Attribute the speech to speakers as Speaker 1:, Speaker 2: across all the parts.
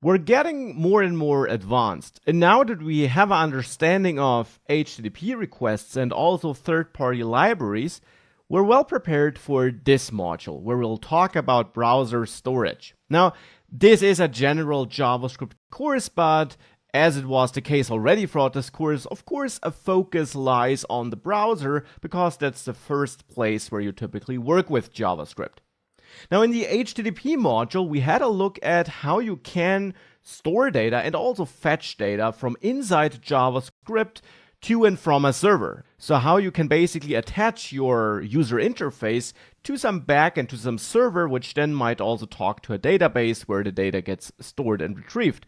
Speaker 1: We're getting more and more advanced, and now that we have an understanding of HTTP requests and also third-party libraries, we're well prepared for this module, where we'll talk about browser storage. Now, this is a general JavaScript course, but as it was the case already throughout this course, of course, a focus lies on the browser, because that's the first place where you typically work with JavaScript. Now, in the HTTP module, we had a look at how you can store data and also fetch data from inside JavaScript to and from a server. So how you can basically attach your user interface to some backend, to some server, which then might also talk to a database where the data gets stored and retrieved.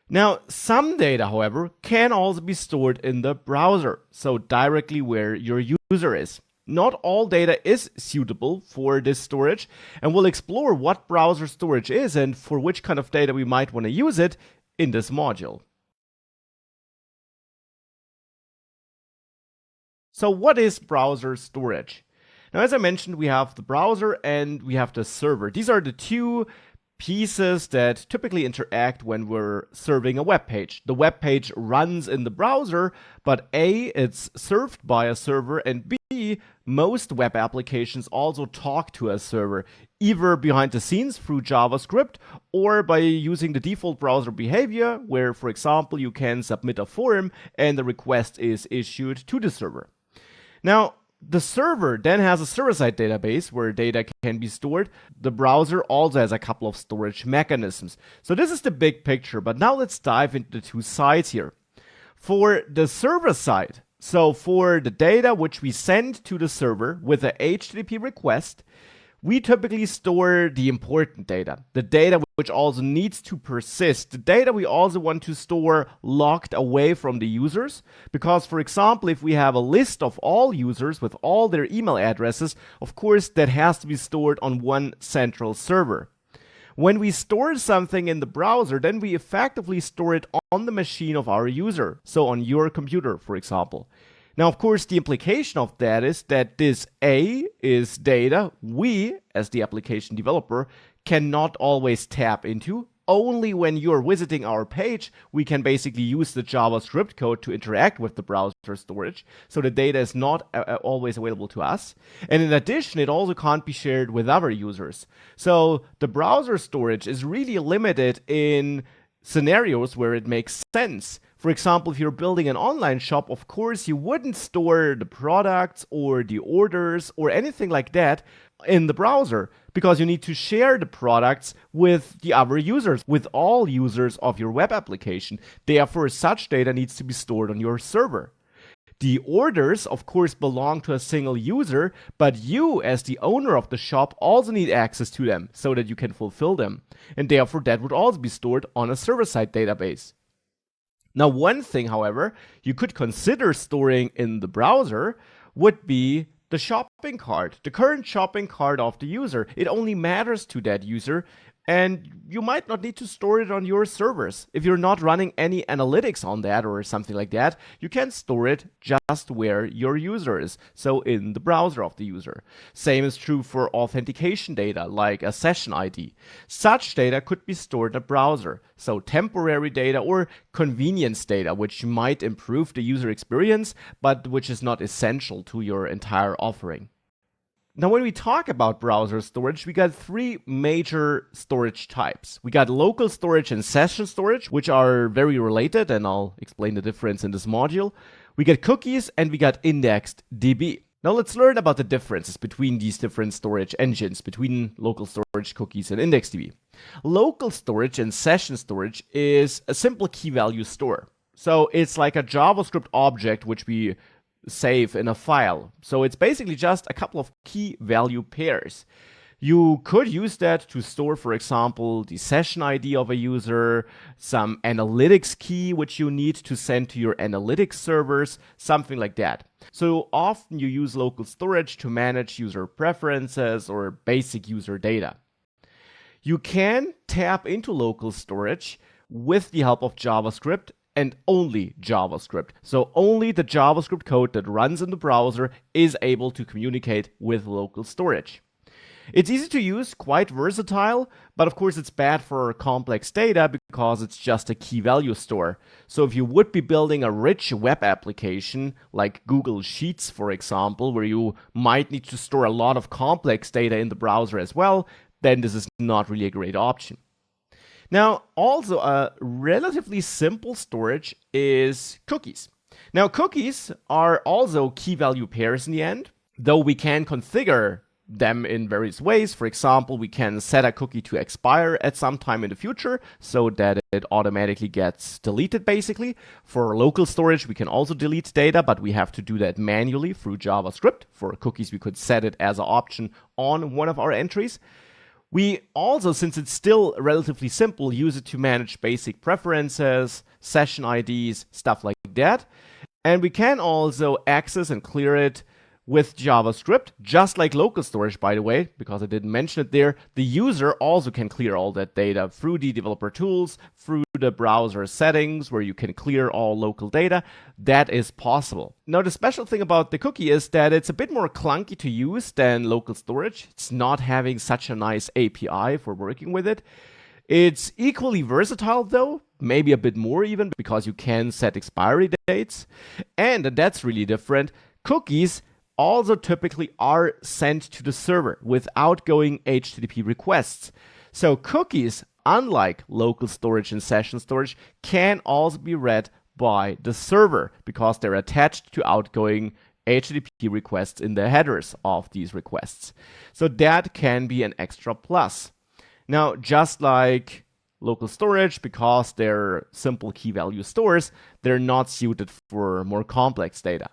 Speaker 1: Now, some data, however, can also be stored in the browser, so directly where your user is. Not all data is suitable for this storage, and we'll explore what browser storage is and for which kind of data we might want to use it in this module. So what is browser storage? Now, as I mentioned, we have the browser and we have the server. These are the two pieces that typically interact when we're serving a web page. The web page runs in the browser, but A, it's served by a server, and B, most web applications also talk to a server, either behind the scenes through JavaScript or by using the default browser behavior, where, for example, you can submit a form and the request is issued to the server. Now, the server then has a server-side database where data can be stored. The browser also has a couple of storage mechanisms. So this is the big picture, but now let's dive into the two sides here. For the server side, so for the data which we send to the server with a HTTP request, we typically store the important data, the data which also needs to persist, the data we also want to store locked away from the users. Because, for example, if we have a list of all users with all their email addresses, of course, that has to be stored on one central server. When we store something in the browser, then we effectively store it on the machine of our user, so on your computer, for example. Now, of course, the implication of that is that this A is data we, as the application developer, cannot always tap into. Only when you're visiting our page, we can basically use the JavaScript code to interact with the browser storage, so the data is not always available to us. And in addition, it also can't be shared with other users. So the browser storage is really limited in scenarios where it makes sense. For example, if you're building an online shop, of course, you wouldn't store the products or the orders or anything like that in the browser, because you need to share the products with the other users, with all users of your web application. Therefore, such data needs to be stored on your server. The orders, of course, belong to a single user, but you, as the owner of the shop, also need access to them so that you can fulfill them. And therefore, that would also be stored on a server-side database. Now, one thing, however, you could consider storing in the browser would be the shopping cart, the current shopping cart of the user. It only matters to that user, and you might not need to store it on your servers. If you're not running any analytics on that or something like that, you can store it just where your user is, so in the browser of the user. Same is true for authentication data, like a session ID. Such data could be stored in a browser, so temporary data or convenience data, which might improve the user experience, but which is not essential to your entire offering. Now, when we talk about browser storage, we got three major storage types. We got local storage and session storage, which are very related, and I'll explain the difference in this module. We got cookies, and we got indexed DB. Now, let's learn about the differences between these different storage engines, between local storage, cookies, and IndexedDB. Local storage and session storage is a simple key value store. So it's like a JavaScript object which we save in a file. So it's basically just a couple of key value pairs. You could use that to store, for example, the session ID of a user, some analytics key which you need to send to your analytics servers, something like that. So often you use local storage to manage user preferences or basic user data. You can tap into local storage with the help of JavaScript, and only JavaScript. So only the JavaScript code that runs in the browser is able to communicate with local storage. It's easy to use, quite versatile, but of course it's bad for complex data because it's just a key value store. So if you would be building a rich web application like Google Sheets, for example, where you might need to store a lot of complex data in the browser as well, then this is not really a great option. Now, also a relatively simple storage is cookies. Now, cookies are also key value pairs in the end, though we can configure them in various ways. For example, we can set a cookie to expire at some time in the future so that it automatically gets deleted basically. For local storage, we can also delete data, but we have to do that manually through JavaScript. For cookies, we could set it as an option on one of our entries. We also, since it's still relatively simple, use it to manage basic preferences, session IDs, stuff like that. And we can also access and clear it with JavaScript, just like local storage, by the way, because I didn't mention it there. The user also can clear all that data through the developer tools, through the browser settings, where you can clear all local data. That is possible. Now, the special thing about the cookie is that it's a bit more clunky to use than local storage. It's not having such a nice API for working with it. It's equally versatile though, maybe a bit more even, because you can set expiry dates. And that's really different. Cookies also typically are sent to the server with outgoing HTTP requests. So cookies, unlike local storage and session storage, can also be read by the server because they're attached to outgoing HTTP requests in the headers of these requests. So that can be an extra plus. Now, just like local storage, because they're simple key value stores, they're not suited for more complex data.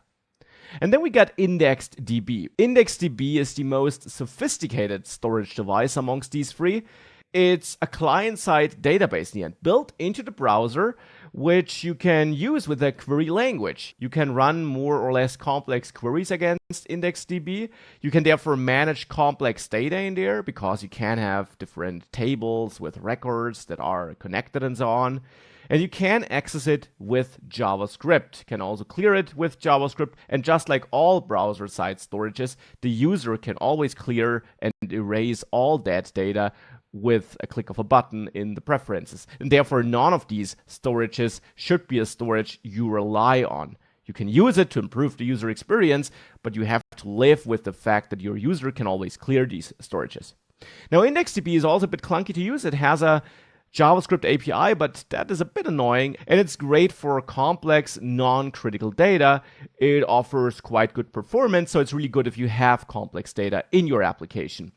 Speaker 1: And then we got IndexedDB. IndexedDB is the most sophisticated storage device amongst these three. It's a client-side database in the end, built into the browser, which you can use with a query language. You can run more or less complex queries against IndexedDB. You can therefore manage complex data in there because you can have different tables with records that are connected and so on. And you can access it with JavaScript. You can also clear it with JavaScript. And just like all browser-side storages, the user can always clear and erase all that data with a click of a button in the preferences. And therefore, none of these storages should be a storage you rely on. You can use it to improve the user experience, but you have to live with the fact that your user can always clear these storages. Now, IndexedDB is also a bit clunky to use. It has a JavaScript API, but that is a bit annoying, and it's great for complex, non-critical data. It offers quite good performance, so it's really good if you have complex data in your application.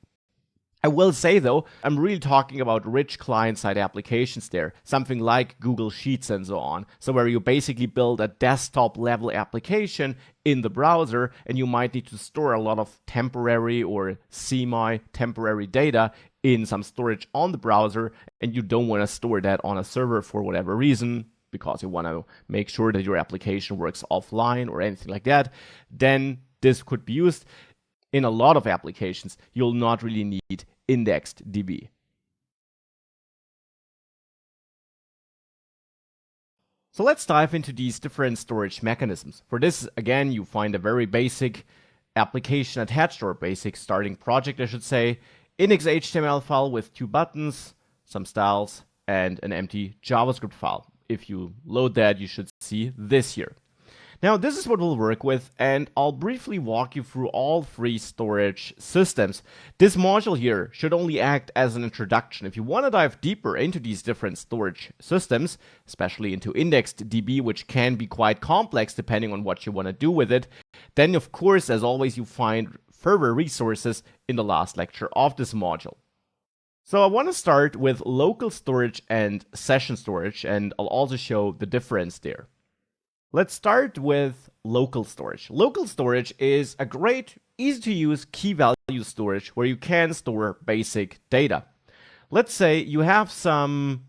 Speaker 1: I will say though, I'm really talking about rich client-side applications there, something like Google Sheets and so on. So where you basically build a desktop level application in the browser and you might need to store a lot of temporary or semi-temporary data in some storage on the browser, and you don't want to store that on a server for whatever reason, because you want to make sure that your application works offline or anything like that, then this could be used. In a lot of applications, you'll not really need IndexedDB. So let's dive into these different storage mechanisms. For this, again, you find a very basic application attached, or basic starting project, I should say. Index.html file with 2 buttons, some styles, and an empty JavaScript file. If you load that, you should see this here. Now, this is what we'll work with, and I'll briefly walk you through all 3 storage systems. This module here should only act as an introduction. If you want to dive deeper into these different storage systems, especially into IndexedDB, which can be quite complex depending on what you want to do with it, then of course, as always, you find further resources in the last lecture of this module. So I want to start with local storage and session storage, and I'll also show the difference there. Let's start with local storage. Local storage is a great, easy to use key value storage where you can store basic data. Let's say you have some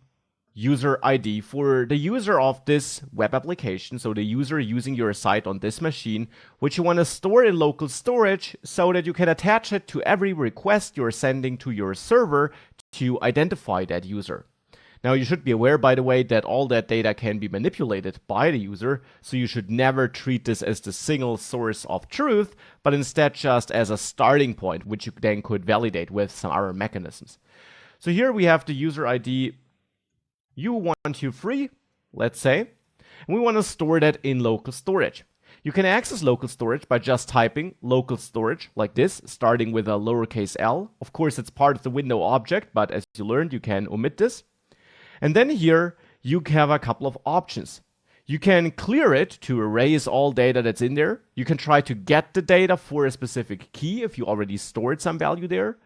Speaker 1: user ID for the user of this web application, so the user using your site on this machine, which you want to store in local storage so that you can attach it to every request you're sending to your server to identify that user. Now you should be aware, by the way, that all that data can be manipulated by the user, so you should never treat this as the single source of truth, but instead just as a starting point, which you then could validate with some other mechanisms. So here we have the user ID U123, let's say, and we want to store that in local storage. You can access local storage by just typing local storage like this, starting with a lowercase l. Of course, it's part of the window object, but as you learned, you can omit this. And then here, you have a couple of options. You can clear it to erase all data that's in there. You can try to get the data for a specific key if you already stored some value there.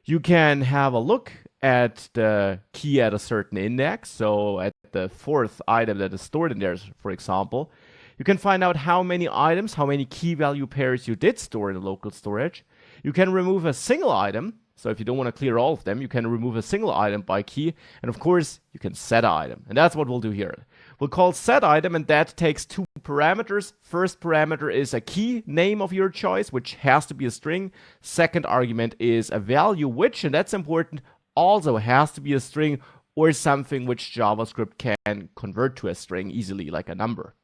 Speaker 1: You can have a look at the key at a certain index, so at the fourth item that is stored in there, for example. You can find out how many items, how many key value pairs you did store in the local storage. You can remove a single item. So if you don't want to clear all of them, you can remove a single item by key. And of course, you can set an item. And that's what we'll do here. We'll call set item, and that takes two parameters. First parameter is a key name of your choice, which has to be a string. Second argument is a value, which, and that's important, also has to be a string or something which JavaScript can convert to a string easily, like a number.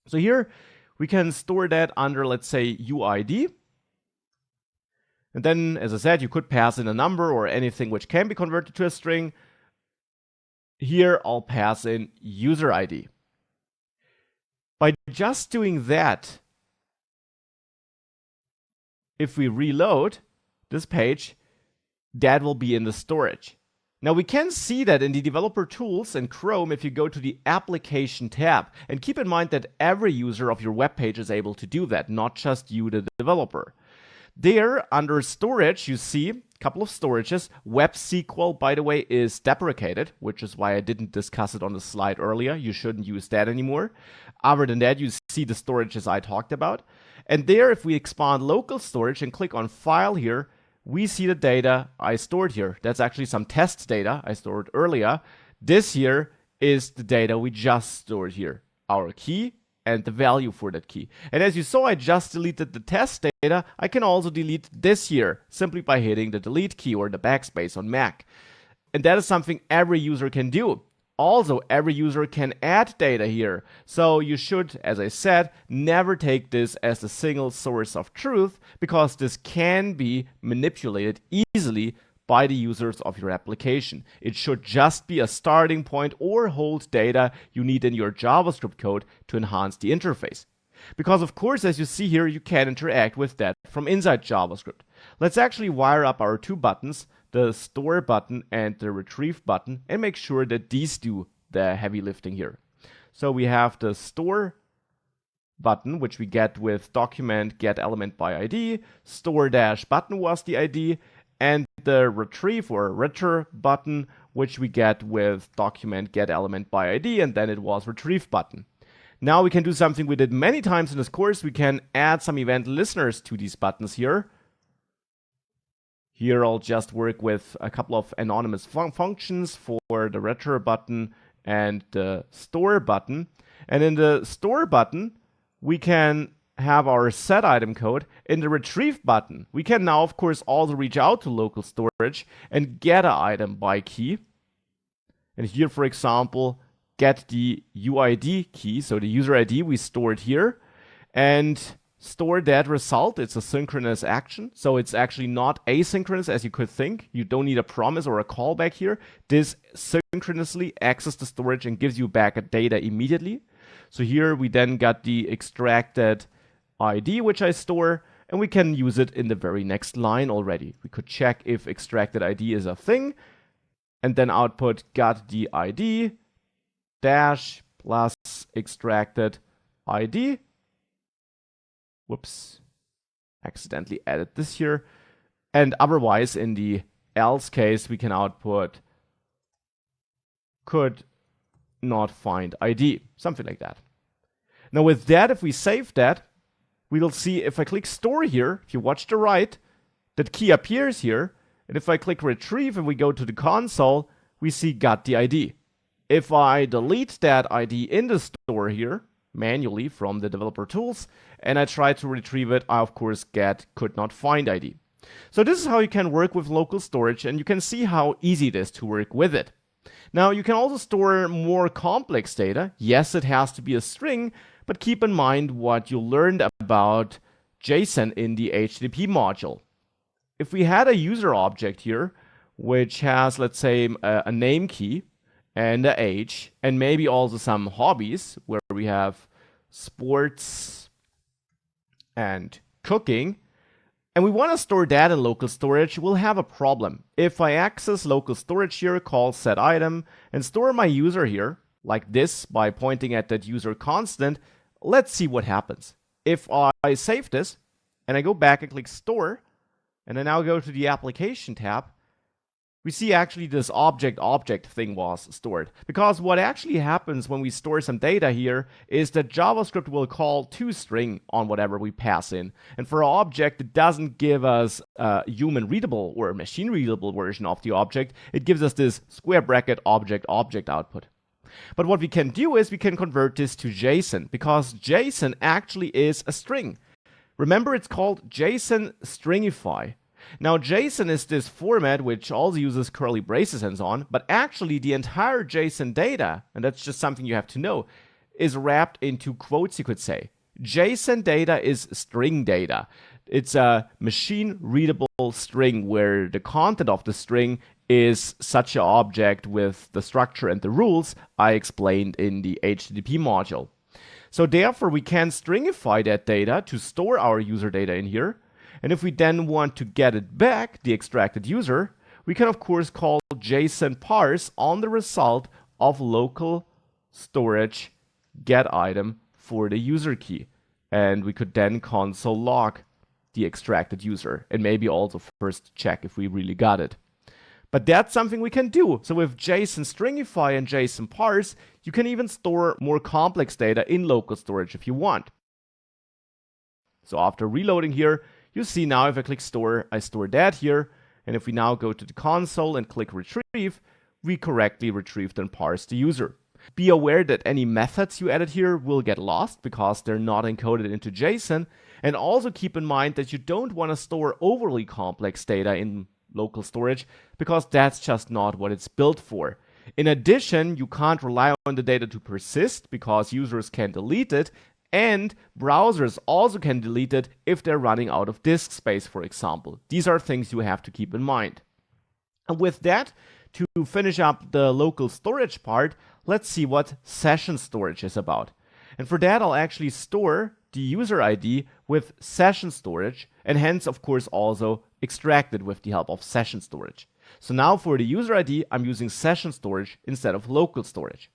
Speaker 1: So here we can store that under, let's say, UID. And then, as I said, you could pass in a number or anything which can be converted to a string. Here I'll pass in user ID. By just doing that, if we reload this page, that will be in the storage. Now we can see that in the developer tools in Chrome if you go to the application tab. And keep in mind that every user of your web page is able to do that, not just you, the developer. There, under storage, you see a couple of storages. WebSQL, by the way, is deprecated, which is why I didn't discuss it on the slide earlier. You shouldn't use that anymore. Other than that, you see the storages I talked about. And there, if we expand local storage and click on File here, we see the data I stored here. That's actually some test data I stored earlier. This here is the data we just stored here, our key and the value for that key. And as you saw, I just deleted the test data. I can also delete this here simply by hitting the delete key or the backspace on Mac. And that is something every user can do. Also, every user can add data here. So you should, as I said, never take this as the single source of truth, because this can be manipulated easily by the users of your application. It should just be a starting point or hold data you need in your JavaScript code to enhance the interface. Because of course, as you see here, you can interact with that from inside JavaScript. Let's actually wire up our two buttons, the store button and the retrieve button, and make sure that these do the heavy lifting here. So we have the store button, which we get with document get element by ID, store dash button was the ID, and the retrieve or retur button, which we get with document get element by ID, and then it was retrieve button. Now we can do something we did many times in this course. We can add some event listeners to these buttons here. Here I'll just work with a couple of anonymous functions for the retur button and the store button. And in the store button, we can have our set item code. In the retrieve button, we can now, of course, also reach out to local storage and get an item by key. And here, for example, get the UID key, so the user ID we stored here, and store that result. It's a synchronous action, so it's actually not asynchronous as you could think. You don't need a promise or a callback here. This synchronously accesses the storage and gives you back a data immediately. So here we then got the extracted ID, which I store, and we can use it in the very next line already. We could check if extracted ID is a thing, and then output got the ID dash plus extracted ID. Whoops, accidentally added this here. And otherwise, in the else case, we can output could not find ID, something like that. Now with that, if we save that, we'll see if I click store here, if you watch the right, that key appears here. And if I click retrieve and we go to the console, we see got the ID. If I delete that ID in the store here, manually from the developer tools, and I try to retrieve it, I of course get could not find ID. So this is how you can work with local storage, and you can see how easy it is to work with it. Now, you can also store more complex data. Yes, it has to be a string, but keep in mind what you learned about JSON in the HTTP module. If we had a user object here, which has, let's say, a name key and an age, and maybe also some hobbies, where we have sports and cooking, and we want to store that in local storage, we'll have a problem. If I access local storage here, call setItem, and store my user here, like this, by pointing at that user constant, let's see what happens. If I save this, and I go back and click store, and I now go to the application tab, we see actually this object thing was stored. Because what actually happens when we store some data here is that JavaScript will call toString on whatever we pass in. And for our object, it doesn't give us a human readable or machine readable version of the object. It gives us this square bracket object output. But what we can do is we can convert this to JSON, because JSON actually is a string. Remember, it's called JSON Stringify. Now, JSON is this format which also uses curly braces and so on, but actually the entire JSON data, and that's just something you have to know, is wrapped into quotes, you could say. JSON data is string data. It's a machine-readable string where the content of the string is such an object with the structure and the rules I explained in the HTTP module. So therefore, we can stringify that data to store our user data in here. And if we then want to get it back, the extracted user, we can of course call JSON parse on the result of local storage get item for the user key. And we could then console log the extracted user and maybe also first check if we really got it. But that's something we can do. So with JSON Stringify and JSON parse, you can even store more complex data in local storage if you want. So after reloading here, you see now if I click store, I store that here. And if we now go to the console and click retrieve, we correctly retrieved and parsed the user. Be aware that any methods you added here will get lost because they're not encoded into JSON. And also keep in mind that you don't want to store overly complex data in local storage because that's just not what it's built for. In addition, you can't rely on the data to persist because users can delete it, and browsers also can delete it if they're running out of disk space, for example. These are things you have to keep in mind. And with that, to finish up the local storage part, let's see what session storage is about. And for that, I'll actually store the user ID with session storage, and hence, of course, also extract it with the help of session storage. So now for the user ID, I'm using session storage instead of local storage.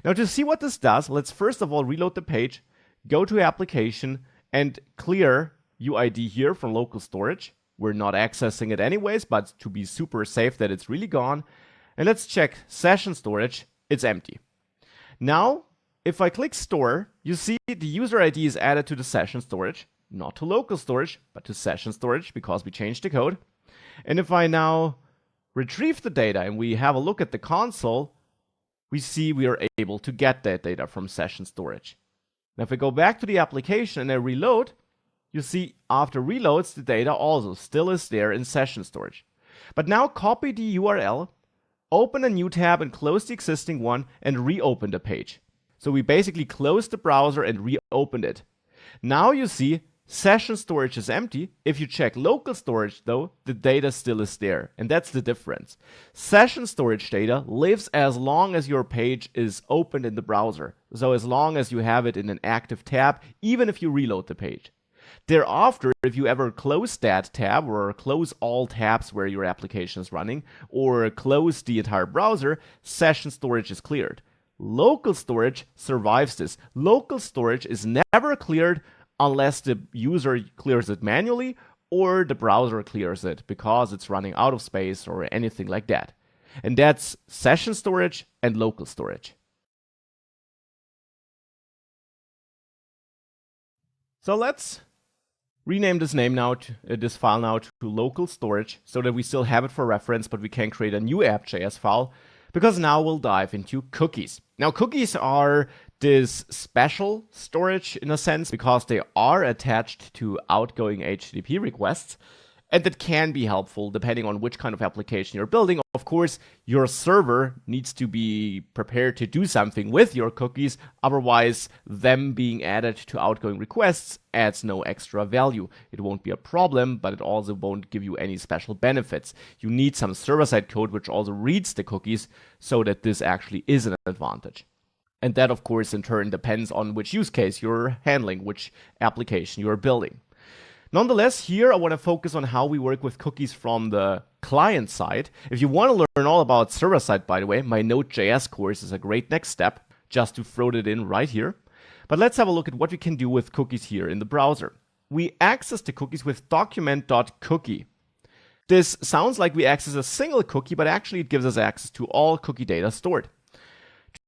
Speaker 1: Now to see what this does, let's first of all reload the page, go to application, and clear UID here from local storage. We're not accessing it anyways, but to be super safe that it's really gone. And let's check session storage, it's empty. Now, if I click store, you see the user ID is added to the session storage, not to local storage, but to session storage because we changed the code. And if I now retrieve the data and we have a look at the console, we see we are able to get that data from session storage. Now if I go back to the application and I reload, you see after reloads the data also still is there in session storage. But now copy the URL, open a new tab and close the existing one and reopen the page. So we basically closed the browser and reopened it. Now you see session storage is empty. If you check local storage though, the data still is there. And that's the difference. Session storage data lives as long as your page is opened in the browser. So as long as you have it in an active tab, even if you reload the page. Thereafter, if you ever close that tab or close all tabs where your application is running or close the entire browser, session storage is cleared. Local storage survives this. Local storage is never cleared unless the user clears it manually or the browser clears it because it's running out of space or anything like that. And that's session storage and local storage. So let's rename this name now to this file now to local storage so that we still have it for reference, but we can create a new app.js file because now we'll dive into cookies. Now cookies are this special storage in a sense because they are attached to outgoing HTTP requests. And that can be helpful depending on which kind of application you're building. Of course, your server needs to be prepared to do something with your cookies. Otherwise, them being added to outgoing requests adds no extra value. It won't be a problem, but it also won't give you any special benefits. You need some server-side code which also reads the cookies so that this actually is an advantage. And that, of course, in turn depends on which use case you're handling, which application you're building. Nonetheless, here I want to focus on how we work with cookies from the client side. If you want to learn all about server side, by the way, my Node.js course is a great next step, just to throw it in right here. But let's have a look at what we can do with cookies here in the browser. We access the cookies with document.cookie. This sounds like we access a single cookie, but actually it gives us access to all cookie data stored.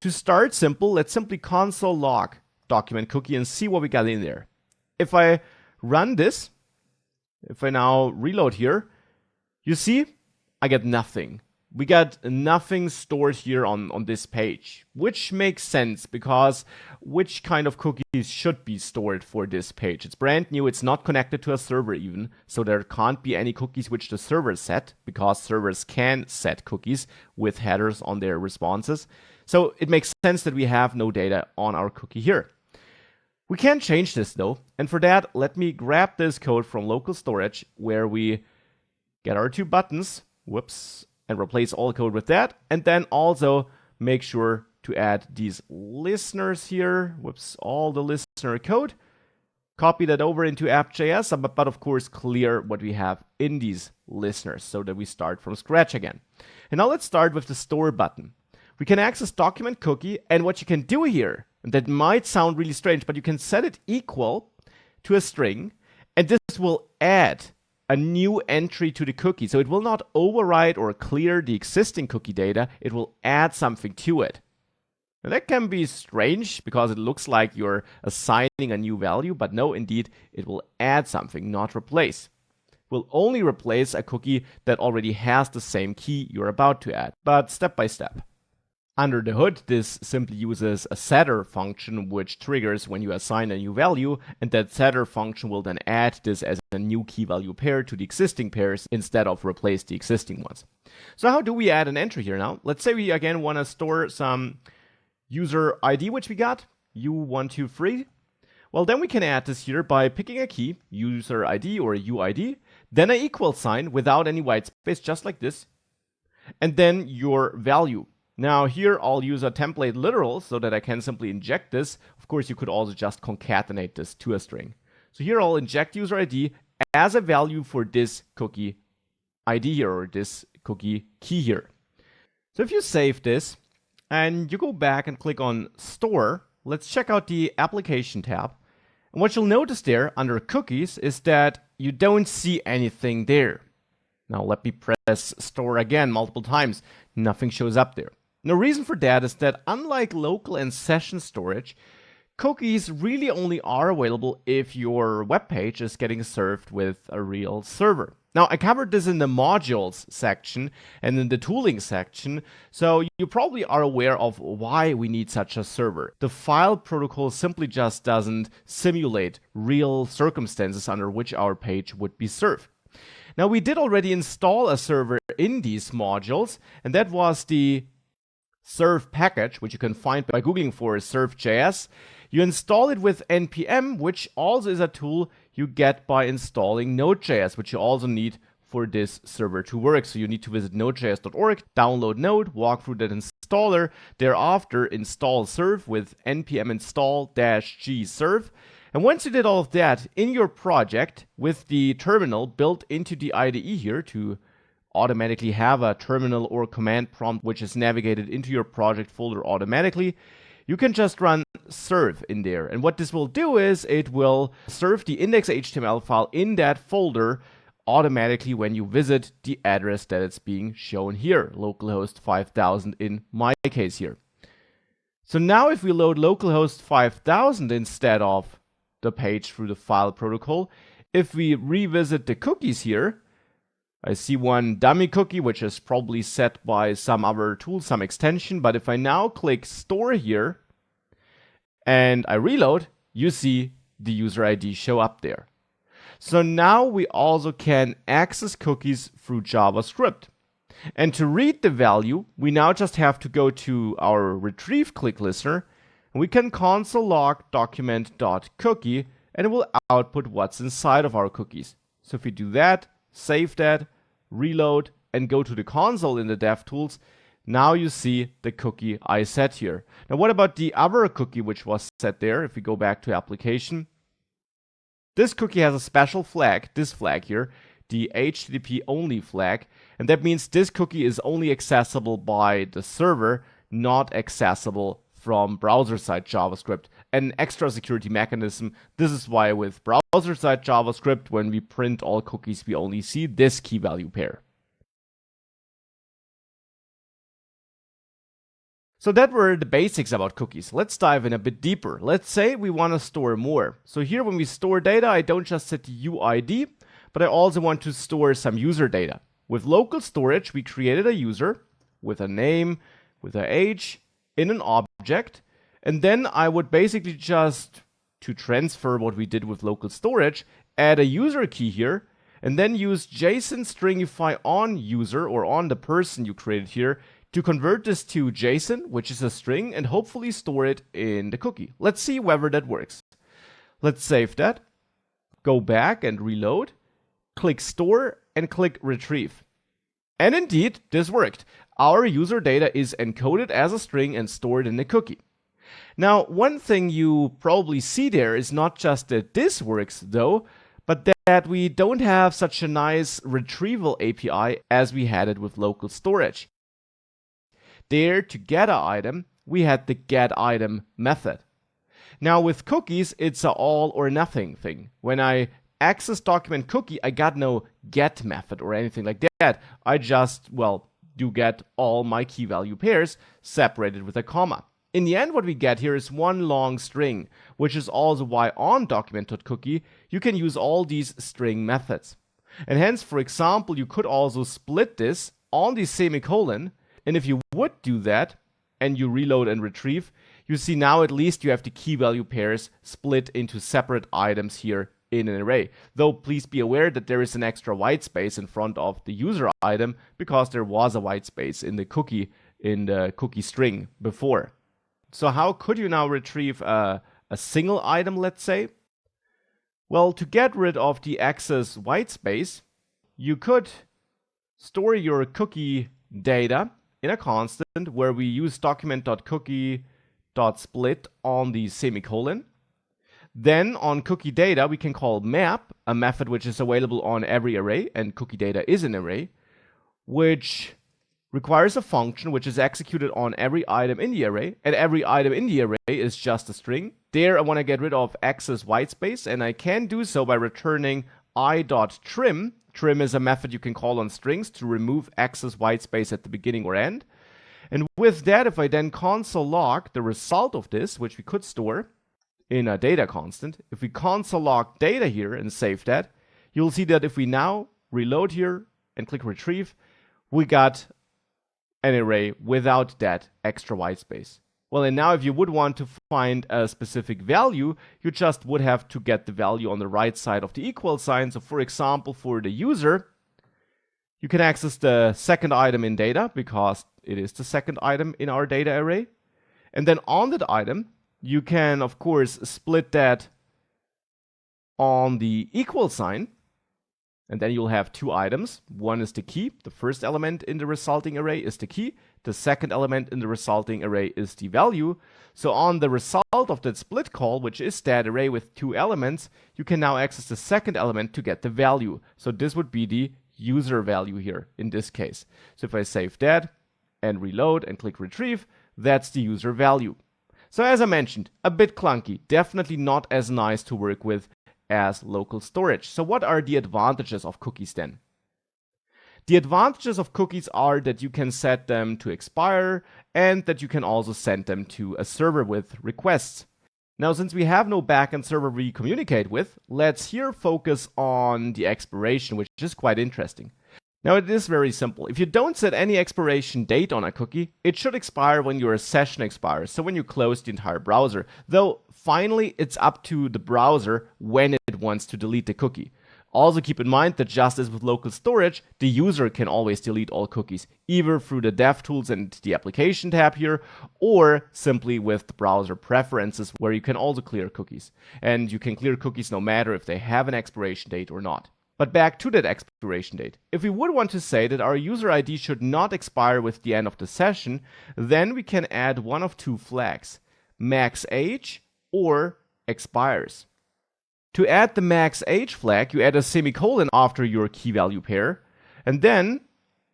Speaker 1: To start simple, let's simply console log document cookie and see what we got in there. If I run this, if I now reload here, you see I get nothing. We got nothing stored here on this page, which makes sense because which kind of cookies should be stored for this page? It's brand new, it's not connected to a server even, so there can't be any cookies which the server set, because servers can set cookies with headers on their responses. So it makes sense that we have no data on our cookie here. We can change this though, and for that, let me grab this code from local storage where we get our two buttons, and replace all code with that, and then also make sure to add these listeners here, all the listener code, copy that over into app.js, but of course clear what we have in these listeners so that we start from scratch again. And now let's start with the store button. We can access document cookie, and what you can do here, and that might sound really strange, but you can set it equal to a string, and this will add a new entry to the cookie. So it will not override or clear the existing cookie data, it will add something to it. Now that can be strange because it looks like you're assigning a new value, but no, indeed, it will add something, not replace. Will only replace a cookie that already has the same key you're about to add, but step by step. Under the hood, this simply uses a setter function which triggers when you assign a new value, and that setter function will then add this as a new key value pair to the existing pairs instead of replace the existing ones. So how do we add an entry here now? Let's say we again want to store some user ID which we got, u123. Well, then we can add this here by picking a key, user ID or UID, then an equal sign without any white space, just like this, and then your value. Now here I'll use a template literal so that I can simply inject this. Of course, you could also just concatenate this to a string. So here I'll inject user ID as a value for this cookie ID here, or this cookie key here. So if you save this and you go back and click on store, let's check out the application tab. And what you'll notice there under cookies is that you don't see anything there. Now let me press store again multiple times. Nothing shows up there. The reason for that is that unlike local and session storage, cookies really only are available if your web page is getting served with a real server. Now, I covered this in the modules section and in the tooling section, so you probably are aware of why we need such a server. The file protocol simply just doesn't simulate real circumstances under which our page would be served. Now, we did already install a server in these modules, and that was the serve package, which you can find by googling for serve.js. You install it with npm, which also is a tool you get by installing Node.js, which you also need for this server to work. So you need to visit nodejs.org, download Node, walk through that installer, thereafter install serve with npm install-g serve. And once you did all of that in your project with the terminal built into the IDE here to automatically have a terminal or command prompt which is navigated into your project folder automatically, you can just run serve in there. And what this will do is it will serve the index.html file in that folder automatically when you visit the address that it's being shown here, localhost 5000 in my case here. So now if we load localhost 5000 instead of the page through the file protocol, if we revisit the cookies here, I see one dummy cookie, which is probably set by some other tool, some extension. But if I now click store here and I reload, you see the user ID show up there. So now we also can access cookies through JavaScript. And to read the value, we now just have to go to our retrieve click listener, and we can console log document.cookie, and it will output what's inside of our cookies. So if we do that, save that, reload, and go to the console in the DevTools, now you see the cookie I set here. Now what about the other cookie which was set there? If we go back to application, this cookie has a special flag, this flag here, the HTTP only flag, and that means this cookie is only accessible by the server, not accessible from browser-side JavaScript. An extra security mechanism. This is why with browser-side JavaScript, when we print all cookies, we only see this key value pair. So that were the basics about cookies. Let's dive in a bit deeper. Let's say we want to store more. So here when we store data, I don't just set the UID, but I also want to store some user data. With local storage, we created a user with a name, with an age, in an object, and then I would basically just, to transfer what we did with local storage, add a user key here, and then use JSON stringify on user, or on the person you created here, to convert this to JSON, which is a string, and hopefully store it in the cookie. Let's see whether that works. Let's save that, go back and reload, click store, and click retrieve. And indeed, this worked. Our user data is encoded as a string and stored in the cookie. Now, one thing you probably see there is not just that this works though, but that we don't have such a nice retrieval API as we had it with local storage. There, to get an item, we had the getItem method. Now with cookies, it's an all or nothing thing. When I access document cookie, I got no get method or anything like that. I just, do get all my key value pairs separated with a comma. In the end, what we get here is one long string, which is also why on document.cookie, you can use all these string methods. And hence, for example, you could also split this on the semicolon. And if you would do that, and you reload and retrieve, you see now at least you have the key value pairs split into separate items here in an array. Though please be aware that there is an extra white space in front of the user item because there was a white space in the cookie string before. So how could you now retrieve a single item, let's say? Well, to get rid of the excess white space, you could store your cookie data in a constant where we use document.cookie.split on the semicolon. Then on cookie data, we can call map, a method which is available on every array, and cookie data is an array, which requires a function which is executed on every item in the array, and every item in the array is just a string. There I want to get rid of excess whitespace, and I can do so by returning i.trim. Trim is a method you can call on strings to remove excess whitespace at the beginning or end. And with that, if I then console log the result of this, which we could store in a data constant, if we console log data here and save that, you'll see that if we now reload here and click retrieve, we got an array without that extra whitespace. Well, and now if you would want to find a specific value, you just would have to get the value on the right side of the equal sign. So for example, for the user, you can access the second item in data because it is the second item in our data array. And then on that item, you can, of course, split that on the equal sign. And then you'll have two items. One is the key. The first element in the resulting array is the key. The second element in the resulting array is the value. So on the result of that split call, which is that array with two elements, you can now access the second element to get the value. So this would be the user value here in this case. So if I save that and reload and click retrieve, that's the user value. So as I mentioned, a bit clunky, definitely not as nice to work with as local storage. So what are the advantages of cookies then? The advantages of cookies are that you can set them to expire and that you can also send them to a server with requests. Now, since we have no backend server we communicate with, let's here focus on the expiration, which is quite interesting. Now, it is very simple. If you don't set any expiration date on a cookie, it should expire when your session expires, so when you close the entire browser. Though, finally, it's up to the browser when it wants to delete the cookie. Also keep in mind that just as with local storage, the user can always delete all cookies, either through the DevTools and the application tab here, or simply with the browser preferences where you can also clear cookies. And you can clear cookies no matter if they have an expiration date or not. But back to that expiration date. If we would want to say that our user ID should not expire with the end of the session, then we can add one of two flags, max age or expires. To add the max age flag, you add a semicolon after your key value pair, and then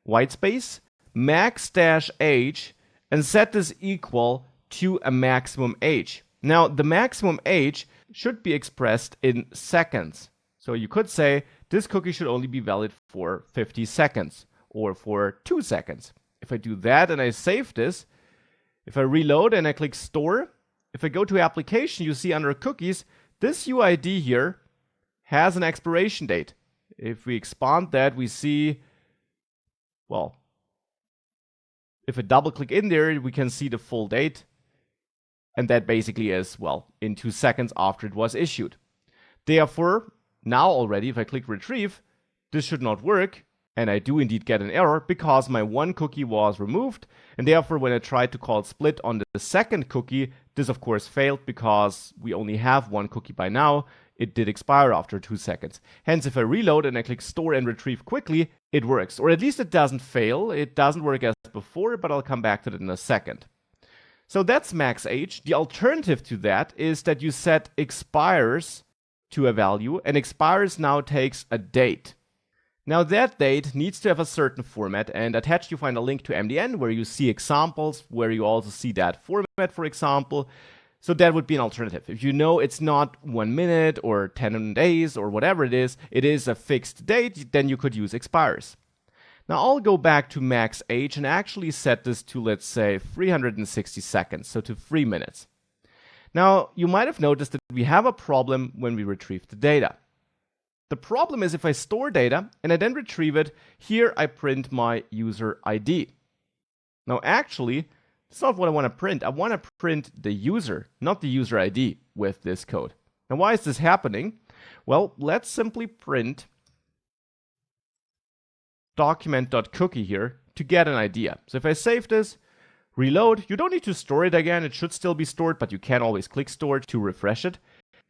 Speaker 1: white space, max-age, and set this equal to a maximum age. Now, the maximum age should be expressed in seconds. So you could say this cookie should only be valid for 50 seconds or for 2 seconds. If I do that and I save this, if I reload and I click store, if I go to application, you see under cookies, this UID here has an expiration date. If we expand that, we see, well, if I double click in there, we can see the full date. And that basically is, well, in 2 seconds after it was issued. Therefore, now already, if I click retrieve, this should not work. And I do indeed get an error because my one cookie was removed. And therefore, when I tried to call split on the second cookie, this of course failed because we only have one cookie by now. It did expire after 2 seconds. Hence, if I reload and I click store and retrieve quickly, it works. Or at least it doesn't fail. It doesn't work as before, but I'll come back to that in a second. So that's max age. The alternative to that is that you set expires to a value, and expires now takes a date. Now that date needs to have a certain format, and attached you find a link to MDN where you see examples, where you also see that format, for example. So that would be an alternative. If you know it's not 1 minute or 10 days or whatever it is a fixed date, then you could use expires. Now I'll go back to max age and actually set this to, let's say, 360 seconds, so to 3 minutes. Now you might have noticed that we have a problem when we retrieve the data. The problem is if I store data and I then retrieve it, here I print my user ID. Now actually, that's not what I want to print. I want to print the user, not the user ID with this code. Now why is this happening? Well, let's simply print document.cookie here to get an idea. So if I save this, reload, you don't need to store it again. It should still be stored, but you can always click store to refresh it.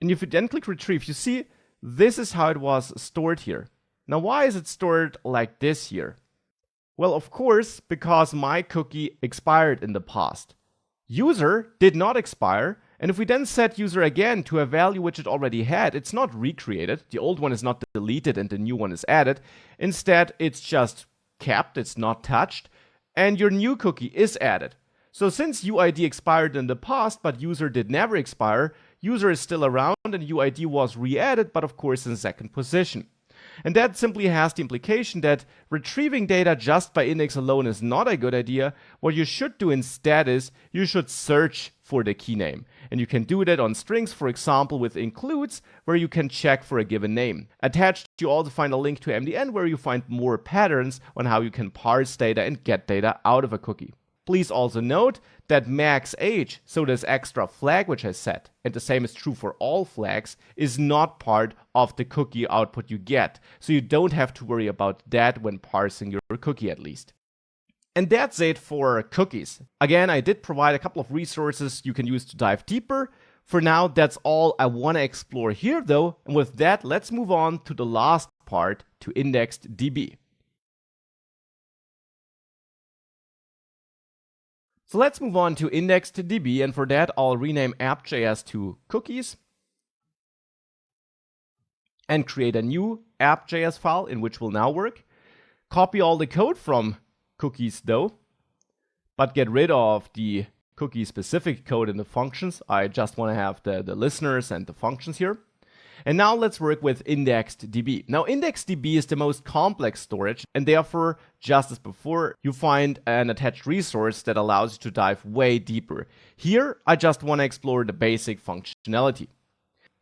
Speaker 1: And if you then click retrieve, you see this is how it was stored here. Now, why is it stored like this here? Well, of course, because my cookie expired in the past. User did not expire, and if we then set user again to a value which it already had, it's not recreated. The old one is not deleted and the new one is added. Instead, it's just kept, it's not touched, and your new cookie is added. So since UID expired in the past, but user did never expire, user is still around and UID was re-added, but of course in second position. And that simply has the implication that retrieving data just by index alone is not a good idea. What you should do instead is you should search for the key name. And you can do that on strings, for example, with includes, where you can check for a given name. Attached, you also find a link to MDN where you find more patterns on how you can parse data and get data out of a cookie. Please also note that max age, so this extra flag which I set, and the same is true for all flags, is not part of the cookie output you get. So you don't have to worry about that when parsing your cookie at least. And that's it for cookies. Again, I did provide a couple of resources you can use to dive deeper. For now, that's all I want to explore here though. And with that, let's move on to the last part, to indexed DB. So let's move on to index.db, and for that I'll rename app.js to cookies and create a new app.js file in which will now work. Copy all the code from cookies though, but get rid of the cookie specific code in the functions. I just want to have the listeners and the functions here. And now let's work with indexed.db. Now indexed.db is the most complex storage, and therefore, just as before, you find an attached resource that allows you to dive way deeper. Here, I just want to explore the basic functionality.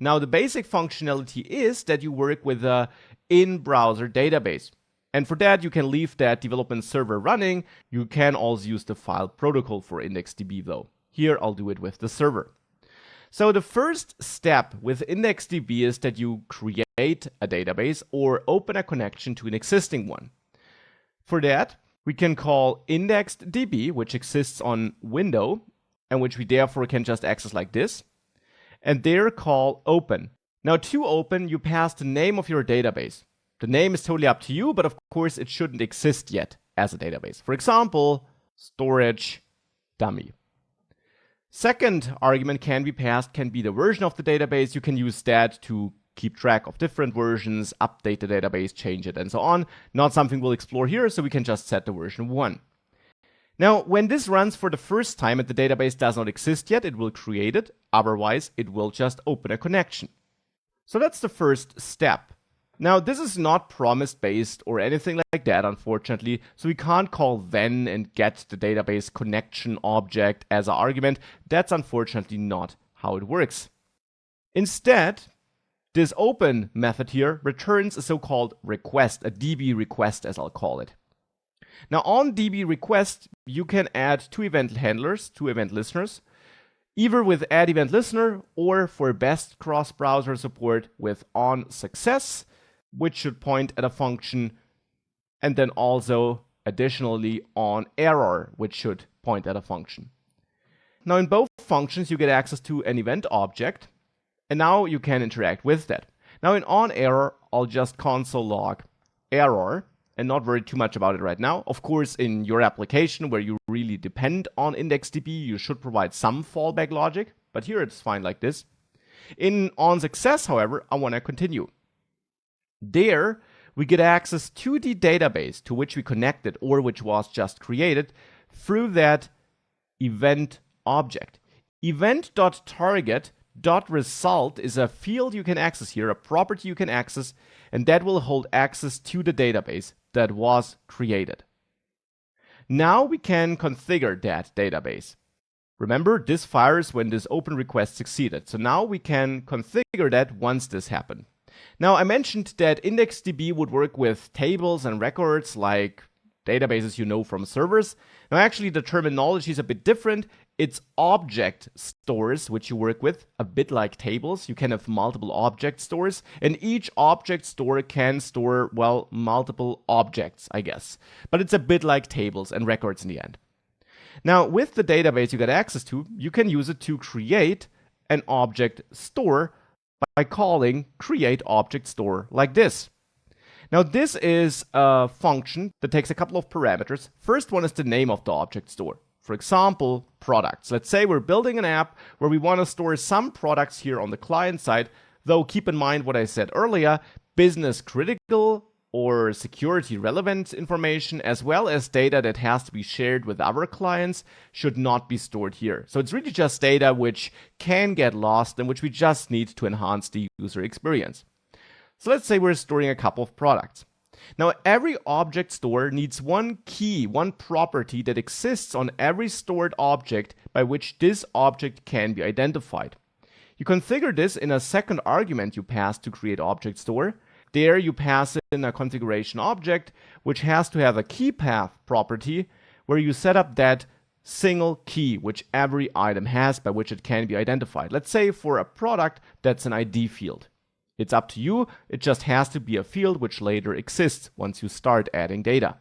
Speaker 1: Now the basic functionality is that you work with a in-browser database. And for that, you can leave that development server running. You can also use the file protocol for indexed.db though. Here, I'll do it with the server. So the first step with IndexedDB is that you create a database or open a connection to an existing one. For that, we can call IndexedDB, which exists on window, and which we therefore can just access like this, and there call open. Now to open, you pass the name of your database. The name is totally up to you, but of course it shouldn't exist yet as a database. For example, storage dummy. Second argument can be passed, can be the version of the database. You can use that to keep track of different versions, update the database, change it, and so on. Not something we'll explore here, so we can just set the version 1. Now, when this runs for the first time and the database does not exist yet, it will create it. Otherwise, it will just open a connection. So that's the first step. Now, this is not promise-based or anything like that, unfortunately, so we can't call then and get the database connection object as an argument. That's unfortunately not how it works. Instead, this open method here returns a so-called request, a DB request as I'll call it. Now, on DB request, you can add 2 event handlers, 2 event listeners, either with add event listener or for best cross-browser support with on success, which should point at a function, and then also additionally on error, which should point at a function. Now in both functions you get access to an event object, and now you can interact with that. Now in on error, I'll just console log error and not worry too much about it right now. Of course, in your application where you really depend on IndexedDB, you should provide some fallback logic, but here it's fine like this. In on success, however, I want to continue. There, we get access to the database to which we connected or which was just created through that event object. Event.target.result is a field you can access here, a property you can access, and that will hold access to the database that was created. Now we can configure that database. Remember, this fires when this open request succeeded. So now we can configure that once this happened. Now, I mentioned that IndexedDB would work with tables and records like databases you know from servers. Now, actually, the terminology is a bit different. It's object stores, which you work with, a bit like tables. You can have multiple object stores, and each object store can store, well, multiple objects, I guess. But it's a bit like tables and records in the end. Now, with the database you get access to, you can use it to create an object store by calling create object store like this. Now this is a function that takes a couple of parameters. First one is the name of the object store. For example, products. Let's say we're building an app where we want to store some products here on the client side, though keep in mind what I said earlier, business critical or security relevant information, as well as data that has to be shared with other clients, should not be stored here. So it's really just data which can get lost and which we just need to enhance the user experience. So let's say we're storing a couple of products. Now every object store needs one key, one property that exists on every stored object by which this object can be identified. You configure this in a second argument you pass to create object store. There you pass in a configuration object, which has to have a key path property, where you set up that single key which every item has by which it can be identified. Let's say for a product, that's an ID field. It's up to you, it just has to be a field which later exists once you start adding data.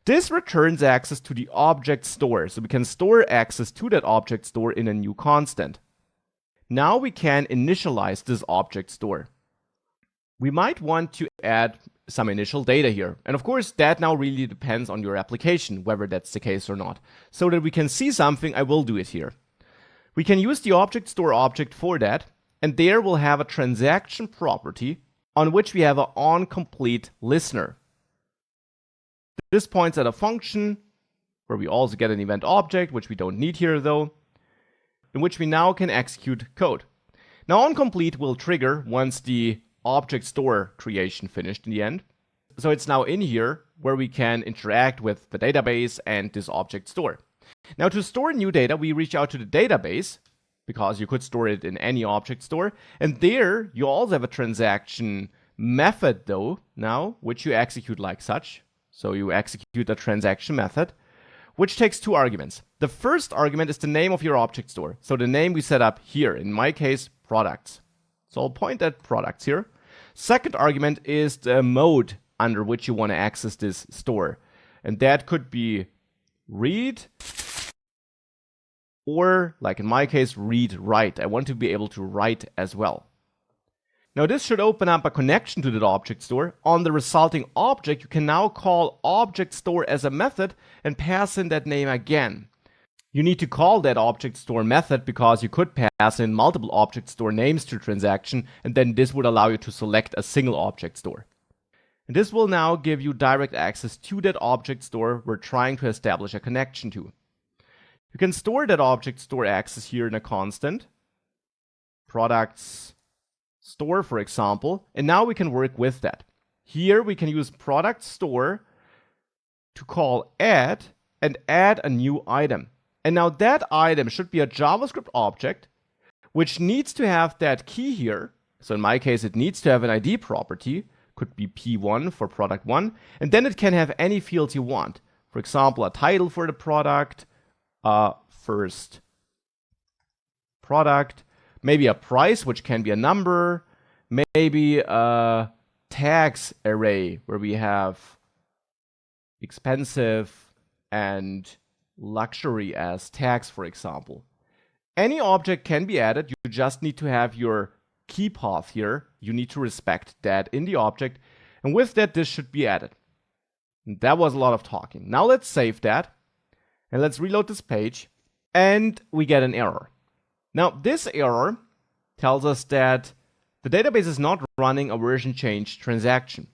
Speaker 1: This returns access to the object store, so we can store access to that object store in a new constant. Now we can initialize this object store. We might want to add some initial data here. And of course, that now really depends on your application, whether that's the case or not. So that we can see something, I will do it here. We can use the object store object for that, and there we'll have a transaction property on which we have an onComplete listener. This points at a function where we also get an event object, which we don't need here though, in which we now can execute code. Now onComplete will trigger once the object store creation finished in the end. So it's now in here where we can interact with the database and this object store. Now to store new data, we reach out to the database, because you could store it in any object store. And there you also have a transaction method though now, which you execute like such. So you execute a transaction method, which takes two arguments. The first argument is the name of your object store. So the name we set up here, in my case, products. So I'll point at products here. Second argument is the mode under which you want to access this store. And that could be read, or like in my case, read write. I want to be able to write as well. Now this should open up a connection to that object store. On the resulting object, you can now call object store as a method and pass in that name again. You need to call that object store method because you could pass in multiple object store names to transaction, and then this would allow you to select a single object store. And this will now give you direct access to that object store we're trying to establish a connection to. You can store that object store access here in a constant, products store, for example, and now we can work with that. Here we can use product store to call add and add a new item. And now that item should be a JavaScript object which needs to have that key here. So in my case, it needs to have an ID property, could be P1 for product 1, and then it can have any fields you want. For example, a title for the product, first product, maybe a price, which can be a number, maybe a tags array where we have expensive and luxury as tags, for example. Any object can be added. You just need to have your key path here. You need to respect that in the object. And with that, this should be added. And that was a lot of talking. Now let's save that. And let's reload this page. And we get an error. Now, this error tells us that the database is not running a version change transaction.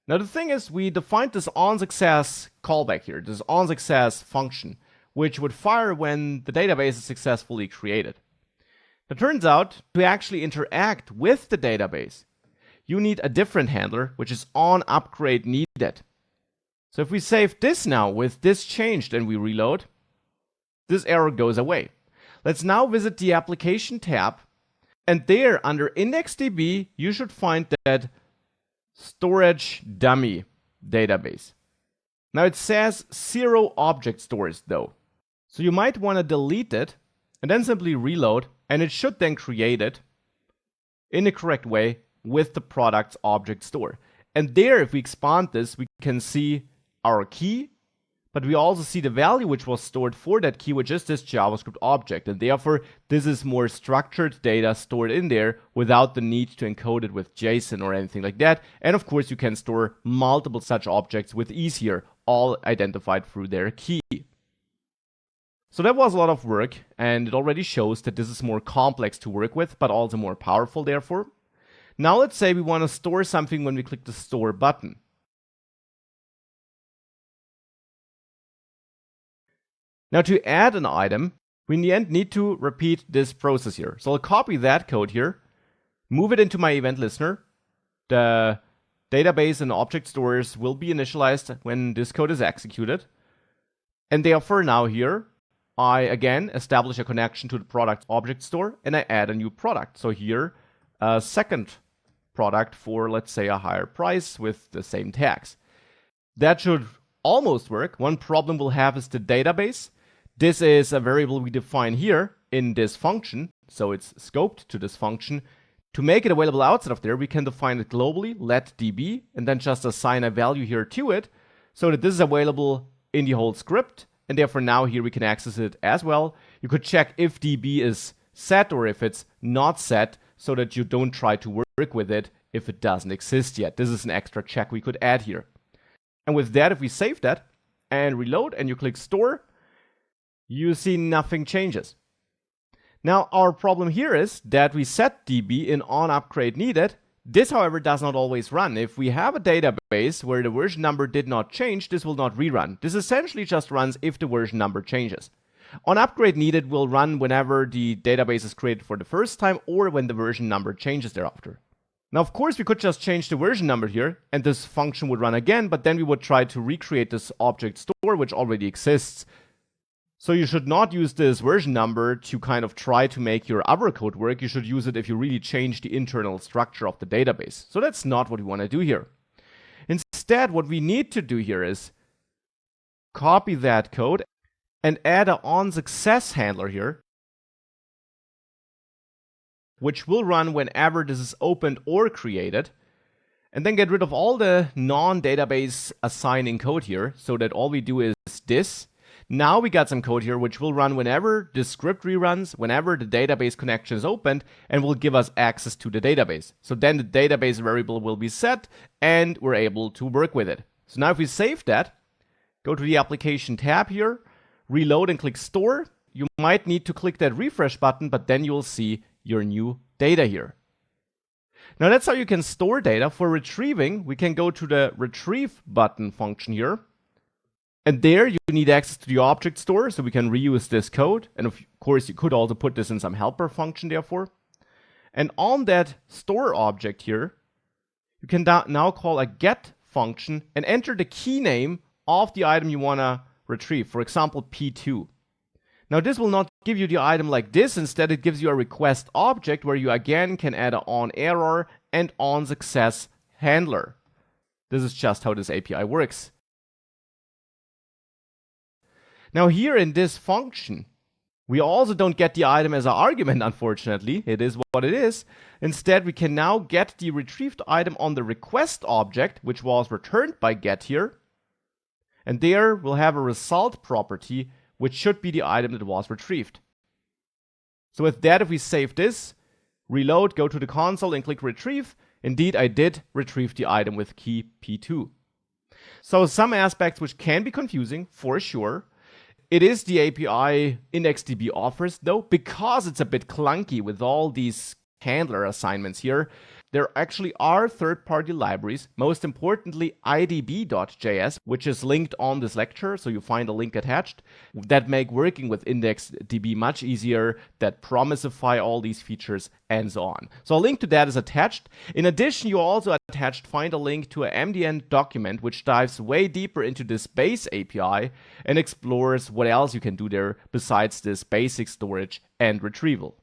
Speaker 1: Now, the thing is, we defined this onSuccess callback here, this onSuccess function, which would fire when the database is successfully created. It turns out, to actually interact with the database, you need a different handler, which is onUpgradeNeeded. So if we save this now with this changed and we reload, this error goes away. Let's now visit the application tab, and there under IndexedDB, you should find that storage dummy database. Now it says 0 object stores though. So you might want to delete it and then simply reload, and it should then create it in the correct way with the product's object store. And there, if we expand this, we can see our key, but we also see the value which was stored for that key, which is this JavaScript object. And therefore, this is more structured data stored in there without the need to encode it with JSON or anything like that. And of course, you can store multiple such objects with ease here, all identified through their key. So that was a lot of work, and it already shows that this is more complex to work with, but also more powerful, therefore. Now let's say we want to store something when we click the Store button. Now to add an item, we in the end need to repeat this process here. So I'll copy that code here, move it into my event listener. The database and object stores will be initialized when this code is executed. And therefore now here, I again establish a connection to the product object store and I add a new product. So here, a second product for, let's say, a higher price with the same tags. That should almost work. One problem we'll have is the database. This is a variable we define here in this function, so it's scoped to this function. To make it available outside of there, we can define it globally, let db, and then just assign a value here to it, so that this is available in the whole script, and therefore now here we can access it as well. You could check if db is set or if it's not set, so that you don't try to work with it if it doesn't exist yet. This is an extra check we could add here. And with that, if we save that and reload and you click store, you see nothing changes. Now our problem here is that we set db in onUpgradeNeeded. This, however, does not always run. If we have a database where the version number did not change, this will not rerun. This essentially just runs if the version number changes. OnUpgradeNeeded will run whenever the database is created for the first time or when the version number changes thereafter. Now, of course, we could just change the version number here and this function would run again, but then we would try to recreate this object store which already exists. So you should not use this version number to kind of try to make your other code work. You should use it if you really change the internal structure of the database. So that's not what we want to do here. Instead, what we need to do here is copy that code and add an onSuccess handler here, which will run whenever this is opened or created, and then get rid of all the non-database assigning code here so that all we do is this. Now we got some code here which will run whenever the script reruns, whenever the database connection is opened, and will give us access to the database. So then the database variable will be set and we're able to work with it. So now if we save that, go to the application tab here, reload and click store. You might need to click that refresh button, but then you'll see your new data here. Now that's how you can store data. For retrieving, we can go to the retrieve button function here. And there you need access to the object store, so we can reuse this code. And of course, you could also put this in some helper function therefore. And on that store object here, you can now call a get function and enter the key name of the item you want to retrieve, for example, P2. Now this will not give you the item like this. Instead, it gives you a request object where you again can add an onError and onSuccess handler. This is just how this API works. Now here in this function, we also don't get the item as an argument, unfortunately. It is what it is. Instead, we can now get the retrieved item on the request object, which was returned by get here. And there we'll have a result property, which should be the item that was retrieved. So with that, if we save this, reload, go to the console and click retrieve, indeed I did retrieve the item with key P2. So some aspects which can be confusing, for sure. It is the API IndexedDB offers, though, because it's a bit clunky with all these handler assignments here. There actually are third-party libraries, most importantly idb.js, which is linked on this lecture, so you find a link attached, that make working with IndexedDB much easier, that promisify all these features, and so on. So a link to that is attached. In addition, you also find a link to an MDN document, which dives way deeper into this base API and explores what else you can do there besides this basic storage and retrieval.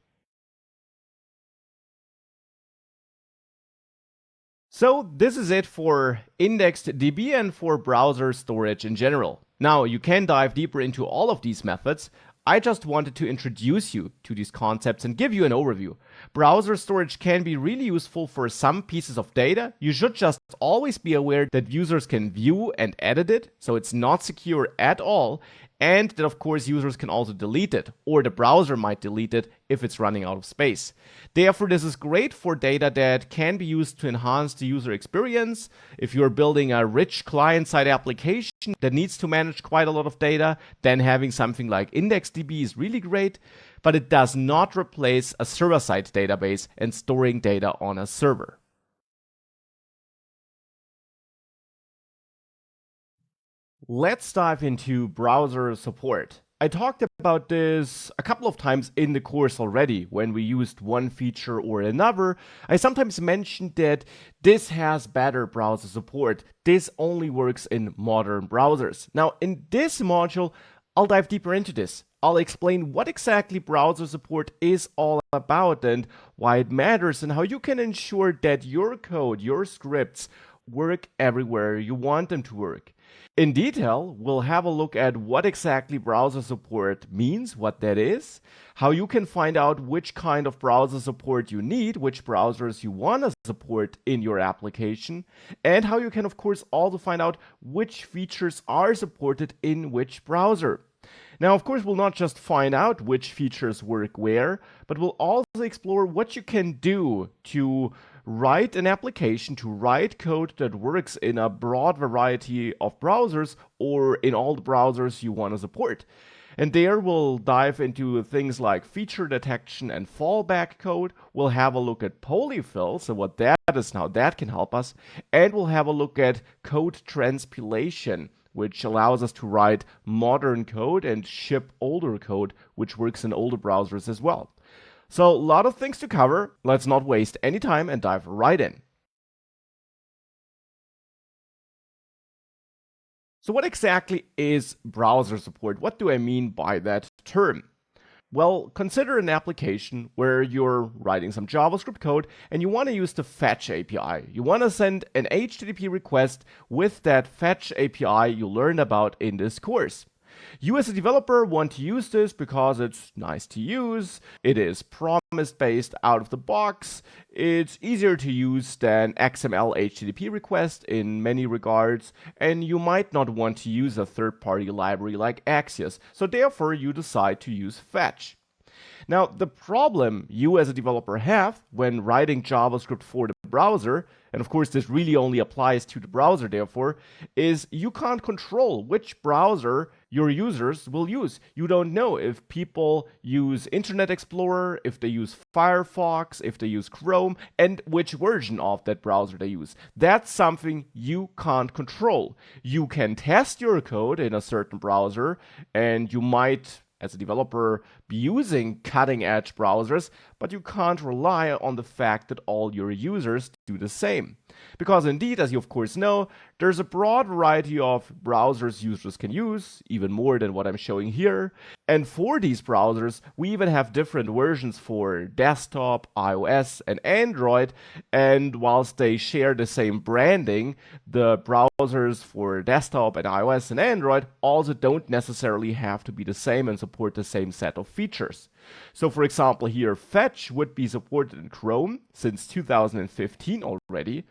Speaker 1: So this is it for IndexedDB and for browser storage in general. Now you can dive deeper into all of these methods. I just wanted to introduce you to these concepts and give you an overview. Browser storage can be really useful for some pieces of data. You should just always be aware that users can view and edit it, so it's not secure at all, and that of course users can also delete it, or the browser might delete it if it's running out of space. Therefore, this is great for data that can be used to enhance the user experience. If you're building a rich client-side application that needs to manage quite a lot of data, then having something like IndexedDB is really great, but it does not replace a server-side database and storing data on a server. Let's dive into browser support. I talked about this a couple of times in the course already when we used one feature or another. I sometimes mentioned that this has better browser support. This only works in modern browsers. Now, in this module, I'll dive deeper into this. I'll explain what exactly browser support is all about and why it matters and how you can ensure that your code, your scripts, work everywhere you want them to work. In detail, we'll have a look at what exactly browser support means, what that is, how you can find out which kind of browser support you need, which browsers you want to support in your application, and how you can, of course, also find out which features are supported in which browser. Now, of course, we'll not just find out which features work where, but we'll also explore what you can do to write an application, to write code that works in a broad variety of browsers or in all the browsers you want to support. And there we'll dive into things like feature detection and fallback code. We'll have a look at polyfill, so what that is and how that can help us. And we'll have a look at code transpilation, which allows us to write modern code and ship older code, which works in older browsers as well. So a lot of things to cover. Let's not waste any time and dive right in. So what exactly is browser support? What do I mean by that term? Well, consider an application where you're writing some JavaScript code and you want to use the fetch API. You want to send an HTTP request with that fetch API you learned about in this course. You as a developer want to use this because it's nice to use, it is promise-based out of the box, it's easier to use than XML HTTP request in many regards, and you might not want to use a third-party library like Axios, so therefore you decide to use Fetch. Now, the problem you as a developer have when writing JavaScript for the browser, and of course this really only applies to the browser therefore, is you can't control which browser your users will use. You don't know if people use Internet Explorer, if they use Firefox, if they use Chrome, and which version of that browser they use. That's something you can't control. You can test your code in a certain browser, and you might, as a developer, be using cutting-edge browsers, but you can't rely on the fact that all your users do the same. Because indeed, as you of course know, there's a broad variety of browsers users can use, even more than what I'm showing here. And for these browsers, we even have different versions for desktop, iOS, and Android. And whilst they share the same branding, the browsers for desktop and iOS and Android also don't necessarily have to be the same and support the same set of features. So for example here, Fetch would be supported in Chrome since 2015 already,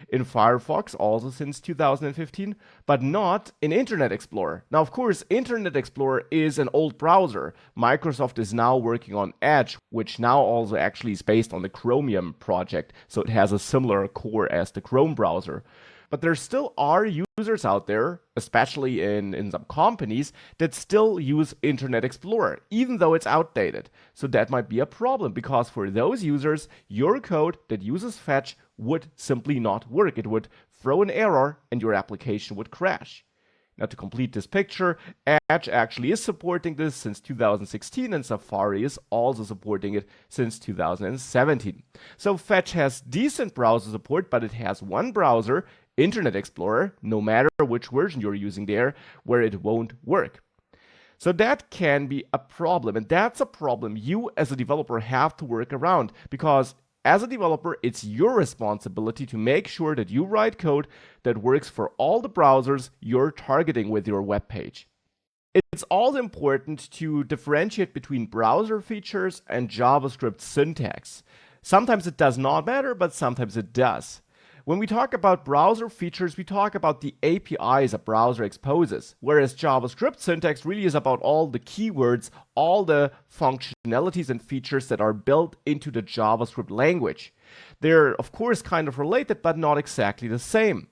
Speaker 1: in Firefox also since 2015, but not in Internet Explorer. Now of course, Internet Explorer is an old browser. Microsoft is now working on Edge, which now also actually is based on the Chromium project, so it has a similar core as the Chrome browser. But there still are users out there, especially in some companies, that still use Internet Explorer, even though it's outdated. So that might be a problem, because for those users, your code that uses Fetch would simply not work. It would throw an error and your application would crash. Now to complete this picture, Edge actually is supporting this since 2016 and Safari is also supporting it since 2017. So Fetch has decent browser support, but it has one browser, Internet Explorer, no matter which version you're using there, where it won't work. So that can be a problem, and that's a problem you as a developer have to work around, because as a developer, it's your responsibility to make sure that you write code that works for all the browsers you're targeting with your web page. It's also important to differentiate between browser features and JavaScript syntax. Sometimes it does not matter, but sometimes it does. When we talk about browser features, we talk about the APIs a browser exposes, whereas JavaScript syntax really is about all the keywords, all the functionalities and features that are built into the JavaScript language. They're, of course, kind of related, but not exactly the same.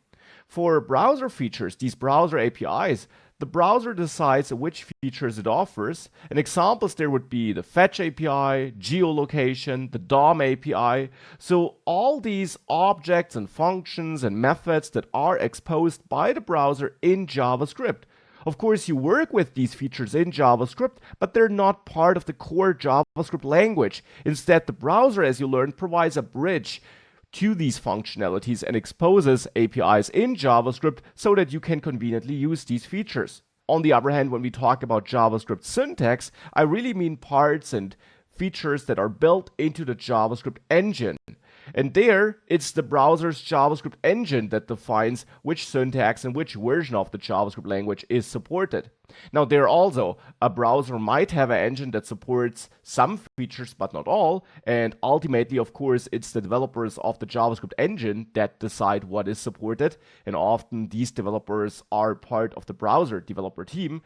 Speaker 1: For browser features, these browser APIs, the browser decides which features it offers, and examples there would be the Fetch API, geolocation, the DOM API. So all these objects and functions and methods that are exposed by the browser in JavaScript. Of course, you work with these features in JavaScript, but they're not part of the core JavaScript language. Instead, the browser, as you learned, provides a bridge to these functionalities and exposes APIs in JavaScript so that you can conveniently use these features. On the other hand, when we talk about JavaScript syntax, I really mean parts and features that are built into the JavaScript engine. And there, it's the browser's JavaScript engine that defines which syntax and which version of the JavaScript language is supported. Now, there also, a browser might have an engine that supports some features but not all, and ultimately, of course, it's the developers of the JavaScript engine that decide what is supported, and often these developers are part of the browser developer team.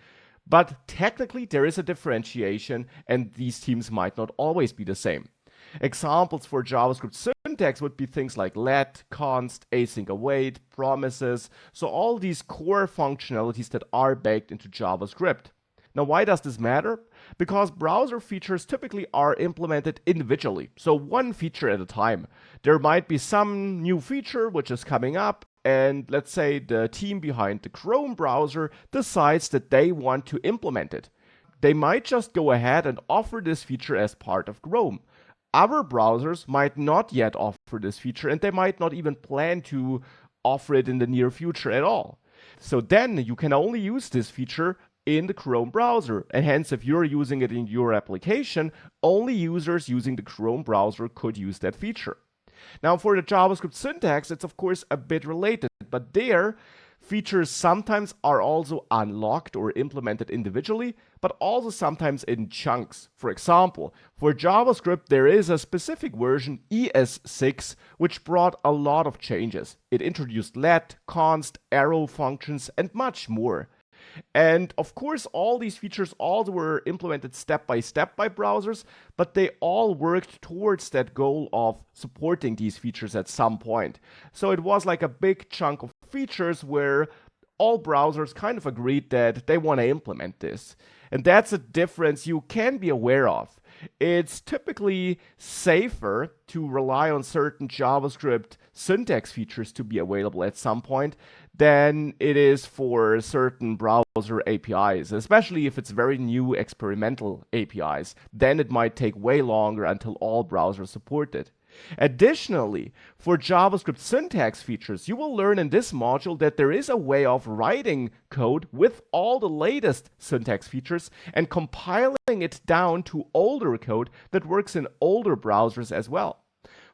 Speaker 1: But technically, there is a differentiation, and these teams might not always be the same. Examples for JavaScript syntax would be things like let, const, async await, promises, so all these core functionalities that are baked into JavaScript. Now, why does this matter? Because browser features typically are implemented individually, so one feature at a time. There might be some new feature which is coming up, and let's say the team behind the Chrome browser decides that they want to implement it. They might just go ahead and offer this feature as part of Chrome. Other browsers might not yet offer this feature, and they might not even plan to offer it in the near future at all. So then you can only use this feature in the Chrome browser, and hence if you're using it in your application, only users using the Chrome browser could use that feature. Now for the JavaScript syntax, it's of course a bit related, but there, Features sometimes are also unlocked or implemented individually, but also sometimes in chunks. For example, for JavaScript, there is a specific version, ES6, which brought a lot of changes. It introduced let, const, arrow functions, and much more. And of course, all these features also were implemented step by browsers, but they all worked towards that goal of supporting these features at some point. So it was like a big chunk of features where all browsers kind of agreed that they want to implement this. And that's a difference you can be aware of. It's typically safer to rely on certain JavaScript syntax features to be available at some point than it is for certain browser APIs, especially if it's very new experimental APIs. Then it might take way longer until all browsers support it. Additionally, for JavaScript syntax features, you will learn in this module that there is a way of writing code with all the latest syntax features and compiling it down to older code that works in older browsers as well.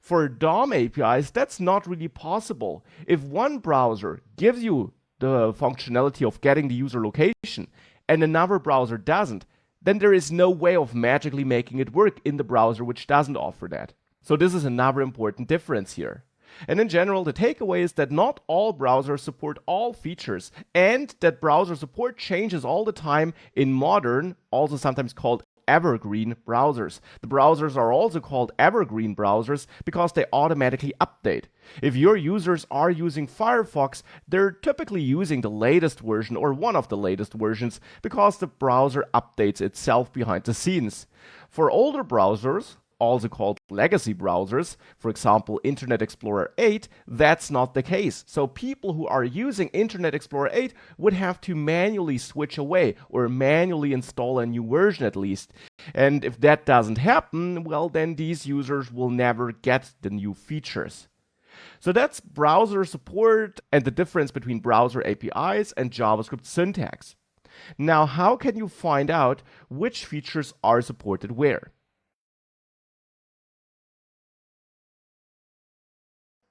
Speaker 1: For DOM APIs, that's not really possible. If one browser gives you the functionality of getting the user location and another browser doesn't, then there is no way of magically making it work in the browser which doesn't offer that. So this is another important difference here. And in general, the takeaway is that not all browsers support all features, and that browser support changes all the time in modern, also sometimes called evergreen browsers. The browsers are also called evergreen browsers because they automatically update. If your users are using Firefox, they're typically using the latest version or one of the latest versions because the browser updates itself behind the scenes. For older browsers, also called legacy browsers, for example Internet Explorer 8, that's not the case. So people who are using Internet Explorer 8 would have to manually switch away or manually install a new version at least. And if that doesn't happen, well, then these users will never get the new features. So that's browser support and the difference between browser APIs and JavaScript syntax. Now, how can you find out which features are supported where?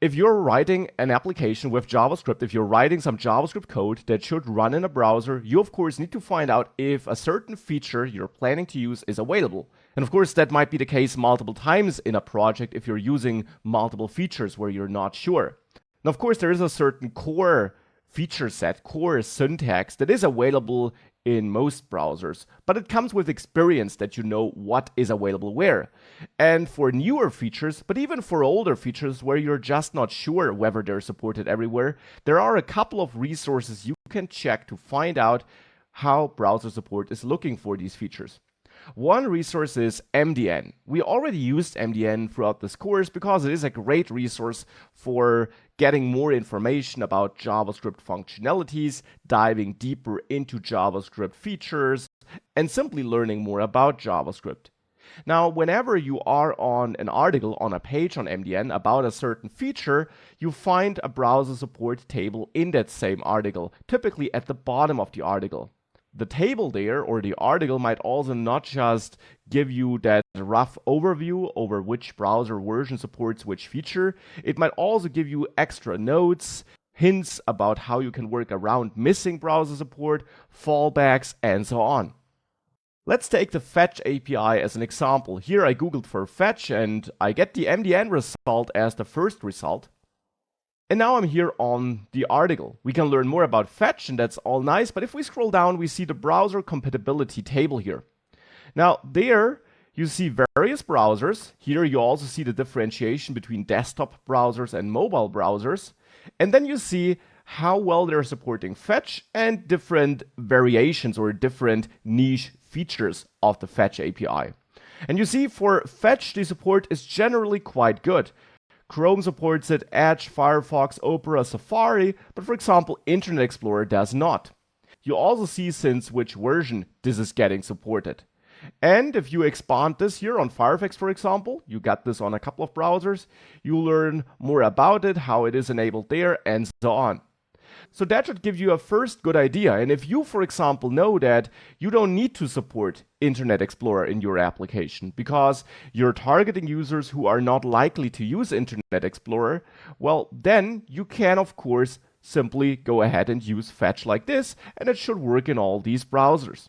Speaker 1: If you're writing an application with JavaScript, if you're writing some JavaScript code that should run in a browser, you of course need to find out if a certain feature you're planning to use is available. And of course that might be the case multiple times in a project if you're using multiple features where you're not sure. Now of course there is a certain core feature set, core syntax that is available in most browsers, but it comes with experience that you know what is available where. And for newer features, but even for older features where you're just not sure whether they're supported everywhere, there are a couple of resources you can check to find out how browser support is looking for these features. One resource is MDN. We already used MDN throughout this course because it is a great resource for getting more information about JavaScript functionalities, diving deeper into JavaScript features, and simply learning more about JavaScript. Now, whenever you are on an article on a page on MDN about a certain feature, you find a browser support table in that same article, typically at the bottom of the article. The table there, or the article, might also not just give you that rough overview over which browser version supports which feature, it might also give you extra notes, hints about how you can work around missing browser support, fallbacks, and so on. Let's take the Fetch API as an example. Here I googled for Fetch and I get the MDN result as the first result. And now I'm here on the article. We can learn more about Fetch, and that's all nice, but if we scroll down, we see the browser compatibility table here. Now, there you see various browsers. Here you also see the differentiation between desktop browsers and mobile browsers. And then you see how well they're supporting Fetch and different variations or different niche features of the Fetch API. And you see for Fetch, the support is generally quite good. Chrome supports it, Edge, Firefox, Opera, Safari, but for example, Internet Explorer does not. You also see since which version this is getting supported. And if you expand this here on Firefox, for example, you got this on a couple of browsers, you learn more about it, how it is enabled there, and so on. So that should give you a first good idea. And if you, for example, know that you don't need to support Internet Explorer in your application because you're targeting users who are not likely to use Internet Explorer, well, then you can, of course, simply go ahead and use fetch like this, and it should work in all these browsers.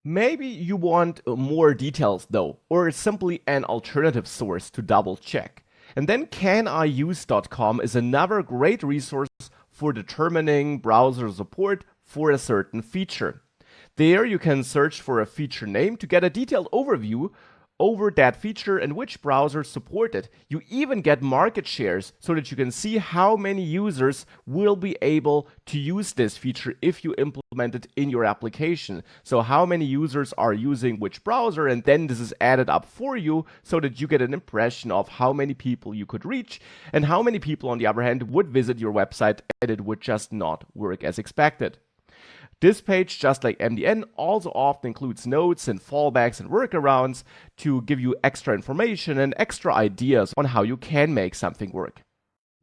Speaker 1: Maybe you want more details though, or simply an alternative source to double check. And then caniuse.com is another great resource for determining browser support for a certain feature. There you can search for a feature name to get a detailed overview over that feature and which browsers support it. You even get market shares so that you can see how many users will be able to use this feature if you implement it in your application. So how many users are using which browser, and then this is added up for you so that you get an impression of how many people you could reach and how many people on the other hand would visit your website and it would just not work as expected. This page, just like MDN, also often includes notes and fallbacks and workarounds to give you extra information and extra ideas on how you can make something work.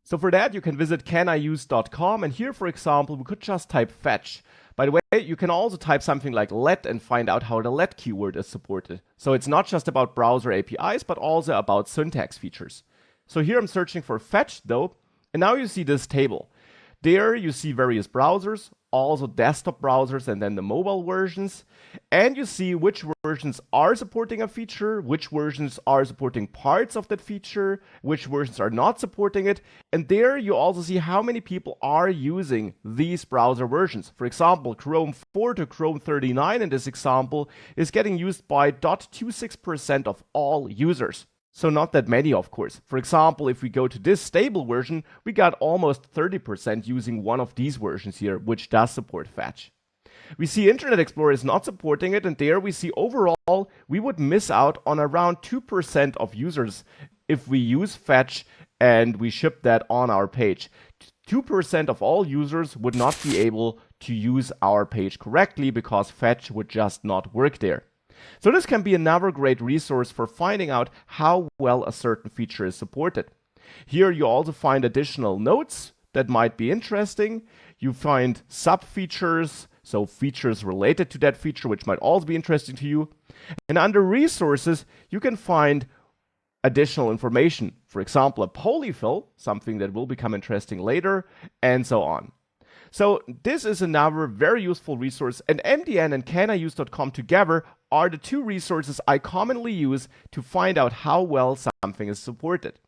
Speaker 1: So for that, you can visit caniuse.com, and here, for example, we could just type fetch. By the way, you can also type something like let and find out how the let keyword is supported. So it's not just about browser APIs, but also about syntax features. So here I'm searching for fetch though, and now you see this table. There you see various browsers, also desktop browsers and then the mobile versions, and you see which versions are supporting a feature, which versions are supporting parts of that feature, which versions are not supporting it, and there you also see how many people are using these browser versions. For example, Chrome 4 to Chrome 39 in this example is getting used by 0.26% of all users. So not that many, of course. For example, if we go to this stable version, we got almost 30% using one of these versions here, which does support fetch. We see Internet Explorer is not supporting it, and there we see overall we would miss out on around 2% of users if we use fetch and we ship that on our page. 2% of all users would not be able to use our page correctly because fetch would just not work there. So this can be another great resource for finding out how well a certain feature is supported. Here you also find additional notes that might be interesting. You find sub-features, so features related to that feature, which might also be interesting to you. And under resources, you can find additional information. For example, a polyfill, something that will become interesting later, and so on. So this is another very useful resource, and MDN and caniuse.com together are the two resources I commonly use to find out how well something is supported.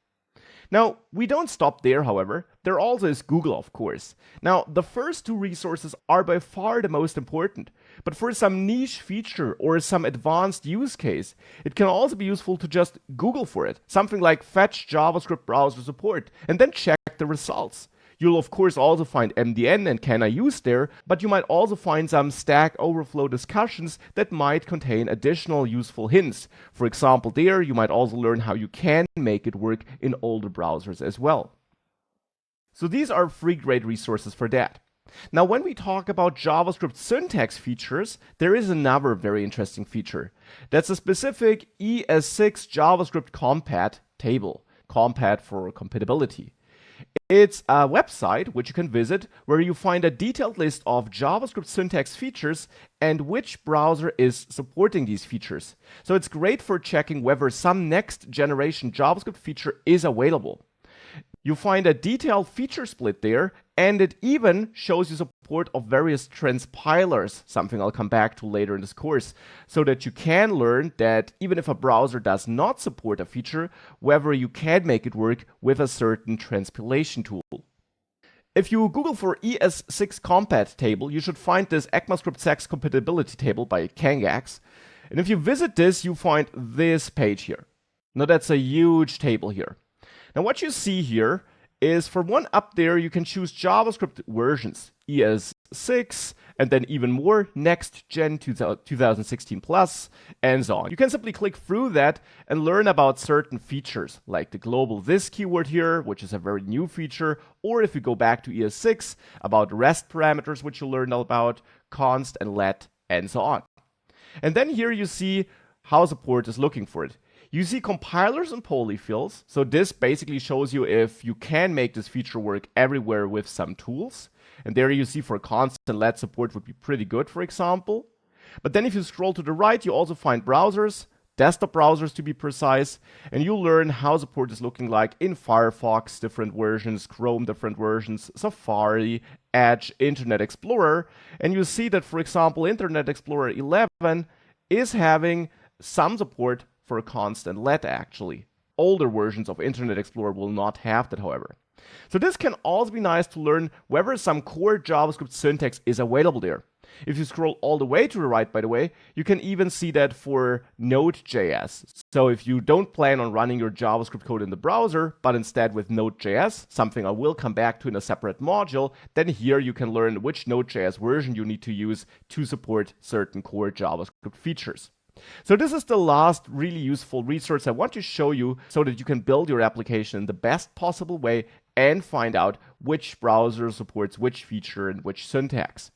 Speaker 1: Now, we don't stop there, however. There also is Google, of course. Now, the first two resources are by far the most important, but for some niche feature or some advanced use case, it can also be useful to just Google for it, something like fetch JavaScript browser support, and then check the results. You'll of course also find MDN and caniuse there, but you might also find some Stack Overflow discussions that might contain additional useful hints. For example, there you might also learn how you can make it work in older browsers as well. So these are three great resources for that. Now, when we talk about JavaScript syntax features, there is another very interesting feature. That's a specific ES6 JavaScript compat table, compat for compatibility. It's a website which you can visit where you find a detailed list of JavaScript syntax features and which browser is supporting these features. So it's great for checking whether some next generation JavaScript feature is available. You find a detailed feature split there, and it even shows you support of various transpilers, something I'll come back to later in this course, so that you can learn that even if a browser does not support a feature, whether you can make it work with a certain transpilation tool. If you Google for ES6 compat table, you should find this ECMAScript 6 compatibility table by Kangax. And if you visit this, you find this page here. Now that's a huge table here. Now what you see here is for one up there, you can choose JavaScript versions, ES6, and then even more, next gen 2016 plus, and so on. You can simply click through that and learn about certain features, like the global this keyword here, which is a very new feature, or if you go back to ES6, about REST parameters, which you'll learn about, const and let, and so on. And then here you see how support is looking for it. You see compilers and polyfills, so this basically shows you if you can make this feature work everywhere with some tools. And there you see for const and let support would be pretty good, for example. But then if you scroll to the right, you also find browsers, desktop browsers to be precise, and you'll learn how support is looking like in Firefox, different versions, Chrome, different versions, Safari, Edge, Internet Explorer, and you see that, for example, Internet Explorer 11 is having some support for constant let actually. Older versions of Internet Explorer will not have that, however. So this can also be nice to learn whether some core JavaScript syntax is available there. If you scroll all the way to the right, by the way, you can even see that for Node.js. So if you don't plan on running your JavaScript code in the browser, but instead with Node.js, something I will come back to in a separate module, then here you can learn which Node.js version you need to use to support certain core JavaScript features. So this is the last really useful resource I want to show you so that you can build your application in the best possible way and find out which browser supports which feature and which syntax.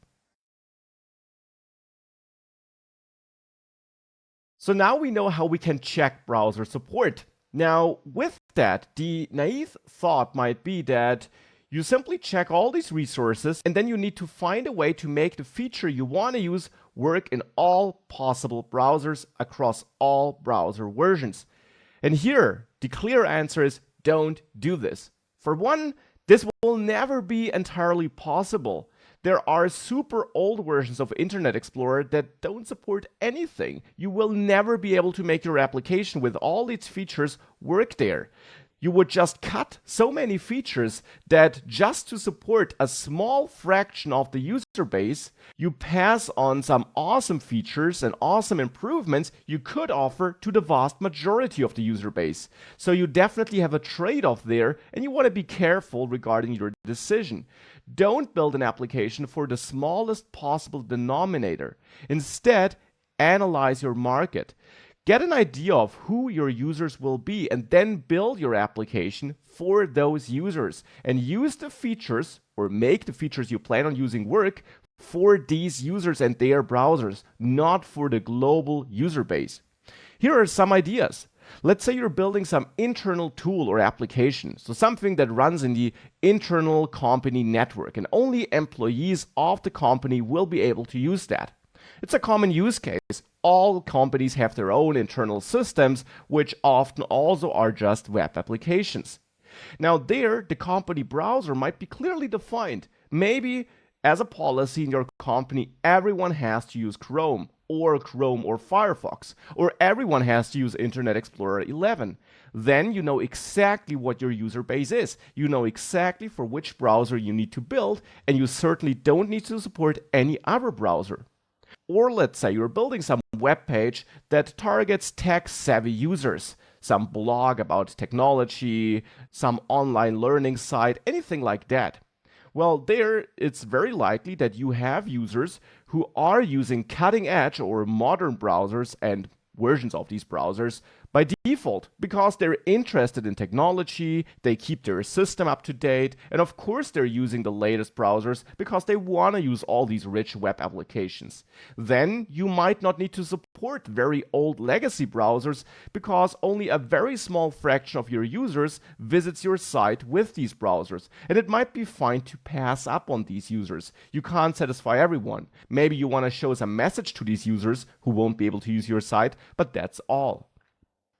Speaker 1: So now we know how we can check browser support. Now with that, the naive thought might be that you simply check all these resources and then you need to find a way to make the feature you want to use work in all possible browsers across all browser versions. And here, the clear answer is don't do this. For one, this will never be entirely possible. There are super old versions of Internet Explorer that don't support anything. You will never be able to make your application with all its features work there. You would just cut so many features that just to support a small fraction of the user base, you pass on some awesome features and awesome improvements you could offer to the vast majority of the user base. So you definitely have a trade-off there, and you want to be careful regarding your decision. Don't build an application for the smallest possible denominator. Instead, analyze your market. Get an idea of who your users will be and then build your application for those users and use the features or make the features you plan on using work for these users and their browsers, not for the global user base. Here are some ideas. Let's say you're building some internal tool or application, so something that runs in the internal company network and only employees of the company will be able to use that. It's a common use case. All companies have their own internal systems, which often also are just web applications. Now there, the company browser might be clearly defined. Maybe as a policy in your company, everyone has to use Chrome or Firefox, or everyone has to use Internet Explorer 11. Then you know exactly what your user base is. You know exactly for which browser you need to build, and you certainly don't need to support any other browser. Or let's say you're building some web page that targets tech-savvy users, some blog about technology, some online learning site, anything like that. Well, there it's very likely that you have users who are using cutting-edge or modern browsers and versions of these browsers by default because they're interested in technology, they keep their system up to date, and of course they're using the latest browsers because they want to use all these rich web applications. Then you might not need to support very old legacy browsers because only a very small fraction of your users visits your site with these browsers, and it might be fine to pass up on these users. You can't satisfy everyone. Maybe you want to show some message to these users who won't be able to use your site, but that's all.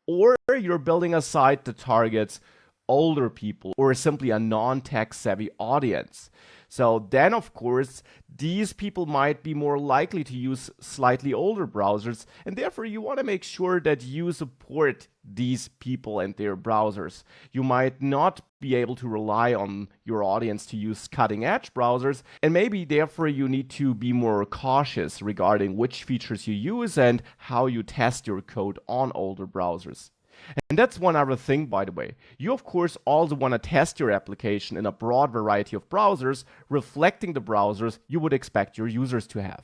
Speaker 1: Or you're building a site that targets older people or simply a non-tech savvy audience. So then, of course, these people might be more likely to use slightly older browsers, and therefore you want to make sure that you support these people and their browsers. You might not be able to rely on your audience to use cutting-edge browsers, and maybe therefore you need to be more cautious regarding which features you use and how you test your code on older browsers. And that's one other thing, by the way. You, of course, also want to test your application in a broad variety of browsers, reflecting the browsers you would expect your users to have.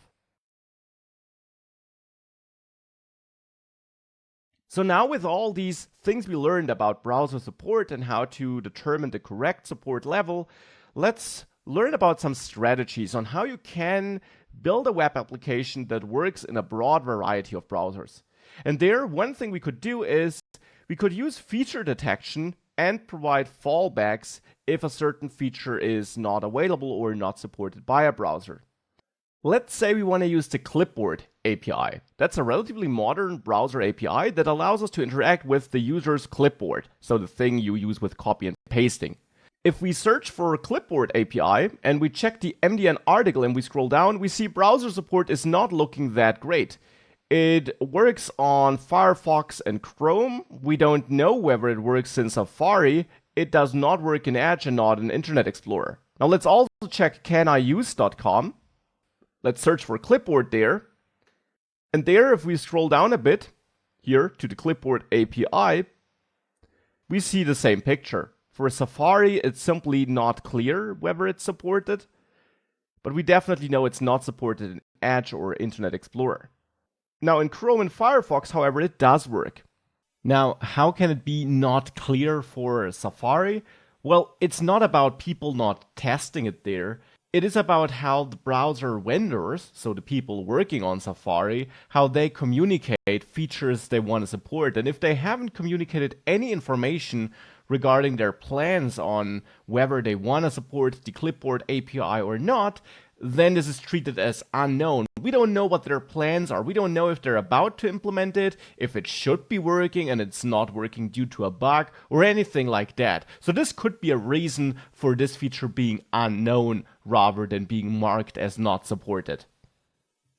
Speaker 1: So now with all these things we learned about browser support and how to determine the correct support level, let's learn about some strategies on how you can build a web application that works in a broad variety of browsers. And there, one thing we could do is we could use feature detection and provide fallbacks if a certain feature is not available or not supported by a browser. Let's say we want to use the clipboard API. That's a relatively modern browser API that allows us to interact with the user's clipboard, so the thing you use with copy and pasting. If we search for Clipboard API and we check the MDN article and we scroll down, we see browser support is not looking that great. It works on Firefox and Chrome. We don't know whether it works in Safari. It does not work in Edge and not in Internet Explorer. Now let's also check caniuse.com. Let's search for Clipboard there. And there, if we scroll down a bit here to the Clipboard API, we see the same picture. For Safari, it's simply not clear whether it's supported, but we definitely know it's not supported in Edge or Internet Explorer. Now in Chrome and Firefox, however, it does work. Now, how can it be not clear for Safari? Well, it's not about people not testing it there. It is about how the browser vendors, so the people working on Safari, how they communicate features they want to support. And if they haven't communicated any information regarding their plans on whether they want to support the Clipboard API or not, then this is treated as unknown. We don't know what their plans are. We don't know if they're about to implement it, if it should be working and it's not working due to a bug, or anything like that. So this could be a reason for this feature being unknown rather than being marked as not supported.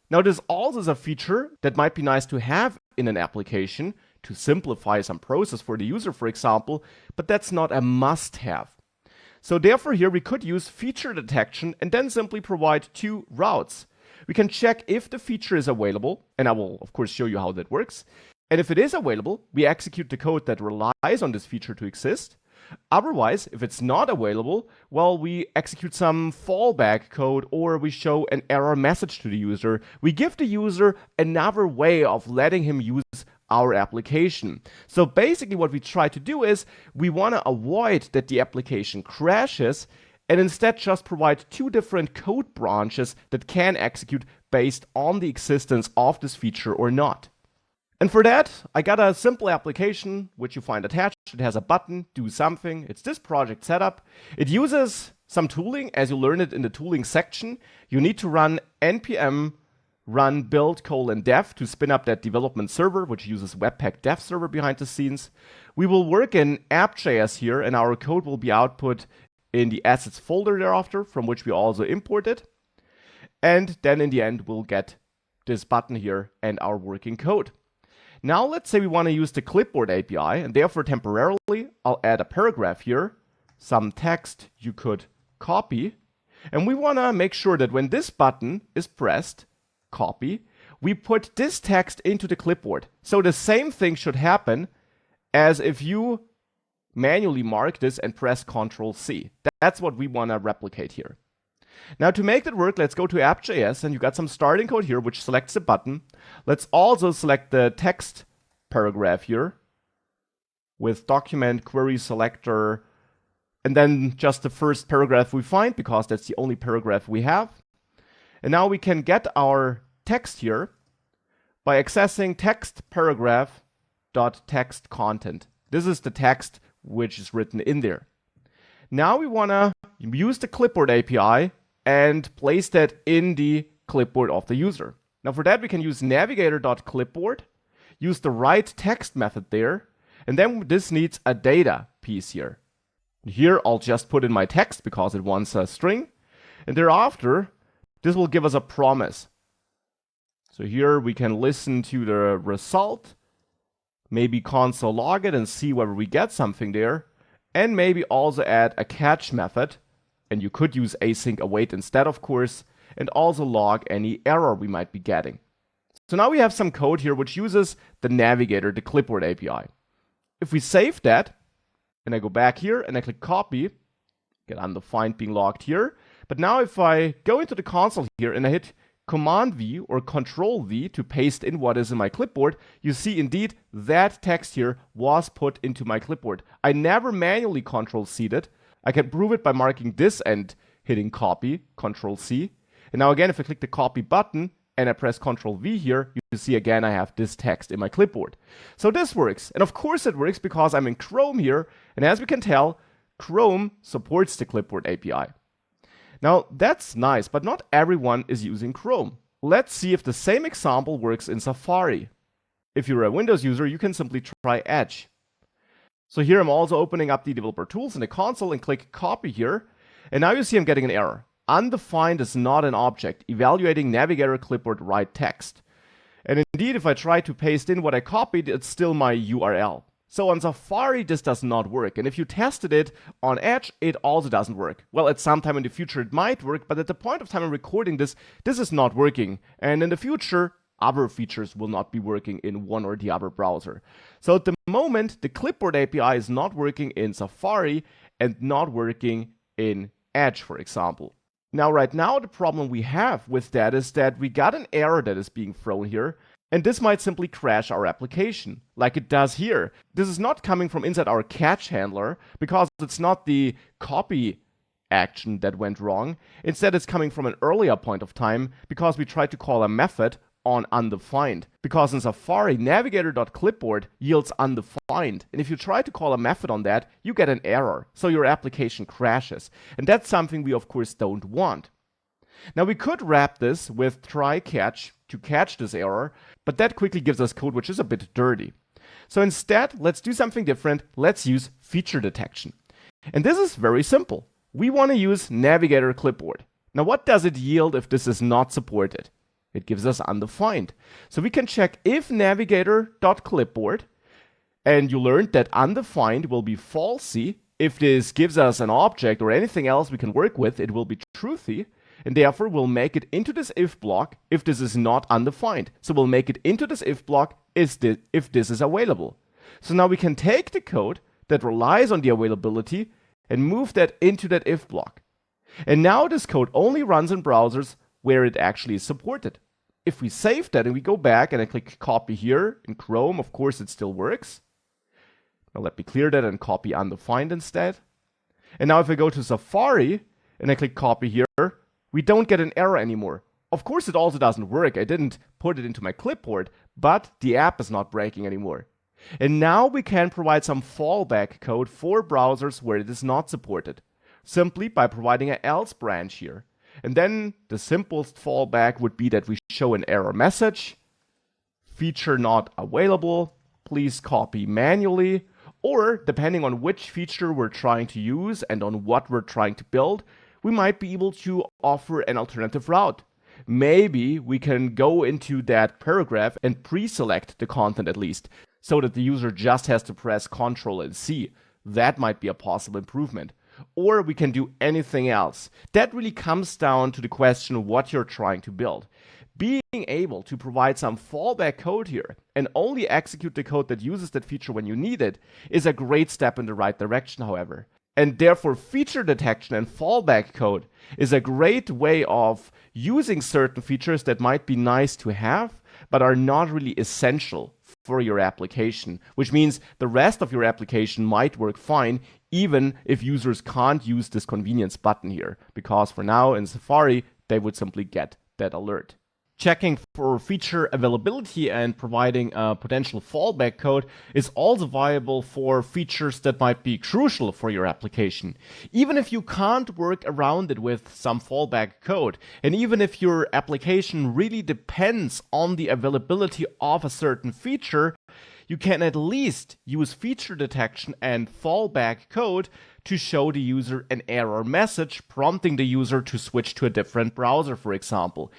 Speaker 1: Now this also is a feature that might be nice to have in an application to simplify some process for the user, for example, but that's not a must-have. So therefore here we could use feature detection and then simply provide two routes. We can check if the feature is available, and I will of course show you how that works. And if it is available, we execute the code that relies on this feature to exist. Otherwise, if it's not available, well, we execute some fallback code or we show an error message to the user. We give the user another way of letting him use our application. So basically what we try to do is we want to avoid that the application crashes and instead just provide two different code branches that can execute based on the existence of this feature or not. And for that, I got a simple application which you find attached. It has a button, do something. It's this project setup. It uses some tooling as you learn it in the tooling section. You need to run npm run build:dev to spin up that development server, which uses Webpack dev server behind the scenes. We will work in app.js here, and our code will be output in the assets folder thereafter, from which we also import it. And then in the end, we'll get this button here and our working code. Now let's say we want to use the Clipboard API, and therefore temporarily I'll add a paragraph here, some text you could copy, and we want to make sure that when this button is pressed, copy, we put this text into the clipboard. So the same thing should happen as if you manually mark this and press Ctrl+C. That's what we want to replicate here. Now to make that work, let's go to app.js, and you got some starting code here which selects the button. Let's also select the text paragraph here with document query selector, and then just the first paragraph we find because that's the only paragraph we have. And now we can get our text here by accessing text paragraph.text content. This is the text which is written in there. Now we want to use the Clipboard API and place that in the clipboard of the user. Now for that we can use navigator.clipboard, use the write text method there, and then this needs a data piece here. Here I'll just put in my text because it wants a string, and thereafter this will give us a promise. So here we can listen to the result, maybe console log it and see whether we get something there, and maybe also add a catch method, and you could use async await instead of course, and also log any error we might be getting. So now we have some code here which uses the Navigator, the Clipboard API. If we save that, and I go back here and I click copy, get undefined being logged here. But now if I go into the console here and I hit Command V or Control V to paste in what is in my clipboard, you see indeed that text here was put into my clipboard. I never manually Control-C'd it. I can prove it by marking this and hitting copy, Control-C. And now again, if I click the copy button and I press Control-V here, you see again I have this text in my clipboard. So this works. And of course it works because I'm in Chrome here. And as we can tell, Chrome supports the Clipboard API. Now that's nice, but not everyone is using Chrome. Let's see if the same example works in Safari. If you're a Windows user, you can simply try Edge. So here I'm also opening up the developer tools in the console and click copy here. And now you see I'm getting an error. Undefined is not an object, evaluating Navigator clipboard write text. And indeed, if I try to paste in what I copied, it's still my URL. So on Safari, this does not work. And if you tested it on Edge, it also doesn't work. Well, at some time in the future, it might work, but at the point of time I'm recording this, this is not working. And in the future, other features will not be working in one or the other browser. So at the moment, the Clipboard API is not working in Safari and not working in Edge, for example. Now, right now, the problem we have with that is that we got an error that is being thrown here, and this might simply crash our application, like it does here. This is not coming from inside our catch handler, because it's not the copy action that went wrong. Instead, it's coming from an earlier point of time, because we tried to call a method on undefined. Because in Safari, navigator.clipboard yields undefined. And if you try to call a method on that, you get an error. So your application crashes. And that's something we, of course, don't want. Now, we could wrap this with try catch to catch this error, but that quickly gives us code which is a bit dirty. So instead, let's do something different. Let's use feature detection. And this is very simple. We want to use Navigator clipboard. Now, what does it yield if this is not supported? It gives us undefined. So we can check if navigator.clipboard, and you learned that undefined will be falsy. If this gives us an object or anything else we can work with, it will be truthy, and therefore we'll make it into this if block if this is not undefined. So we'll make it into this if block if this is available. So now we can take the code that relies on the availability and move that into that if block. And now this code only runs in browsers where it actually is supported. If we save that and we go back and I click copy here in Chrome, of course it still works. Now let me clear that and copy undefined instead. And now if I go to Safari and I click copy here, we don't get an error anymore. Of course it also doesn't work. I didn't put it into my clipboard, but the app is not breaking anymore. And now we can provide some fallback code for browsers where it is not supported, simply by providing an else branch here. And then the simplest fallback would be that we show an error message, feature not available, please copy manually, or depending on which feature we're trying to use and on what we're trying to build, we might be able to offer an alternative route. Maybe we can go into that paragraph and pre-select the content at least, so that the user just has to press Ctrl and C. That might be a possible improvement. Or we can do anything else. That really comes down to the question of what you're trying to build. Being able to provide some fallback code here and only execute the code that uses that feature when you need it is a great step in the right direction, however. And therefore, feature detection and fallback code is a great way of using certain features that might be nice to have, but are not really essential for your application, which means the rest of your application might work fine, even if users can't use this convenience button here, because for now in Safari, they would simply get that alert. Checking for feature availability and providing a potential fallback code is also viable for features that might be crucial for your application. Even if you can't work around it with some fallback code, and even if your application really depends on the availability of a certain feature, you can at least use feature detection and fallback code to show the user an error message, prompting the user to switch to a different browser, for example.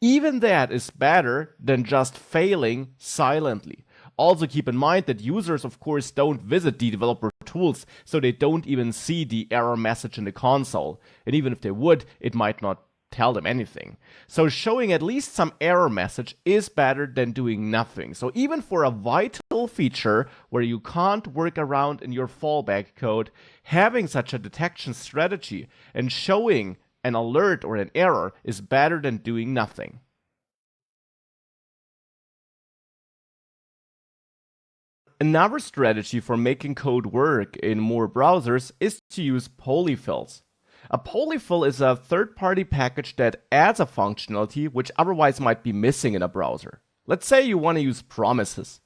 Speaker 1: Even that is better than just failing silently. Also keep in mind that users, of course, don't visit the developer tools, so they don't even see the error message in the console. And even if they would, it might not tell them anything. So showing at least some error message is better than doing nothing. So even for a vital feature where you can't work around in your fallback code, having such a detection strategy and showing an alert or an error is better than doing nothing. Another strategy for making code work in more browsers is to use polyfills. A polyfill is a third-party package that adds a functionality which otherwise might be missing in a browser. Let's say you want to use promises.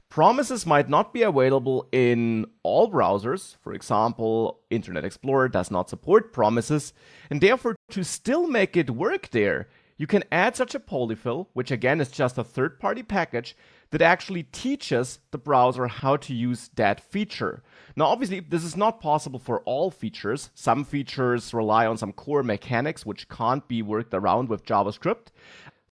Speaker 1: Promises might not be available in all browsers. For example, Internet Explorer does not support promises, and therefore to still make it work there, you can add such a polyfill, which again is just a third-party package that actually teaches the browser how to use that feature. Now, obviously, this is not possible for all features. Some features rely on some core mechanics which can't be worked around with JavaScript.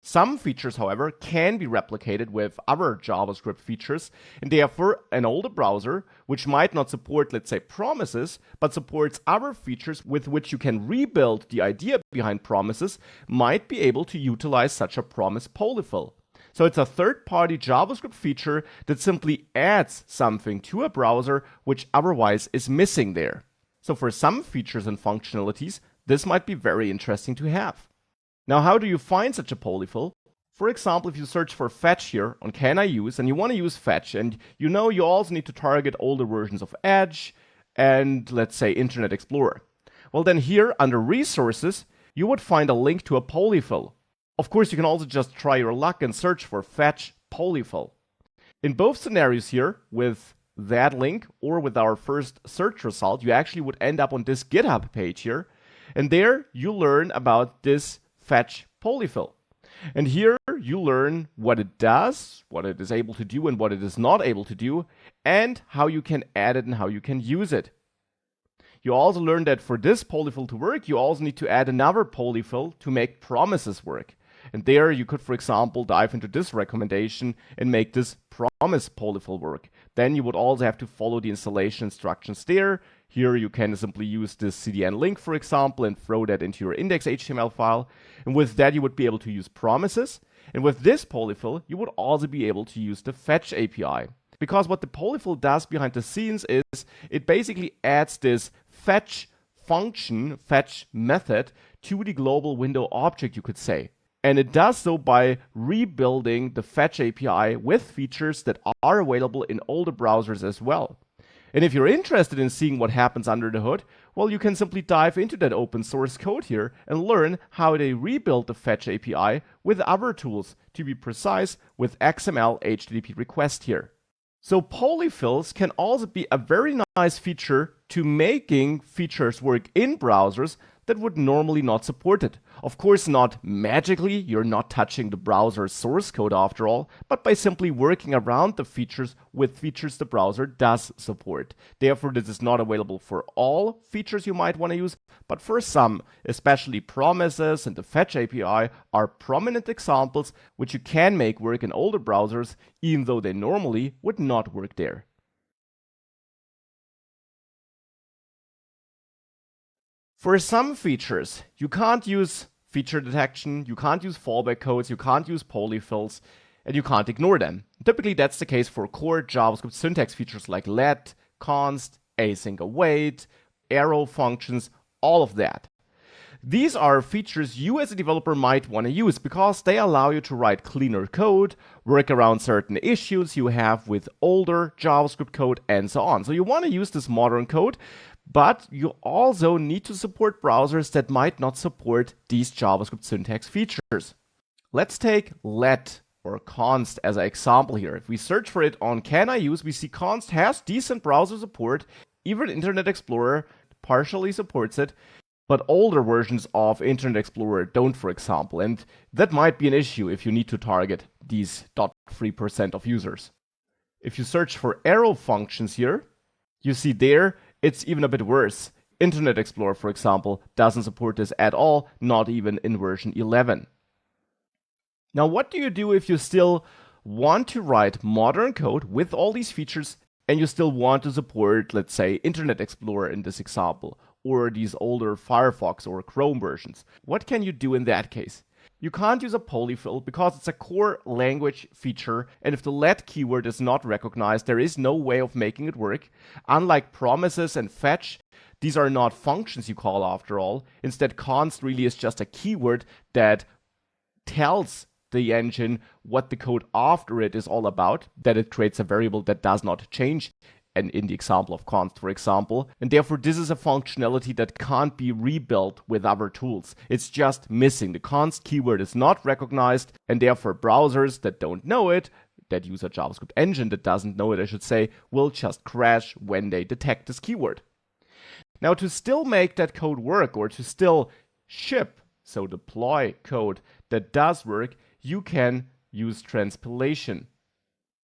Speaker 1: Some features, however, can be replicated with other JavaScript features, and therefore an older browser, which might not support, let's say, promises, but supports other features with which you can rebuild the idea behind promises, might be able to utilize such a promise polyfill. So it's a third-party JavaScript feature that simply adds something to a browser which otherwise is missing there. So for some features and functionalities, this might be very interesting to have. Now, how do you find such a polyfill? For example, if you search for fetch here on Can I Use, and you want to use fetch, and you know you also need to target older versions of Edge and, let's say, Internet Explorer. Well, then here under Resources, you would find a link to a polyfill. Of course, you can also just try your luck and search for fetch polyfill. In both scenarios here, with that link or with our first search result, you actually would end up on this GitHub page here, and there you learn about this fetch polyfill. And here you learn what it does, what it is able to do and what it is not able to do, and how you can add it and how you can use it. You also learn that for this polyfill to work, you also need to add another polyfill to make promises work. And there you could, for example, dive into this recommendation and make this promise polyfill work. Then you would also have to follow the installation instructions there. Here you can simply use this CDN link, for example, and throw that into your index.html file. And with that, you would be able to use promises. And with this polyfill, you would also be able to use the fetch API. Because what the polyfill does behind the scenes is it basically adds this fetch function, fetch method to the global window object, you could say. And it does so by rebuilding the fetch API with features that are available in older browsers as well. And if you're interested in seeing what happens under the hood, well, you can simply dive into that open source code here and learn how they rebuild the fetch API with other tools, to be precise, with XML HTTP request here. So polyfills can also be a very nice feature to making features work in browsers that would normally not support it. Of course, not magically, you're not touching the browser's source code after all, but by simply working around the features with features the browser does support. Therefore, this is not available for all features you might want to use, but for some, especially promises and the fetch API, are prominent examples which you can make work in older browsers, even though they normally would not work there. For some features, you can't use feature detection, you can't use fallback codes, you can't use polyfills, and you can't ignore them. Typically, that's the case for core JavaScript syntax features like let, const, async await, arrow functions, all of that. These are features you as a developer might want to use because they allow you to write cleaner code, work around certain issues you have with older JavaScript code, and so on. So you want to use this modern code, but you also need to support browsers that might not support these JavaScript syntax features. Let's take let or const as an example here. If we search for it on Can I Use, we see const has decent browser support. Even Internet Explorer partially supports it, but older versions of Internet Explorer don't, for example. And that might be an issue if you need to target these 0.3% of users. If you search for arrow functions here, you see there it's even a bit worse. Internet Explorer, for example, doesn't support this at all, not even in version 11. Now, what do you do if you still want to write modern code with all these features and you still want to support, let's say, Internet Explorer in this example, or these older Firefox or Chrome versions? What can you do in that case? You can't use a polyfill because it's a core language feature, and if the let keyword is not recognized, there is no way of making it work. Unlike promises and fetch, these are not functions you call after all. Instead, const really is just a keyword that tells the engine what the code after it is all about, that it creates a variable that does not change. And in the example of const, for example. And therefore, this is a functionality that can't be rebuilt with other tools. It's just missing. The const keyword is not recognized, and therefore browsers that don't know it, that use a JavaScript engine that doesn't know it, I should say, will just crash when they detect this keyword. Now, to still make that code work or to still ship so deploy code that does work, you can use transpilation.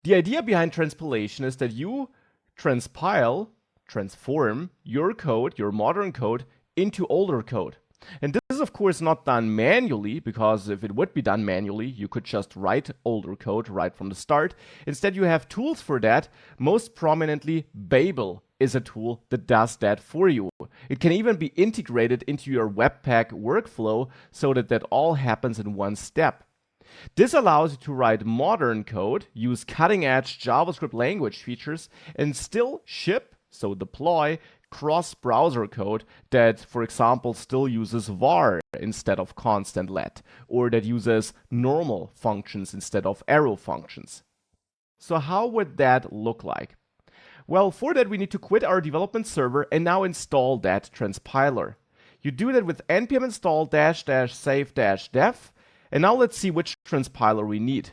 Speaker 1: The idea behind transpilation is that you transform your code, your modern code, into older code. And this is of course not done manually, because if it would be done manually, you could just write older code right from the start. Instead, you have tools for that. Most prominently, Babel is a tool that does that for you. It can even be integrated into your Webpack workflow so that that all happens in one step. This allows you to write modern code, use cutting-edge JavaScript language features, and still ship, so deploy, cross-browser code that, for example, still uses var instead of constant let, or that uses normal functions instead of arrow functions. So how would that look like? Well, for that we need to quit our development server and now install that transpiler. You do that with npm install --save-dev, and now let's see which transpiler we need.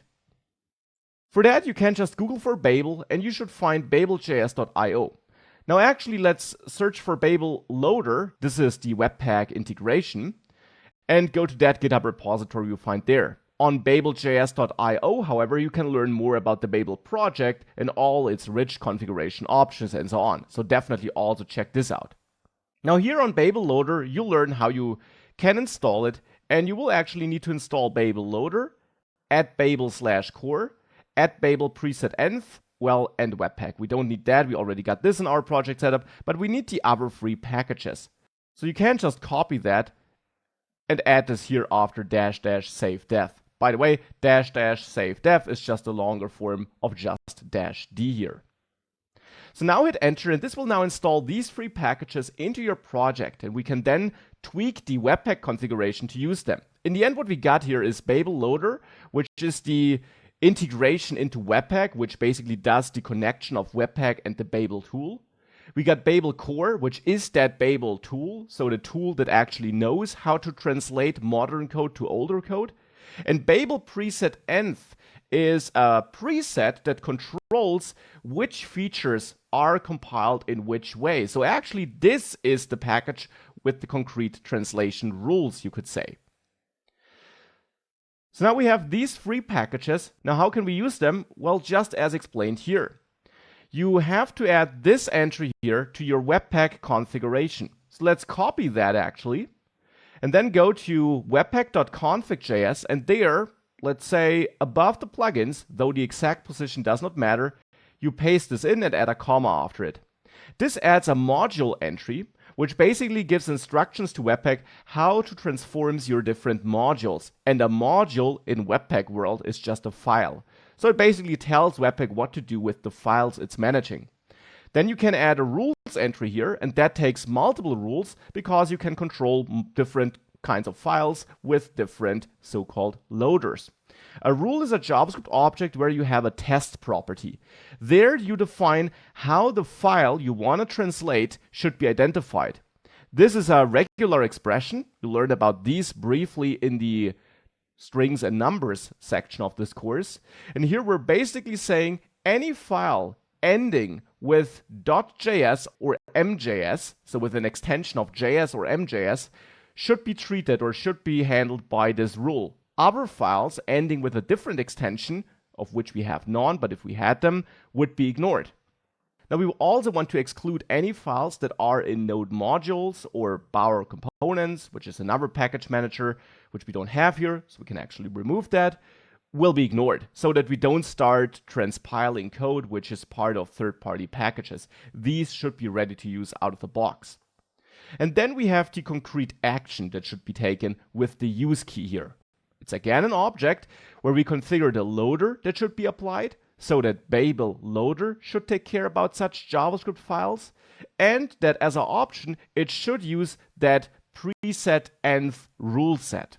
Speaker 1: For that, you can just Google for Babel, and you should find babeljs.io. Now actually, let's search for Babel Loader. This is the Webpack integration, and go to that GitHub repository you'll find there. On babeljs.io, however, you can learn more about the Babel project and all its rich configuration options and so on. So definitely also check this out. Now here on Babel Loader, you'll learn how you can install it, and you will actually need to install Babel Loader, add babel/core, add Babel preset env, well, and Webpack. We don't need that, we already got this in our project setup, but we need the other three packages. So you can just copy that and add this here after --save-dev. By the way, --save-dev is just a longer form of just -d here. So now hit enter, and this will now install these three packages into your project, and we can then tweak the Webpack configuration to use them. In the end, what we got here is Babel Loader, which is the integration into Webpack, which basically does the connection of Webpack and the Babel tool. We got Babel Core, which is that Babel tool, so the tool that actually knows how to translate modern code to older code. And Babel preset env is a preset that controls which features are compiled in which way. So actually, this is the package with the concrete translation rules, you could say. So now we have these three packages. Now how can we use them? Well, just as explained here. You have to add this entry here to your Webpack configuration. So let's copy that actually, and then go to webpack.config.js, and there, let's say above the plugins, though the exact position does not matter, you paste this in and add a comma after it. This adds a module entry, which basically gives instructions to Webpack how to transform your different modules. And a module in Webpack world is just a file. So it basically tells Webpack what to do with the files it's managing. Then you can add a rules entry here, and that takes multiple rules because you can control different kinds of files with different so-called loaders. A rule is a JavaScript object where you have a test property. There you define how the file you want to translate should be identified. This is a regular expression. You learned about these briefly in the strings and numbers section of this course. And here we're basically saying any file ending with .js or mjs, so with an extension of JS or mjs, should be treated or should be handled by this rule. Other files ending with a different extension, of which we have none, but if we had them, would be ignored. Now we will also want to exclude any files that are in Node modules or Bower components, which is another package manager, which we don't have here, so we can actually remove that, will be ignored, so that we don't start transpiling code which is part of third-party packages. These should be ready to use out of the box. And then we have the concrete action that should be taken with the use key here. It's again an object where we configure the loader that should be applied, so that Babel Loader should take care about such JavaScript files, and that as an option, it should use that preset env rule set.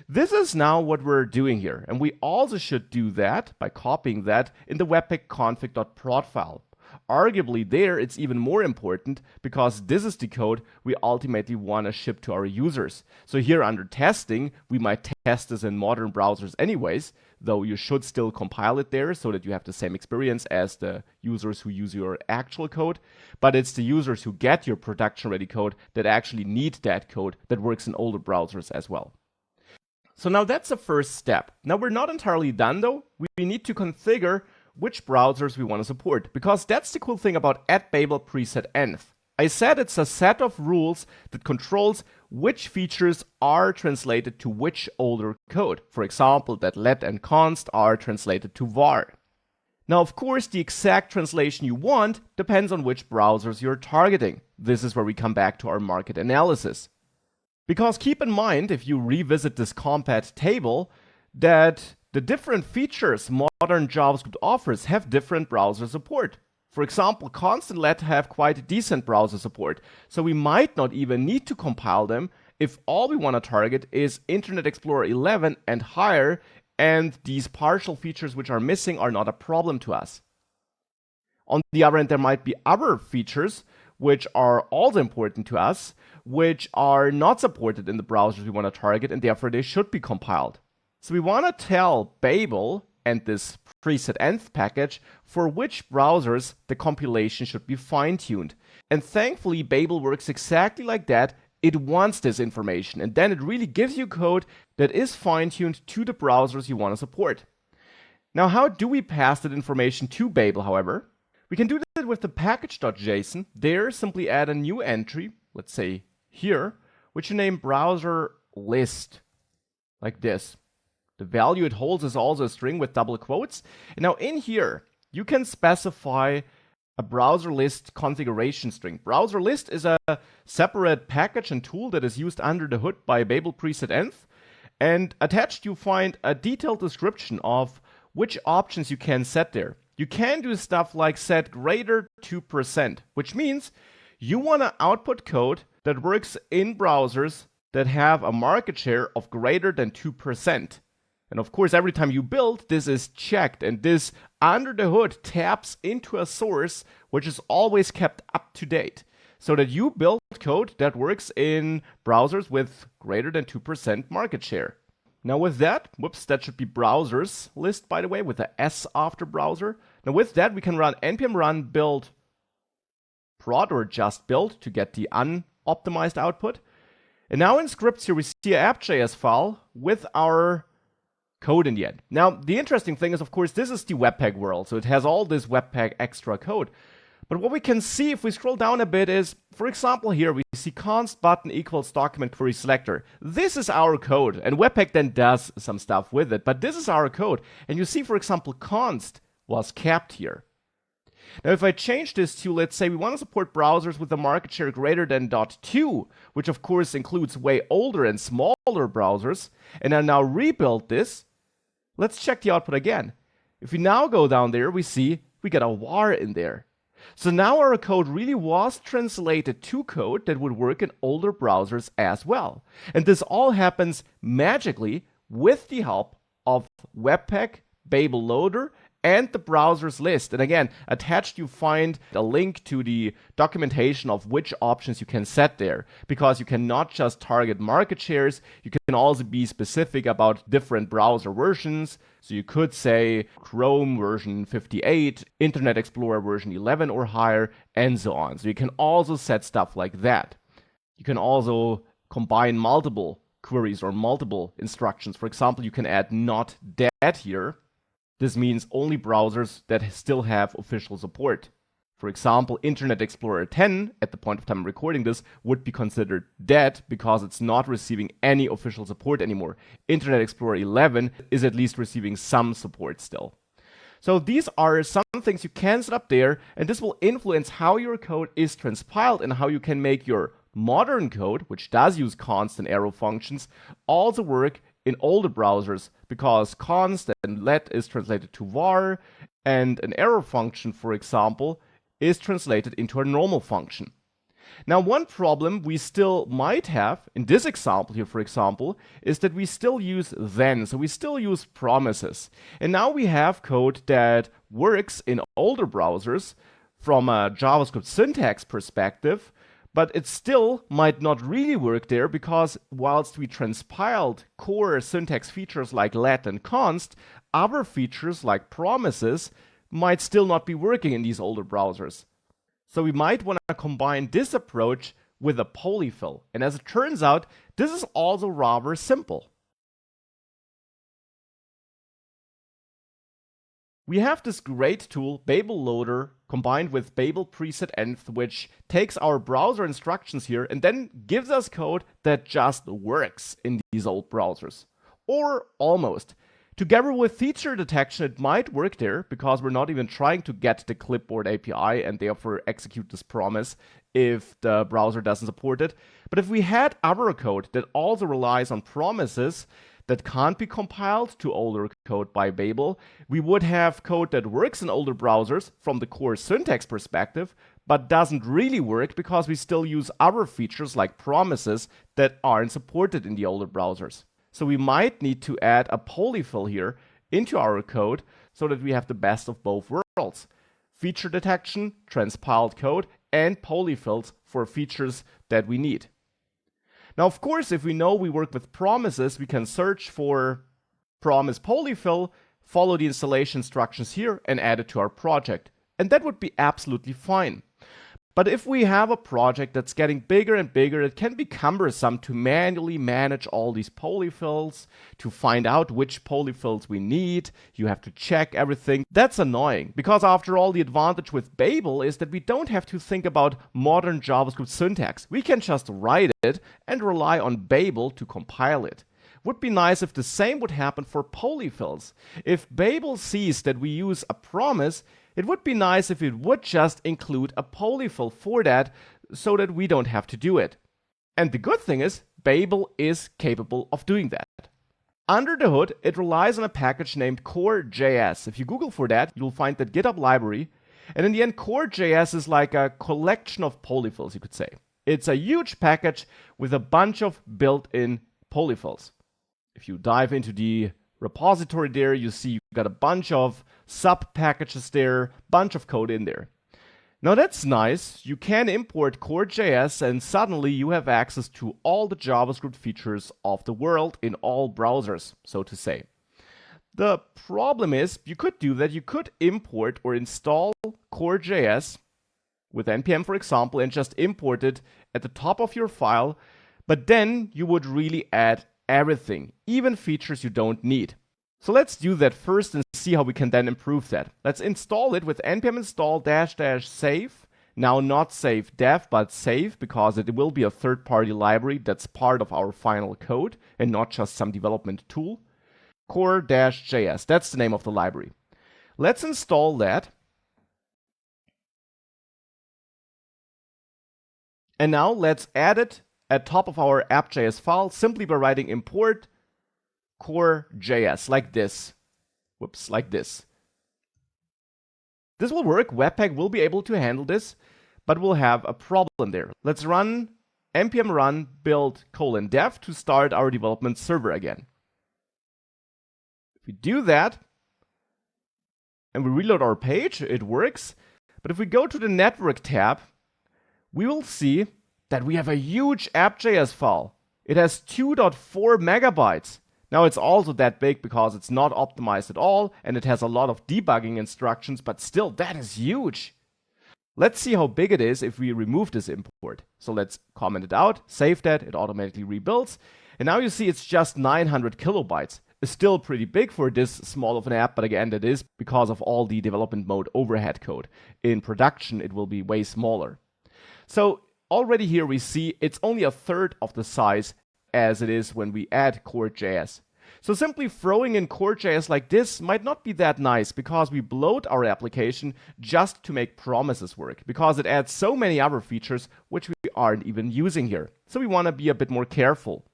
Speaker 1: This is now what we're doing here, and we also should do that by copying that in the webpack config.prod file. Arguably there it's even more important because this is the code we ultimately want to ship to our users. So here under testing, we might test this in modern browsers anyways, though you should still compile it there so that you have the same experience as the users who use your actual code. But it's the users who get your production-ready code that actually need that code that works in older browsers as well. So now that's the first step. Now we're not entirely done though. We need to configure which browsers we want to support, because that's the cool thing about @babel preset env. I said it's a set of rules that controls which features are translated to which older code. For example, that let and const are translated to var. Now, of course, the exact translation you want depends on which browsers you're targeting. This is where we come back to our market analysis. Because keep in mind, if you revisit this compat table, that the different features modern JavaScript offers have different browser support. For example, const and let have quite decent browser support, so we might not even need to compile them if all we want to target is Internet Explorer 11 and higher, and these partial features which are missing are not a problem to us. On the other hand, there might be other features which are also important to us, which are not supported in the browsers we want to target, and therefore they should be compiled. So we want to tell Babel and this preset env package for which browsers the compilation should be fine-tuned. And thankfully, Babel works exactly like that. It wants this information, and then it really gives you code that is fine-tuned to the browsers you want to support. Now, how do we pass that information to Babel, however? We can do that with the package.json. There, simply add a new entry, let's say here, which you name browser list, like this. The value it holds is also a string with double quotes. And now in here, you can specify a browser list configuration string. Browser list is a separate package and tool that is used under the hood by Babel preset env. And attached, you find a detailed description of which options you can set there. You can do stuff like set greater 2%, which means you want to output code that works in browsers that have a market share of greater than 2%. And of course, every time you build, this is checked, and this under the hood taps into a source which is always kept up to date, so that you build code that works in browsers with greater than 2% market share. Now with that, that should be browsers list, by the way, with the S after browser. Now with that, we can run npm run build prod or just build to get the unoptimized output. And now in scripts here, we see an app.js file with our code in the end. Now, the interesting thing is, of course, this is the Webpack world, so it has all this Webpack extra code. But what we can see if we scroll down a bit is, for example, here we see const button equals document query selector. This is our code, and Webpack then does some stuff with it, but this is our code. And you see, for example, const was kept here. Now, if I change this to, let's say we want to support browsers with a market share greater than .2, which of course includes way older and smaller browsers, and I now rebuild this, let's check the output again. If we now go down there, we see we got a var in there. So now our code really was translated to code that would work in older browsers as well. And this all happens magically with the help of Webpack, Babel Loader, and the browsers list. And again, attached you find a link to the documentation of which options you can set there, because you cannot just target market shares, you can also be specific about different browser versions. So you could say Chrome version 58, Internet Explorer version 11 or higher, and so on. So you can also set stuff like that. You can also combine multiple queries or multiple instructions. For example, you can add not dead here. This means only browsers that still have official support. For example, Internet Explorer 10, at the point of time I'm recording this, would be considered dead because it's not receiving any official support anymore. Internet Explorer 11 is at least receiving some support still. So these are some things you can set up there, and this will influence how your code is transpiled and how you can make your modern code, which does use const and arrow functions, also work in older browsers, because const and let is translated to var, and an arrow function, for example, is translated into a normal function. Now, one problem we still might have, in this example here, for example, is that we still use then, so we still use promises. And now we have code that works in older browsers, from a JavaScript syntax perspective, but it still might not really work there because whilst we transpiled core syntax features like let and const, other features like promises might still not be working in these older browsers. So we might want to combine this approach with a polyfill. And as it turns out, this is also rather simple. We have this great tool, Babel Loader, combined with Babel Preset Env, which takes our browser instructions here and then gives us code that just works in these old browsers. Or almost. Together with feature detection, it might work there because we're not even trying to get the clipboard API and therefore execute this promise if the browser doesn't support it. But if we had other code that also relies on promises that can't be compiled to older code by Babel, we would have code that works in older browsers from the core syntax perspective, but doesn't really work because we still use other features like promises that aren't supported in the older browsers. So we might need to add a polyfill here into our code so that we have the best of both worlds. Feature detection, transpiled code, and polyfills for features that we need. Now, of course, if we know we work with promises, we can search for promise polyfill, follow the installation instructions here, and add it to our project. And that would be absolutely fine. But if we have a project that's getting bigger and bigger, it can be cumbersome to manually manage all these polyfills, to find out which polyfills we need. You have to check everything. That's annoying, because after all, the advantage with Babel is that we don't have to think about modern JavaScript syntax. We can just write it and rely on Babel to compile it. Would be nice if the same would happen for polyfills. If Babel sees that we use a promise, it would be nice if it would just include a polyfill for that so that we don't have to do it. And the good thing is, Babel is capable of doing that. Under the hood, it relies on a package named core.js. If you Google for that, you'll find that GitHub library. And in the end, core.js is like a collection of polyfills, you could say. It's a huge package with a bunch of built-in polyfills. If you dive into the repository there, you see you've got a bunch of sub packages there, bunch of code in there. Now that's nice. You can import core.js and suddenly you have access to all the JavaScript features of the world in all browsers, so to say. The problem is you could do that. You could import or install core.js with npm, for example, and just import it at the top of your file, but then you would really add everything, even features you don't need. So let's do that first and see how we can then improve that. Let's install it with npm install -- save. Now not save dev, but save, because it will be a third-party library that's part of our final code and not just some development tool. Core.js, that's the name of the library. Let's install that. And now let's add it at top of our app.js file simply by writing import core.js like this. Whoops, like this. This will work. Webpack will be able to handle this, but we'll have a problem there. Let's run npm run build :dev to start our development server again. If we do that and we reload our page, it works. But if we go to the network tab, we will see that we have a huge app.js file. It has 2.4 megabytes. Now it's also that big because it's not optimized at all and it has a lot of debugging instructions, but still, that is huge. Let's see how big it is if we remove this import. So let's comment it out, save that, it automatically rebuilds. And now you see it's just 900 kilobytes. It's still pretty big for this small of an app, but again, that is because of all the development mode overhead code. In production, it will be way smaller. So already here we see it's only a third of the size as it is when we add core.js. So simply throwing in core.js like this might not be that nice because we bloat our application just to make promises work, because it adds so many other features which we aren't even using here. So we want to be a bit more careful.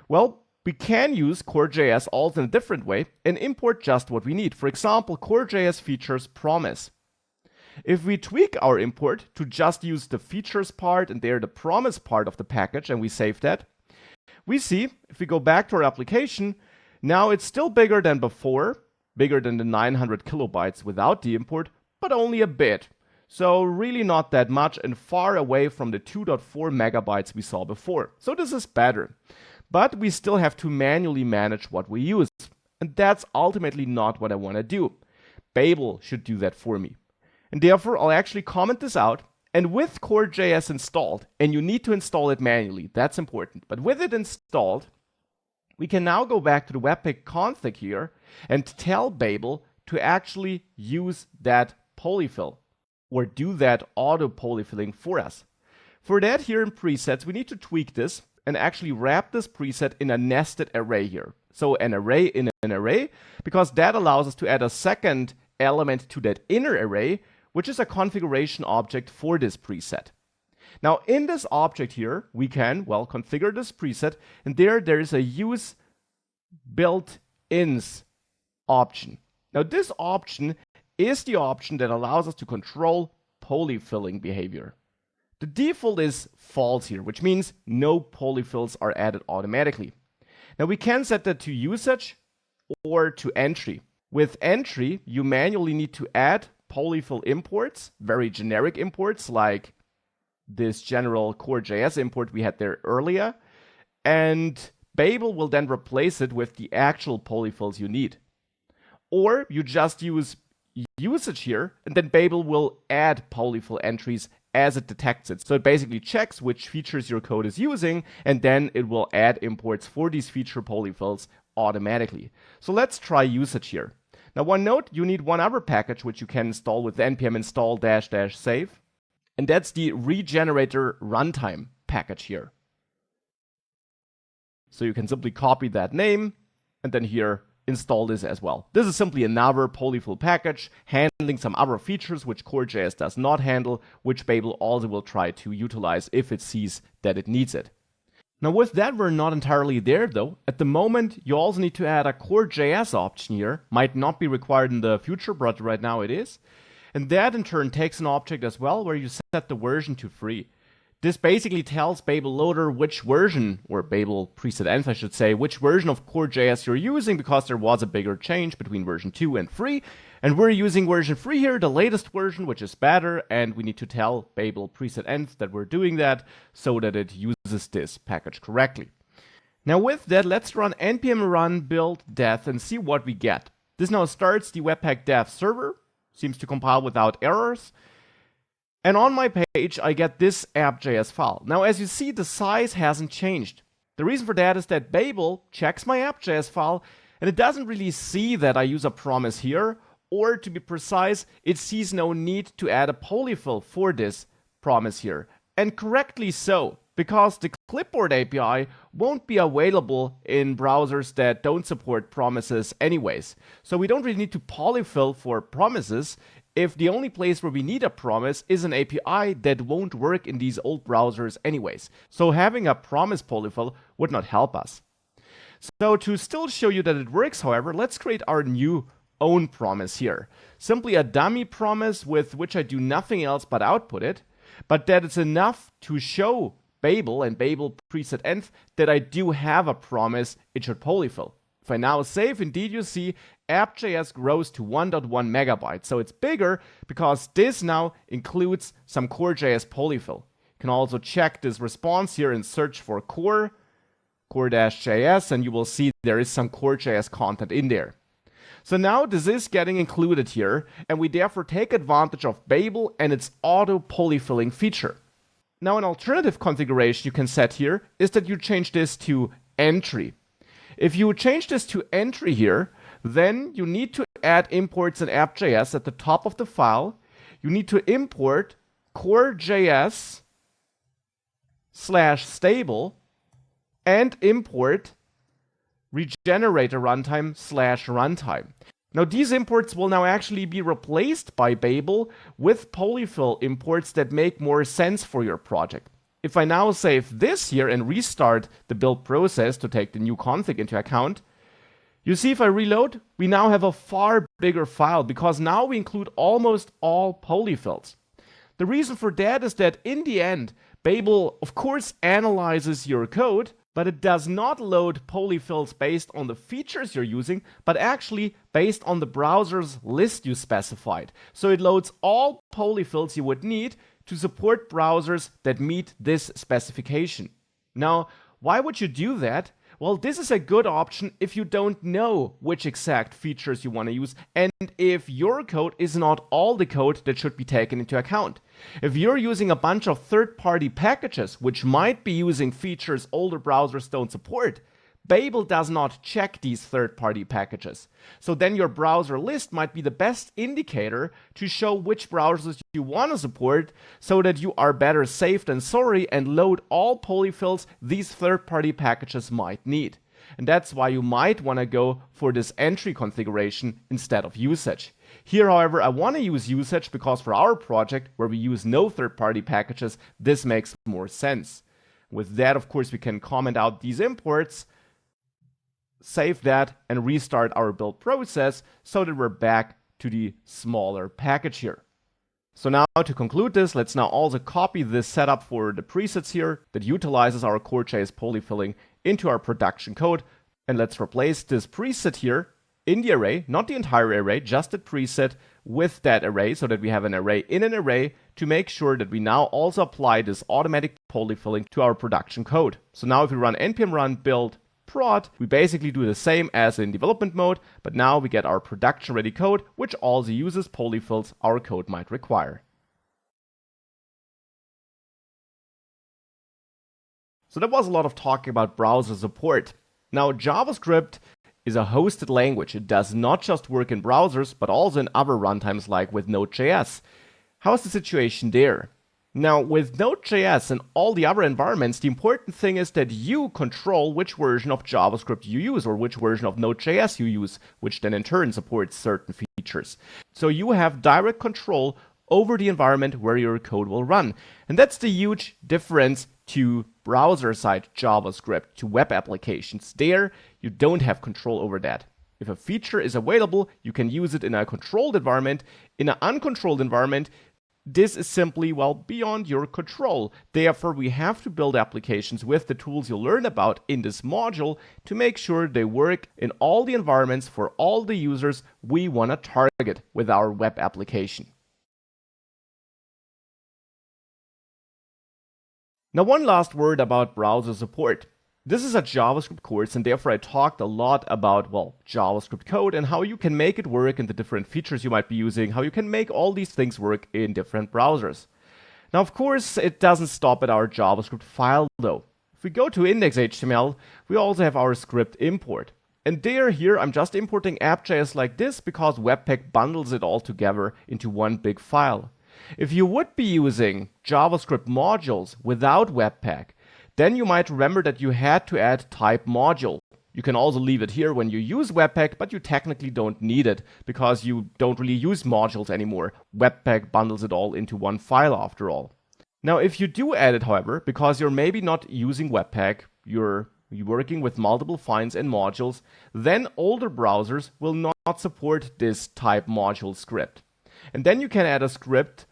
Speaker 1: Well, we can use core.js also in a different way and import just what we need. For example, core.js features promise. If we tweak our import to just use the features part and there the promise part of the package and we save that, we see, if we go back to our application, now it's still bigger than before, bigger than the 900 kilobytes without the import, but only a bit. So really not that much and far away from the 2.4 megabytes we saw before. So this is better. But we still have to manually manage what we use. And that's ultimately not what I want to do. Babel should do that for me. And therefore, I'll actually comment this out. And with Core.js installed, and you need to install it manually, that's important. But with it installed, we can now go back to the Webpack config here and tell Babel to actually use that polyfill or do that auto polyfilling for us. For that, here in presets, we need to tweak this and actually wrap this preset in a nested array here. So an array in an array, because that allows us to add a second element to that inner array, which is a configuration object for this preset. Now in this object here, we can, well, configure this preset, and there is a use built-ins option. Now this option is the option that allows us to control polyfilling behavior. The default is false here, which means no polyfills are added automatically. Now we can set that to usage or to entry. With entry, you manually need to add polyfill imports, very generic imports like this general Core.js import we had there earlier, and Babel will then replace it with the actual polyfills you need. Or you just use usage here, and then Babel will add polyfill entries as it detects it. So it basically checks which features your code is using, and then it will add imports for these feature polyfills automatically. So let's try usage here. Now one note, you need one other package which you can install with npm install -- save, and that's the regenerator runtime package here. So you can simply copy that name and then here install this as well. This is simply another polyfill package handling some other features which Core.js does not handle, which Babel also will try to utilize if it sees that it needs it. Now with that, we're not entirely there though. At the moment, you also need to add a Core.js option here. Might not be required in the future, but right now it is. And that in turn takes an object as well where you set the version to free. This basically tells Babel Loader which version, or Babel preset env I should say, which version of Core.js you're using, because there was a bigger change between version 2 and 3. And we're using version 3 here, the latest version, which is better, and we need to tell Babel preset env that we're doing that so that it uses this package correctly. Now with that, let's run npm run build dev and see what we get. This now starts the Webpack dev server, seems to compile without errors. And on my page, I get this app.js file. Now, as you see, the size hasn't changed. The reason for that is that Babel checks my app.js file, and it doesn't really see that I use a promise here, or to be precise, it sees no need to add a polyfill for this promise here. And correctly so, because the Clipboard API won't be available in browsers that don't support promises anyways. So we don't really need to polyfill for promises if the only place where we need a promise is an API that won't work in these old browsers anyways. So having a promise polyfill would not help us. So to still show you that it works, however, let's create our new own promise here. Simply a dummy promise with which I do nothing else but output it, but that is enough to show Babel and Babel preset env that I do have a promise it should polyfill. If I now save, indeed you see app.js grows to 1.1 megabytes. So it's bigger because this now includes some Core.js polyfill. You can also check this response here and search for core-js, and you will see there is some Core.js content in there. So now this is getting included here, and we therefore take advantage of Babel and its auto polyfilling feature. Now an alternative configuration you can set here is that you change this to entry. If you change this to entry here, then you need to add imports in app.js at the top of the file. You need to import core.js/stable and import regenerator runtime/runtime. Now these imports will now actually be replaced by Babel with polyfill imports that make more sense for your project. If I now save this here and restart the build process to take the new config into account, you see if I reload, we now have a far bigger file because now we include almost all polyfills. The reason for that is that in the end, Babel of course analyzes your code, but it does not load polyfills based on the features you're using, but actually based on the browser's list you specified. So it loads all polyfills you would need to support browsers that meet this specification. Now, why would you do that? Well, this is a good option if you don't know which exact features you want to use and if your code is not all the code that should be taken into account. If you're using a bunch of third-party packages which might be using features older browsers don't support, Babel does not check these third-party packages. So then your browser list might be the best indicator to show which browsers you want to support so that you are better safe than sorry and load all polyfills these third-party packages might need. And that's why you might want to go for this entry configuration instead of usage. Here, however, I want to use usage because for our project, where we use no third-party packages, this makes more sense. With that, of course, we can comment out these imports, save that, and restart our build process so that we're back to the smaller package here. So now to conclude this, let's now also copy this setup for the presets here that utilizes our core.js polyfilling into our production code. And let's replace this preset here in the array, not the entire array, just the preset with that array so that we have an array in an array to make sure that we now also apply this automatic polyfilling to our production code. So now if we run npm run build prod, we basically do the same as in development mode, but now we get our production ready code, which also uses polyfills our code might require. So that was a lot of talking about browser support. Now, JavaScript is a hosted language. It does not just work in browsers, but also in other runtimes like with Node.js. How is the situation there? Now, with Node.js and all the other environments, the important thing is that you control which version of JavaScript you use or which version of Node.js you use, which then in turn supports certain features. So you have direct control over the environment where your code will run. And that's the huge difference to browser-side JavaScript, to web applications. There, you don't have control over that. If a feature is available, you can use it in a controlled environment. In an uncontrolled environment, this is simply, well, beyond your control. Therefore, we have to build applications with the tools you'll learn about in this module to make sure they work in all the environments for all the users we want to target with our web application. Now, one last word about browser support. This is a JavaScript course, and therefore I talked a lot about, well, JavaScript code and how you can make it work and the different features you might be using, how you can make all these things work in different browsers. Now, of course, it doesn't stop at our JavaScript file, though. If we go to index.html, we also have our script import. And here, I'm just importing app.js like this because Webpack bundles it all together into one big file. If you would be using JavaScript modules without Webpack, then you might remember that you had to add type module. You can also leave it here when you use Webpack, but you technically don't need it because you don't really use modules anymore. Webpack bundles it all into one file after all. Now, if you do add it, however, because you're maybe not using Webpack, you're working with multiple files and modules, then older browsers will not support this type module script. And then you can add a script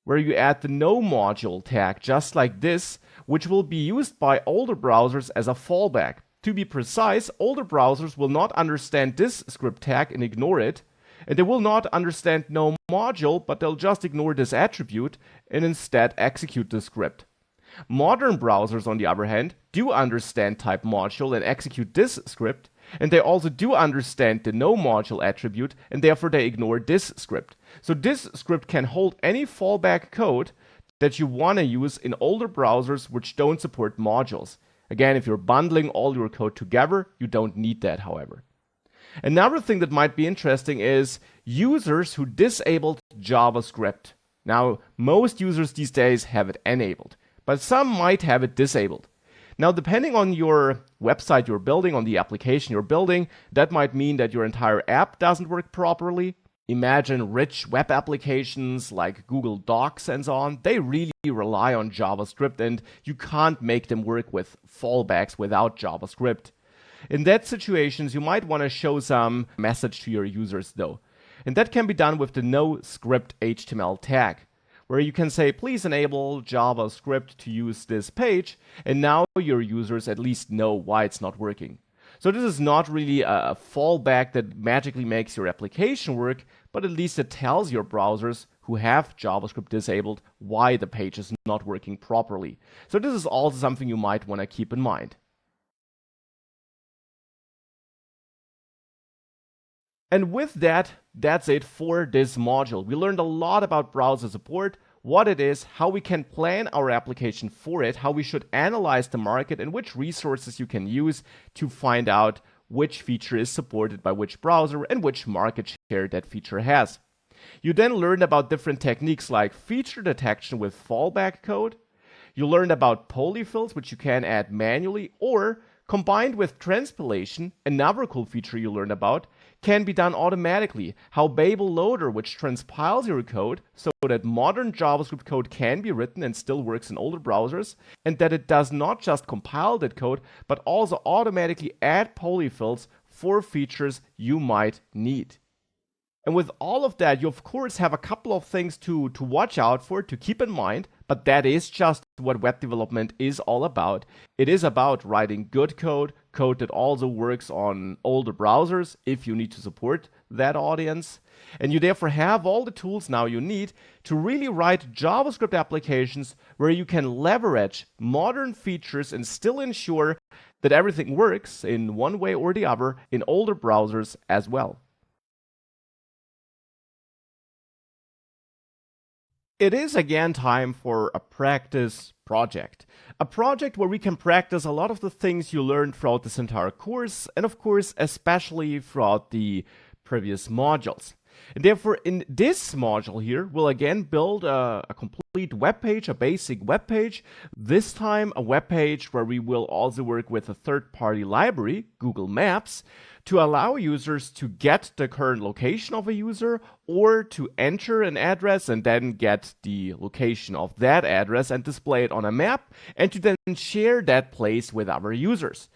Speaker 1: where you add the no module tag, just like this, which will be used by older browsers as a fallback. To be precise, older browsers will not understand this script tag and ignore it, and they will not understand no module, but they'll just ignore this attribute and instead execute the script. Modern browsers, on the other hand, do understand type module and execute this script, and they also do understand the no module attribute, and therefore they ignore this script. So this script can hold any fallback code that you want to use in older browsers which don't support modules. Again, if you're bundling all your code together, you don't need that, however. Another thing that might be interesting is users who disabled JavaScript. Now, most users these days have it enabled, but some might have it disabled. Now, depending on your website you're building, on the application you're building, that might mean that your entire app doesn't work properly. Imagine rich web applications like Google Docs and so on. They really rely on JavaScript, and you can't make them work with fallbacks without JavaScript. In that situations, you might want to show some message to your users, though. And that can be done with the no script HTML tag, where you can say, please enable JavaScript to use this page, and now your users at least know why it's not working. So this is not really a fallback that magically makes your application work, but at least it tells your browsers who have JavaScript disabled why the page is not working properly. So this is also something you might want to keep in mind. And with that, that's it for this module. We learned a lot about browser support, what it is, how we can plan our application for it, how we should analyze the market, and which resources you can use to find out which feature is supported by which browser and which market share that feature has. You then learned about different techniques like feature detection with fallback code. You learned about polyfills, which you can add manually, or combined with transpilation, another cool feature you learned about, can be done automatically. How Babel Loader, which transpiles your code so that modern JavaScript code can be written and still works in older browsers, and that it does not just compile that code, but also automatically add polyfills for features you might need. And with all of that, you of course have a couple of things to watch out for, to keep in mind, but that is just what web development is all about. It is about writing good code, code that also works on older browsers if you need to support that audience. And you therefore have all the tools now you need to really write JavaScript applications where you can leverage modern features and still ensure that everything works in one way or the other in older browsers as well. It is again time for a practice project. A project where we can practice a lot of the things you learned throughout this entire course, and of course, especially throughout the previous modules. And therefore, in this module here, we'll again build a complete web page, a basic web page. This time, a web page where we will also work with a third-party library, Google Maps, to allow users to get the current location of a user or to enter an address and then get the location of that address and display it on a map, and to then share that place with other users.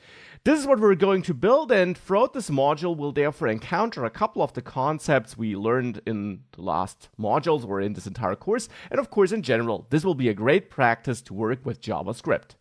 Speaker 1: This is what we're going to build, and throughout this module, we'll therefore encounter a couple of the concepts we learned in the last modules or in this entire course. And of course, in general, this will be a great practice to work with JavaScript.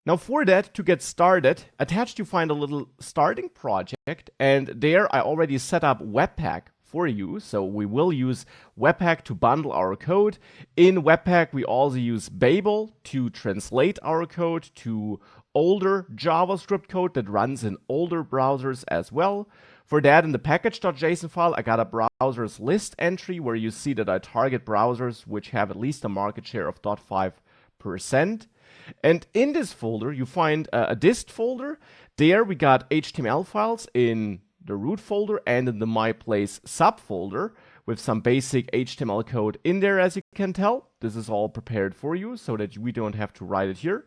Speaker 1: Now for that, to get started, attached you find a little starting project, and there I already set up Webpack for you. So we will use Webpack to bundle our code. In Webpack, we also use Babel to translate our code to older JavaScript code that runs in older browsers as well. For that, in the package.json file, I got a browsers list entry where you see that I target browsers which have at least a market share of 0.5%. And in this folder, you find a dist folder. There we got HTML files in the root folder and in the MyPlace subfolder with some basic HTML code in there, as you can tell. This is all prepared for you so that we don't have to write it here.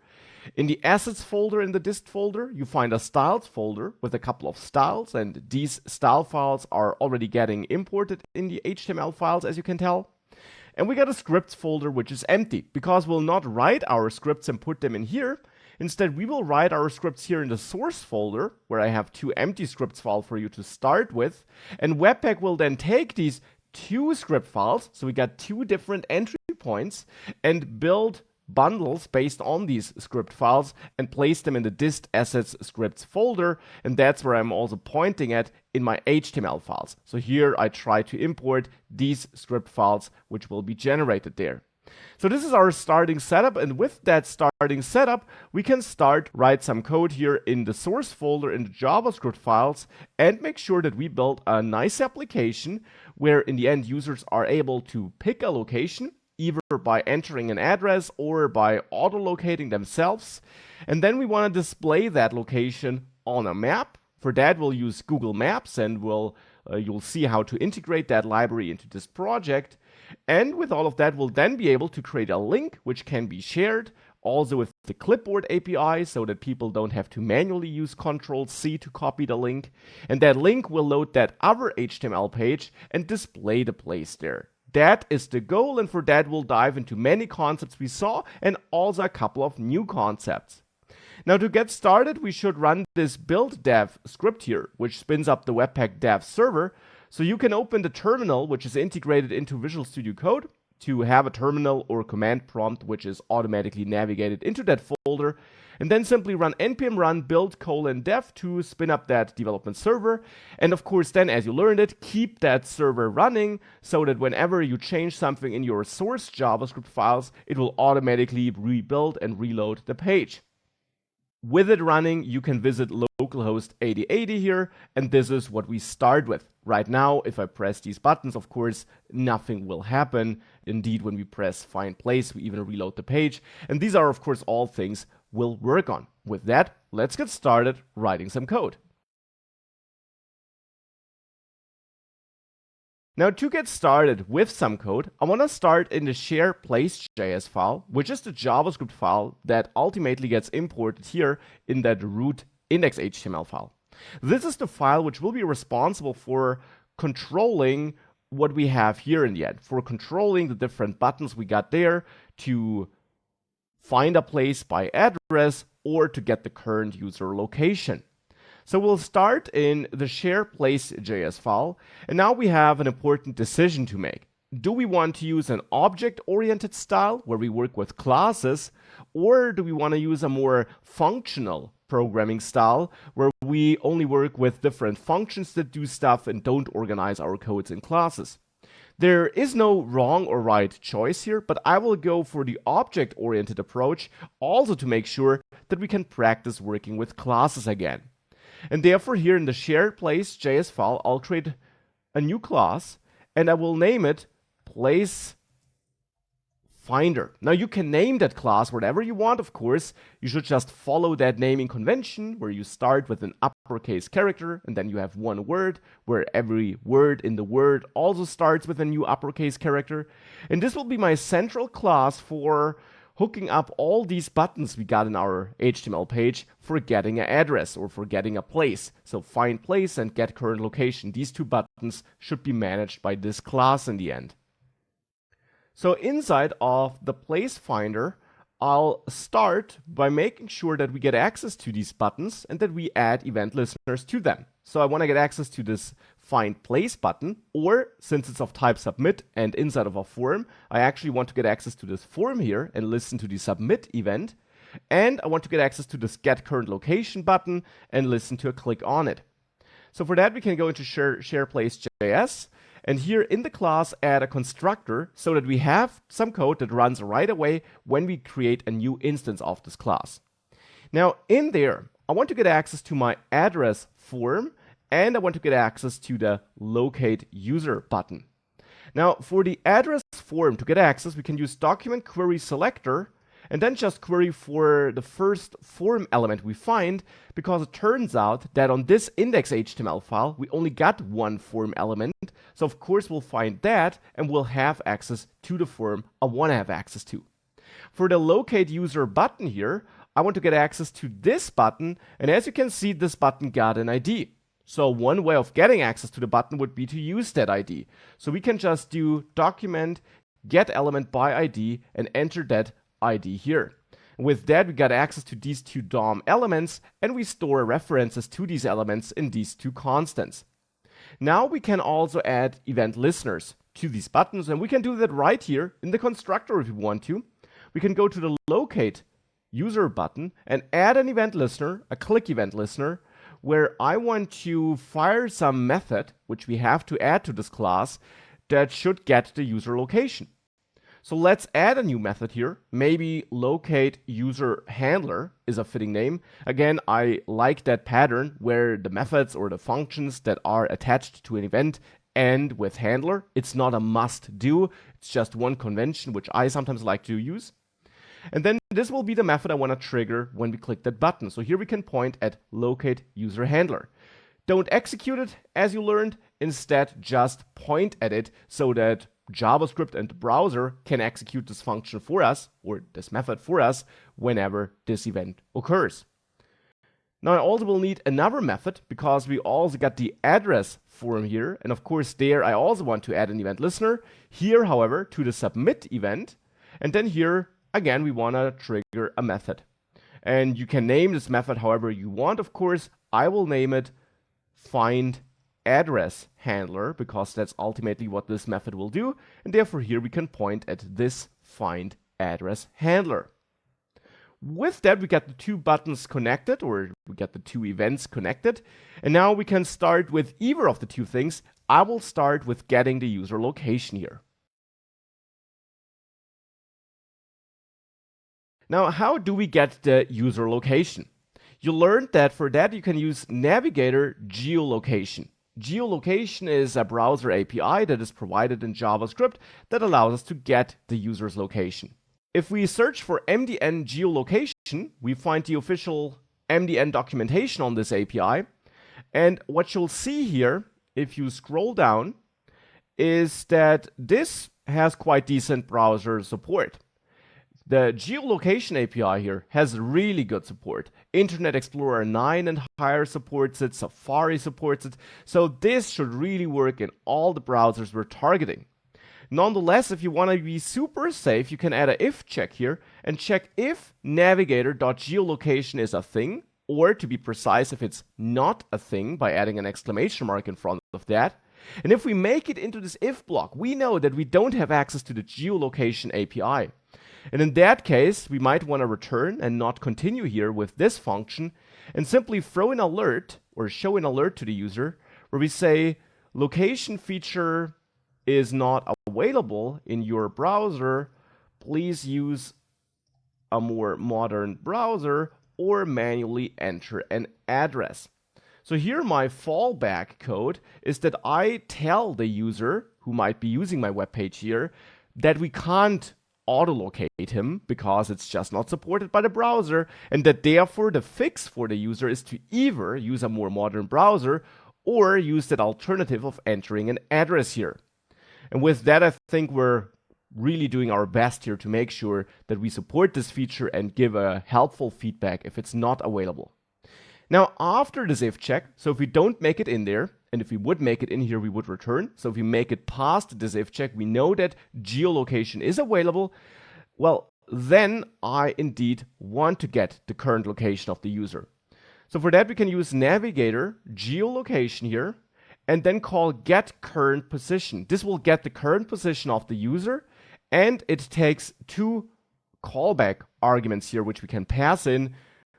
Speaker 1: In the assets folder in the dist folder, you find a styles folder with a couple of styles, and these style files are already getting imported in the HTML files, as you can tell. And we got a scripts folder which is empty, because we'll not write our scripts and put them in here. Instead, we will write our scripts here in the source folder, where I have two empty scripts files for you to start with. And Webpack will then take these two script files, so we got two different entry points, and build bundles based on these script files and place them in the dist assets scripts folder. And that's where I'm also pointing at in my HTML files. So here I try to import these script files which will be generated there. So this is our starting setup, and with that starting setup, we can write some code here in the source folder in the JavaScript files and make sure that we build a nice application where in the end users are able to pick a location, either by entering an address or by auto-locating themselves. And then we want to display that location on a map. For that, we'll use Google Maps, and you'll see how to integrate that library into this project. And with all of that, we'll then be able to create a link which can be shared, also with the Clipboard API, so that people don't have to manually use Ctrl+C to copy the link. And that link will load that other HTML page and display the place there. That is the goal, and for that we'll dive into many concepts we saw and also a couple of new concepts. Now to get started, we should run this build dev script here, which spins up the Webpack dev server. So you can open the terminal, which is integrated into Visual Studio Code, to have a terminal or command prompt which is automatically navigated into that folder. and then simply run npm run build:dev to spin up that development server. And of course, then as you learned it, keep that server running so that whenever you change something in your source JavaScript files, it will automatically rebuild and reload the page. With it running, you can visit localhost 8080 here, and this is what we start with. Right now, if I press these buttons, of course, nothing will happen. Indeed, when we press find place, we even reload the page. And these are, of course, all things we'll work on. With that, let's get started writing some code. Now, to get started with some code, I want to start in the share place.js file, which is the JavaScript file that ultimately gets imported here in that root index.html file. This is the file which will be responsible for controlling what we have here in the end, for controlling the different buttons we got there to find a place by address or to get the current user location. So we'll start in the share place.js file, and now we have an important decision to make. Do we want to use an object-oriented style where we work with classes, or do we want to use a more functional programming style where we only work with different functions that do stuff and don't organize our codes in classes? There is no wrong or right choice here, but I will go for the object-oriented approach also to make sure that we can practice working with classes again. And therefore here in the shared place.js file, I'll create a new class and I will name it place finder. Now you can name that class whatever you want, of course. You should just follow that naming convention where you start with an uppercase character and then you have one word where every word in the word also starts with a new uppercase character. And this will be my central class for hooking up all these buttons we got in our HTML page for getting an address or for getting a place. So find place and get current location. These two buttons should be managed by this class in the end. So inside of the place finder, I'll start by making sure that we get access to these buttons and that we add event listeners to them. So I want to get access to this find place button, or since it's of type submit and inside of a form, I actually want to get access to this form here and listen to the submit event. And I want to get access to this get current location button and listen to a click on it. So for that, we can go into share place.js and here in the class add a constructor so that we have some code that runs right away when we create a new instance of this class. Now in there, I want to get access to my address form and I want to get access to the locate user button. Now for the address form to get access, we can use document query selector and then just query for the first form element we find, because it turns out that on this index.html file, we only got one form element. So of course we'll find that and we'll have access to the form I want to have access to. For the locate user button here, I want to get access to this button. And as you can see, this button got an ID. So one way of getting access to the button would be to use that ID. So we can just do document get element by ID and enter that ID here. With that, we got access to these two DOM elements and we store references to these elements in these two constants. Now we can also add event listeners to these buttons, and we can do that right here in the constructor if we want to. We can go to the locate user button and add an event listener, a click event listener, where I want to fire some method, which we have to add to this class, that should get the user location. So let's add a new method here. Maybe locate user handler is a fitting name. Again, I like that pattern where the methods or the functions that are attached to an event end with handler. It's not a must do. It's just one convention, which I sometimes like to use. And then this will be the method I want to trigger when we click that button. So here we can point at locate user handler. Don't execute it as you learned. Instead, just point at it so that JavaScript and the browser can execute this function for us, or this method for us, whenever this event occurs. Now I also will need another method because we also got the address form here. And of course there I also want to add an event listener. Here, however, to the submit event. And then here, again, we want to trigger a method. And you can name this method however you want, of course. I will name it find address handler because that's ultimately what this method will do. And therefore here we can point at this find address handler. With that, we get the two buttons connected, or we get the two events connected. And now we can start with either of the two things. I will start with getting the user location here. Now, how do we get the user location? You learned that for that you can use Navigator geolocation. Geolocation is a browser API that is provided in JavaScript that allows us to get the user's location. If we search for MDN geolocation, we find the official MDN documentation on this API. And what you'll see here, if you scroll down, is that this has quite decent browser support. The geolocation API here has really good support. Internet Explorer 9 and higher supports it, Safari supports it, so this should really work in all the browsers we're targeting. Nonetheless, if you want to be super safe, you can add an if check here and check if navigator.geolocation is a thing, or to be precise, if it's not a thing by adding an exclamation mark in front of that. And if we make it into this if block, we know that we don't have access to the geolocation API. And in that case, we might want to return and not continue here with this function and simply throw an alert or show an alert to the user where we say location feature is not available in your browser. Please use a more modern browser or manually enter an address. So here my fallback code is that I tell the user who might be using my web page here that we can't autolocate him because it's just not supported by the browser, and that therefore the fix for the user is to either use a more modern browser or use that alternative of entering an address here. And with that, I think we're really doing our best here to make sure that we support this feature and give a helpful feedback if it's not available. Now, after this if check, so if we don't make it in there, and if we would make it in here, we would return. So if we make it past this if check, we know that geolocation is available. Well, then I indeed want to get the current location of the user. So for that, we can use Navigator geolocation here, and then call get current position. This will get the current position of the user, and it takes two callback arguments here, which we can pass in,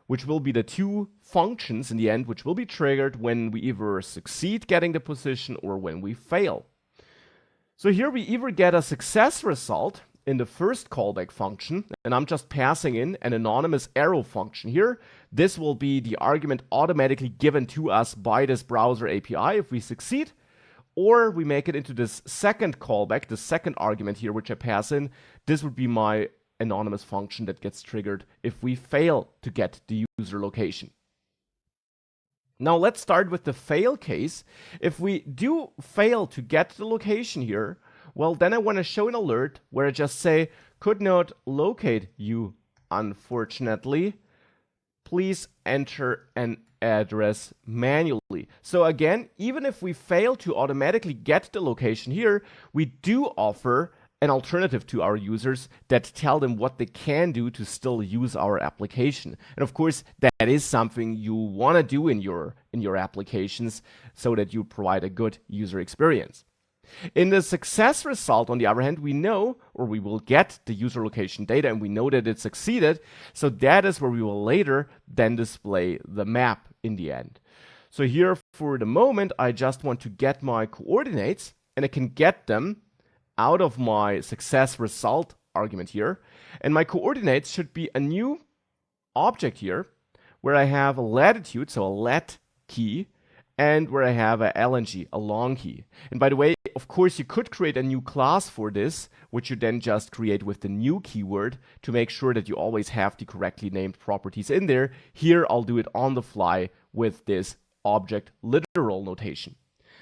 Speaker 1: which will be the two functions in the end, which will be triggered when we either succeed getting the position or when we fail. So here we either get a success result in the first callback function, and I'm just passing in an anonymous arrow function here. This will be the argument automatically given to us by this browser API if we succeed, or we make it into this second callback, the second argument here, which I pass in. This would be my anonymous function that gets triggered if we fail to get the user location. Now let's start with the fail case. If we do fail to get the location here, well, then I want to show an alert where I just say, could not locate you, unfortunately. Please enter an address manually. So again, even if we fail to automatically get the location here, we do offer an alternative to our users that tell them what they can do to still use our application. And of course, that is something you want to do in your applications so that you provide a good user experience. In the success result, on the other hand, we know, or we will get the user location data, and we know that it succeeded. So that is where we will later then display the map in the end. So here, for the moment, I just want to get my coordinates, and I can get them out of my success result argument here. And my coordinates should be a new object here, where I have a latitude, so a lat key, and where I have a lng, a long key. And by the way, of course, you could create a new class for this, which you then just create with the new keyword to make sure that you always have the correctly named properties in there. Here, I'll do it on the fly with this object literal notation.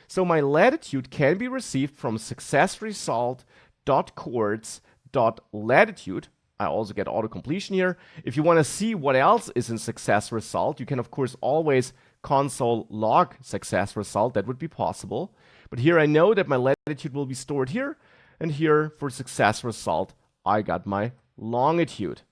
Speaker 1: So my latitude can be received from successresult.coords.latitude. I also get auto-completion here. If you want to see what else is in success result, you can of course always console log success result. That would be possible. But here I know that my latitude will be stored here, and here for success result, I got my longitude.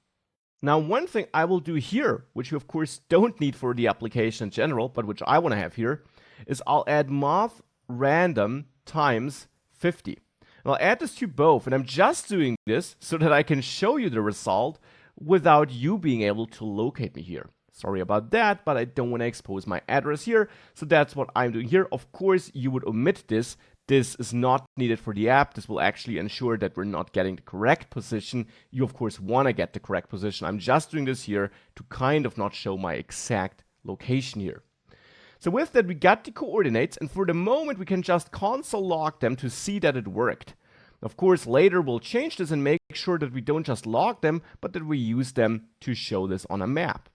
Speaker 1: Now, one thing I will do here, which you of course don't need for the application in general, but which I want to have here, is I'll add moth random times 50. And I'll add this to both, and I'm just doing this so that I can show you the result without you being able to locate me here. Sorry about that, but I don't want to expose my address here, so that's what I'm doing here. Of course, you would omit this. This is not needed for the app. This will actually ensure that we're not getting the correct position. You, of course, want to get the correct position. I'm just doing this here to kind of not show my exact location here. So with that, we got the coordinates, and for the moment, we can just console log them to see that it worked. Of course, later we'll change this and make sure that we don't just log them, but that we use them to show this on a map.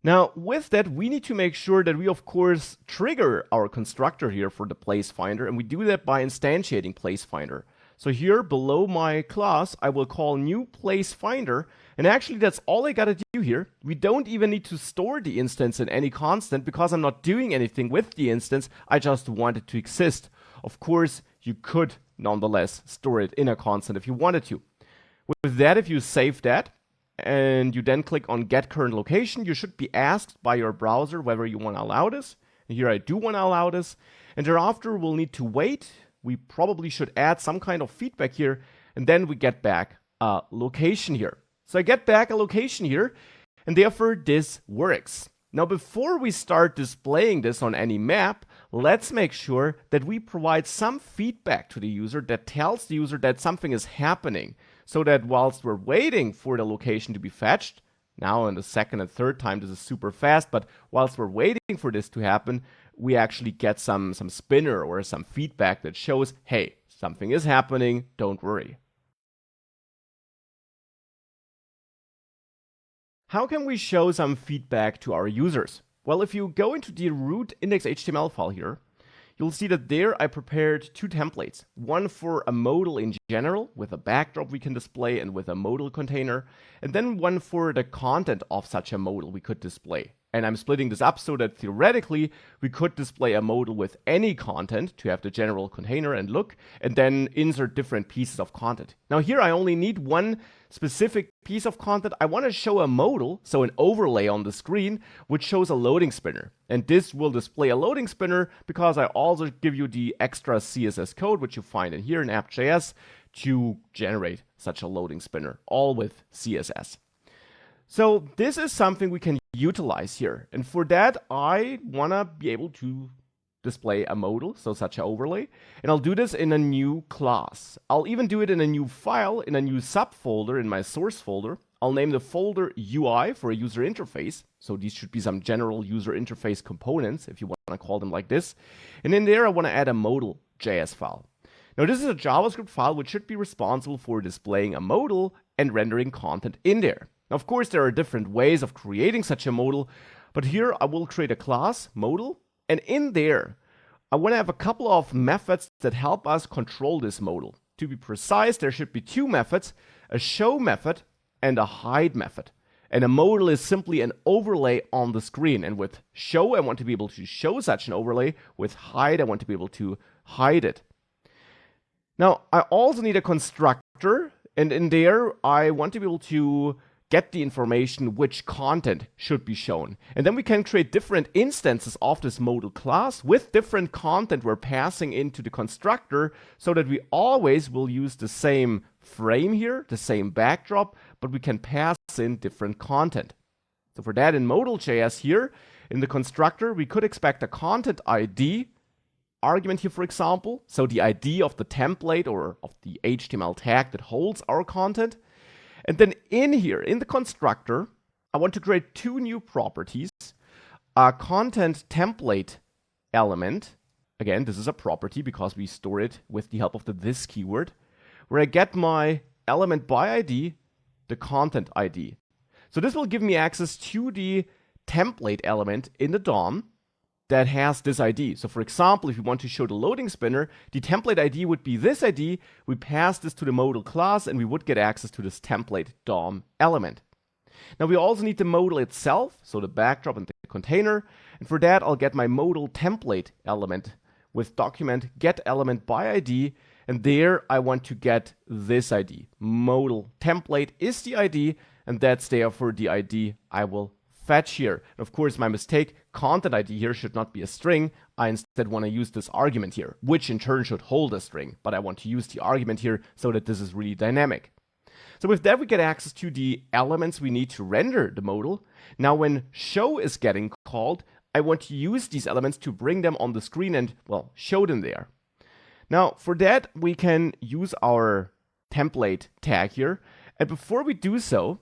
Speaker 1: Now, with that, we need to make sure that we, of course, trigger our constructor here for the place finder, and we do that by instantiating place finder. So here below my class, I will call new place finder, and actually that's all I gotta do here. We don't even need to store the instance in any constant because I'm not doing anything with the instance. I just want it to exist. Of course, you could nonetheless store it in a constant if you wanted to. With that, if you save that, and you then click on get current location, you should be asked by your browser whether you want to allow this. And here I do want to allow this. And thereafter we'll need to wait. We probably should add some kind of feedback here. And then we get back a location here. So I get back a location here. And therefore this works. Now before we start displaying this on any map, let's make sure that we provide some feedback to the user that tells the user that something is happening. So that whilst we're waiting for the location to be fetched, now in the second and third time this is super fast, but whilst we're waiting for this to happen, we actually get some spinner or some feedback that shows, hey, something is happening, don't worry. How can we show some feedback to our users? Well, if you go into the root index.html file here, you'll see that there I prepared two templates. One for a modal in general, with a backdrop we can display and with a modal container, and then one for the content of such a modal we could display. And I'm splitting this up so that theoretically we could display a modal with any content to have the general container and look, and then insert different pieces of content. Now here I only need one specific piece of content. I want to show a modal, so an overlay on the screen, which shows a loading spinner. And this will display a loading spinner because I also give you the extra CSS code, which you find in here in app.js, to generate such a loading spinner, all with CSS. So this is something we can utilize here. And for that, I want to be able to display a modal, so such an overlay. And I'll do this in a new class. I'll even do it in a new file, in a new subfolder in my source folder. I'll name the folder UI for a user interface. So these should be some general user interface components, if you want to call them like this. And in there, I want to add a modal.js file. Now this is a JavaScript file which should be responsible for displaying a modal and rendering content in there. Now, of course, there are different ways of creating such a modal, but here I will create a class, modal, and in there, I want to have a couple of methods that help us control this modal. To be precise, there should be two methods, a show method and a hide method. And a modal is simply an overlay on the screen. And with show, I want to be able to show such an overlay. With hide, I want to be able to hide it. Now, I also need a constructor, and in there, I want to be able to get the information which content should be shown. And then we can create different instances of this modal class with different content we're passing into the constructor so that we always will use the same frame here, the same backdrop, but we can pass in different content. So for that in modal.js here, in the constructor, we could expect a content ID argument here, for example. So the ID of the template or of the HTML tag that holds our content. And then in here, in the constructor, I want to create two new properties. A content template element. Again, this is a property because we store it with the help of the this keyword, where I get my element by ID, the content ID. So this will give me access to the template element in the DOM that has this ID. So for example, if you want to show the loading spinner, the template ID would be this ID. We pass this to the modal class and we would get access to this template DOM element. Now we also need the modal itself, so the backdrop and the container. And for that, I'll get my modal template element with document get element by ID. And there I want to get this ID. Modal template is the ID, and that's therefore the ID I will fetch here. And of course, my mistake, content ID here should not be a string. I instead want to use this argument here, which in turn should hold a string. But I want to use the argument here so that this is really dynamic. So with that, we get access to the elements we need to render the modal. Now when show is getting called, I want to use these elements to bring them on the screen and, well, show them there. Now for that, we can use our template tag here. And before we do so,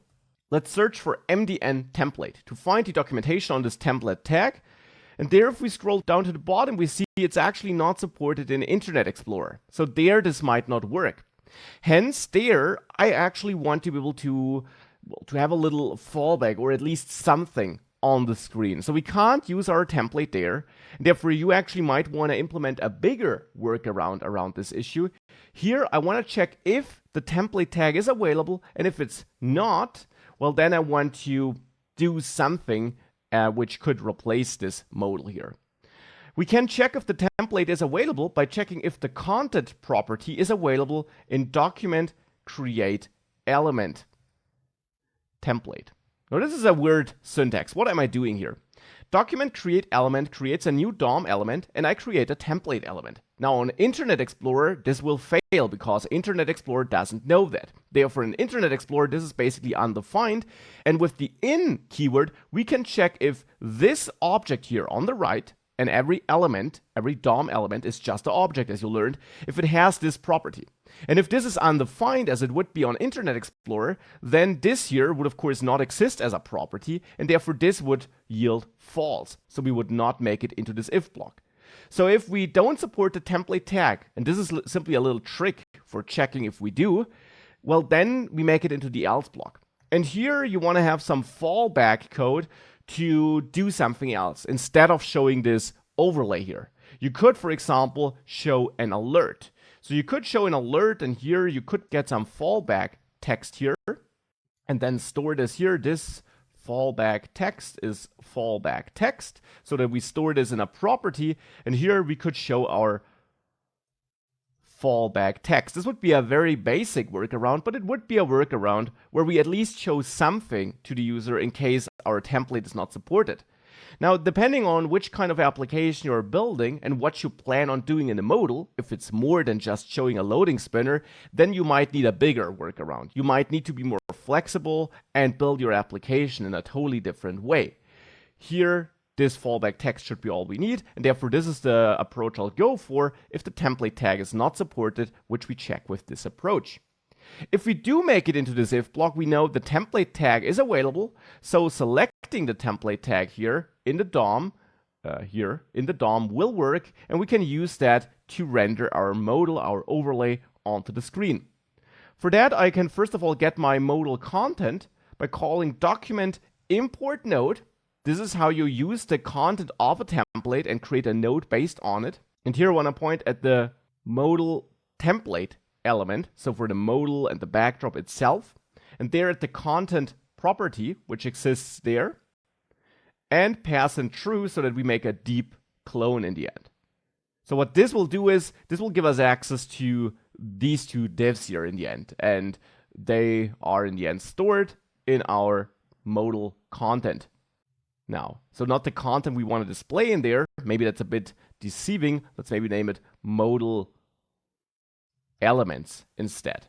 Speaker 1: let's search for MDN template to find the documentation on this template tag. And there, if we scroll down to the bottom, we see it's actually not supported in Internet Explorer. So there, this might not work. Hence, there, I actually want to be able to, well, to have a little fallback or at least something on the screen. So we can't use our template there. Therefore, you actually might want to implement a bigger workaround around this issue. Here, I want to check if the template tag is available, and if it's not, well, then I want to do something which could replace this modal here. We can check if the template is available by checking if the content property is available in document create element template. Now this is a weird syntax. What am I doing here? Document create element creates a new DOM element and I create a template element. Now on Internet Explorer, this will fail because Internet Explorer doesn't know that. Therefore in Internet Explorer, this is basically undefined. And with the in keyword, we can check if this object here on the right, and every element, every DOM element is just an object, as you learned, if it has this property. And if this is undefined, as it would be on Internet Explorer, then this here would of course not exist as a property, and therefore this would yield false. So we would not make it into this if block. So if we don't support the template tag, and this is simply a little trick for checking if we do, well then we make it into the else block. And here you want to have some fallback code to do something else instead of showing this overlay here. You could, for example, show an alert. So you could show an alert, and here you could get some fallback text here and then store this here. This fallback text is fallback text, so that we store this in a property, and here we could show our fallback text. This would be a very basic workaround, but it would be a workaround where we at least show something to the user in case our template is not supported. Now, depending on which kind of application you're building and what you plan on doing in the modal, if it's more than just showing a loading spinner, then you might need a bigger workaround. You might need to be more flexible and build your application in a totally different way. Here, this fallback text should be all we need, and therefore this is the approach I'll go for if the template tag is not supported, which we check with this approach. If we do make it into this if block, we know the template tag is available, so selecting the template tag here in the DOM, will work, and we can use that to render our modal, our overlay, onto the screen. For that, I can first of all get my modal content by calling document import node. This is how you use the content of a template and create a node based on it. And here I want to point at the modal template element, so for the modal and the backdrop itself, and there at the content property, which exists there, and pass in true so that we make a deep clone in the end. So what this will do is, this will give us access to these two divs here in the end, and they are in the end stored in our modal content. Now, so not the content we want to display in there, maybe that's a bit deceiving, let's maybe name it modal elements instead.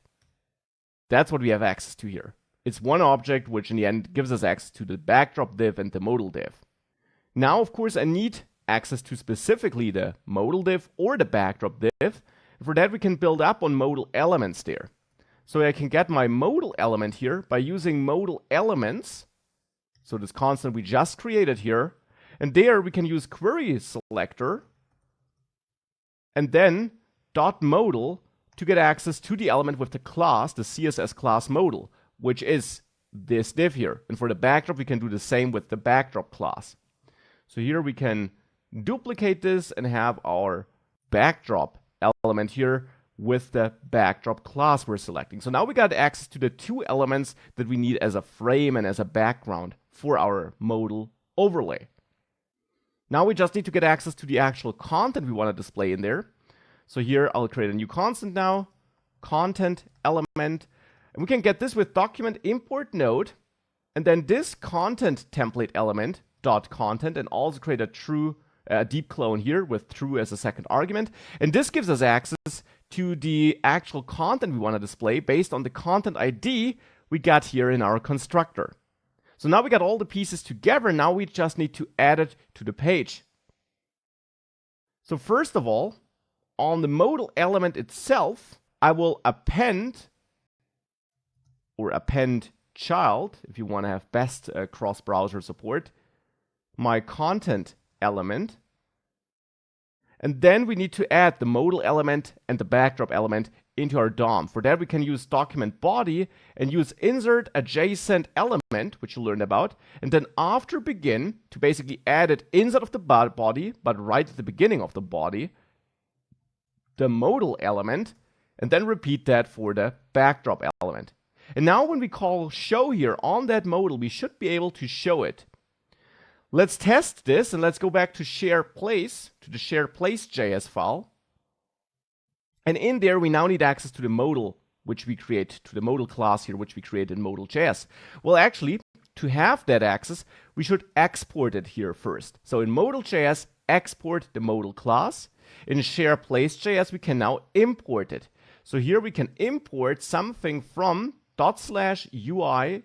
Speaker 1: That's what we have access to here. It's one object which in the end gives us access to the backdrop div and the modal div. Now, of course, I need access to specifically the modal div or the backdrop div. For that, we can build up on modal elements there. So I can get my modal element here by using modal elements. So this constant we just created here. And there we can use query selector and then dot modal to get access to the element with the class, the CSS class modal, which is this div here. And for the backdrop, we can do the same with the backdrop class. So here we can duplicate this and have our backdrop element here with the backdrop class we're selecting. So now we got access to the two elements that we need as a frame and as a background for our modal overlay. Now we just need to get access to the actual content we want to display in there. So here I'll create a new constant now, content element, and we can get this with document import node, and then this content template element dot content, and also create a deep clone here with true as a second argument. And this gives us access to the actual content we want to display based on the content ID we got here in our constructor. So now we got all the pieces together. Now we just need to add it to the page. So first of all, on the modal element itself, I will append child, if you want to have best cross-browser support, my content element. And then we need to add the modal element and the backdrop element into our DOM. For that, we can use document body and use insert adjacent element, which you learned about, and then after begin to basically add it inside of the body, but right at the beginning of the body, the modal element, and then repeat that for the backdrop element. And now when we call show here on that modal, we should be able to show it. Let's test this, and let's go back to share place, to the share place.js file. And in there, we now need access to the modal, which we create, to the modal class here, which we create in modal.js. Well, actually, to have that access, we should export it here first. So in modal.js, export the modal class. In share place.js, we can now import it. So here we can import something from ./UI/modal.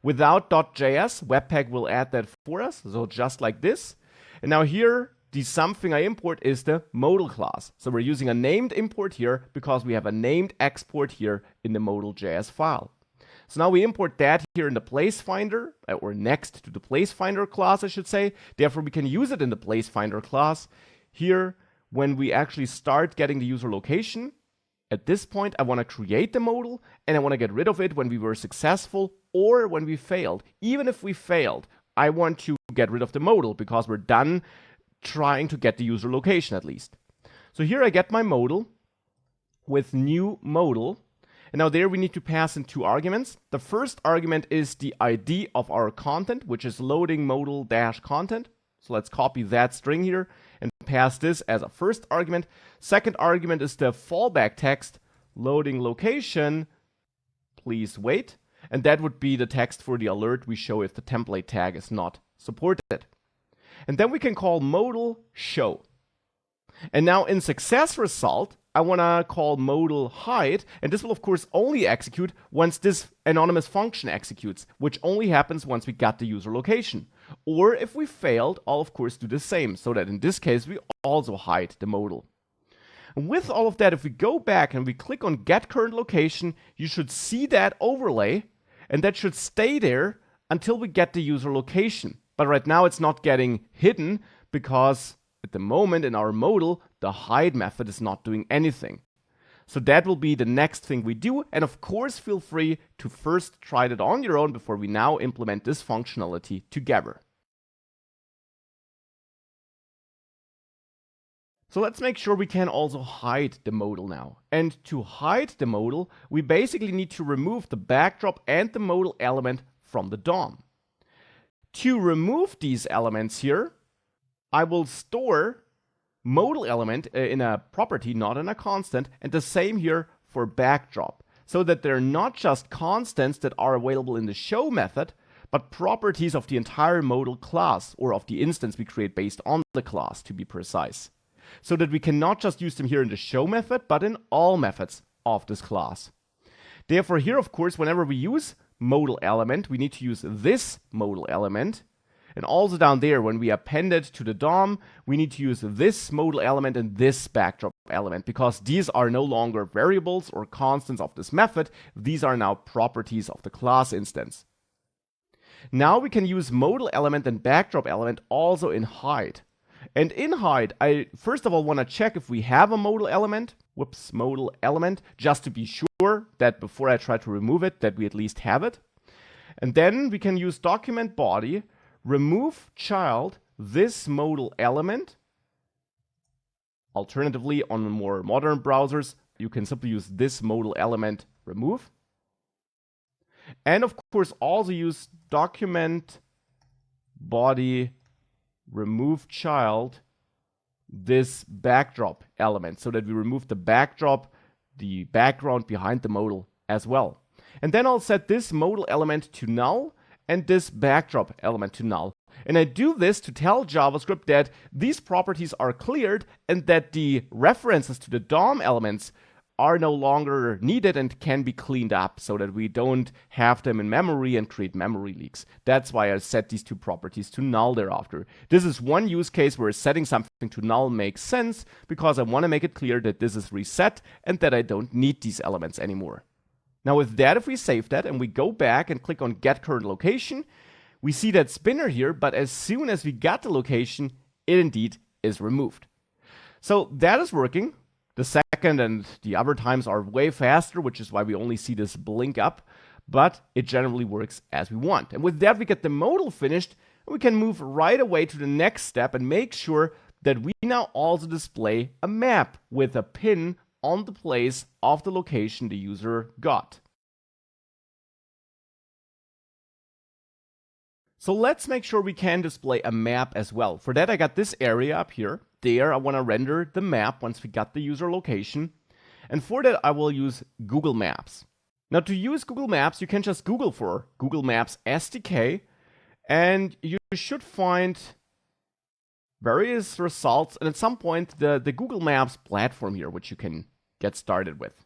Speaker 1: Without .js, Webpack will add that for us, so just like this. And now here, the something I import is the modal class. So we're using a named import here because we have a named export here in the modal.js file. So now we import that here in the place finder, or next to the place finder class, I should say. Therefore, we can use it in the place finder class. Here, when we actually start getting the user location, at this point, I want to create the modal, and I want to get rid of it when we were successful or when we failed. Even if we failed, I want to get rid of the modal because we're done trying to get the user location at least. So here I get my modal with new modal. And now there we need to pass in two arguments. The first argument is the ID of our content, which is loading modal-content. So let's copy that string here and pass this as a first argument. Second argument is the fallback text, loading location, please wait. And that would be the text for the alert we show if the template tag is not supported. And then we can call modal show. And now in success result, I want to call modal hide, and this will of course only execute once this anonymous function executes, which only happens once we got the user location. Or if we failed, I'll of course do the same, so that in this case we also hide the modal. And with all of that, if we go back and we click on get current location, you should see that overlay, and that should stay there until we get the user location. But right now it's not getting hidden because at the moment in our modal, the hide method is not doing anything. So that will be the next thing we do. And of course, feel free to first try that on your own before we now implement this functionality together. So let's make sure we can also hide the modal now. And to hide the modal, we basically need to remove the backdrop and the modal element from the DOM. To remove these elements here, I will store modal element in a property, not in a constant, and the same here for backdrop, so that they're not just constants that are available in the show method, but properties of the entire modal class, or of the instance we create based on the class, to be precise. So that we can not just use them here in the show method, but in all methods of this class. Therefore here, of course, whenever we use modal element, we need to use this modal element. And also down there, when we append it to the DOM, we need to use this modal element and this backdrop element, because these are no longer variables or constants of this method. These are now properties of the class instance. Now we can use modal element and backdrop element also in hide. And in hide, I first of all want to check if we have a modal element, modal element, just to be sure that before I try to remove it, that we at least have it. And then we can use document body, remove child, this modal element. Alternatively, on more modern browsers, you can simply use this modal element remove. And of course, also use document body remove child, this backdrop element, so that we remove the backdrop, the background behind the modal as well. And then I'll set this modal element to null, and this backdrop element to null. And I do this to tell JavaScript that these properties are cleared and that the references to the DOM elements are no longer needed and can be cleaned up so that we don't have them in memory and create memory leaks. That's why I set these two properties to null thereafter. This is one use case where setting something to null makes sense because I want to make it clear that this is reset and that I don't need these elements anymore. Now with that, if we save that and we go back and click on get current location, we see that spinner here, but as soon as we got the location, it indeed is removed. So that is working. The second and the other times are way faster, which is why we only see this blink up, but it generally works as we want. And with that, we get the modal finished, and we can move right away to the next step and make sure that we now also display a map with a pin on the place of the location the user got. So let's make sure we can display a map as well. For that, I got this area up here. There, I want to render the map once we got the user location. And for that, I will use Google Maps. Now, to use Google Maps, you can just Google for Google Maps SDK, and you should find various results, and at some point, the Google Maps platform here, which you can get started with.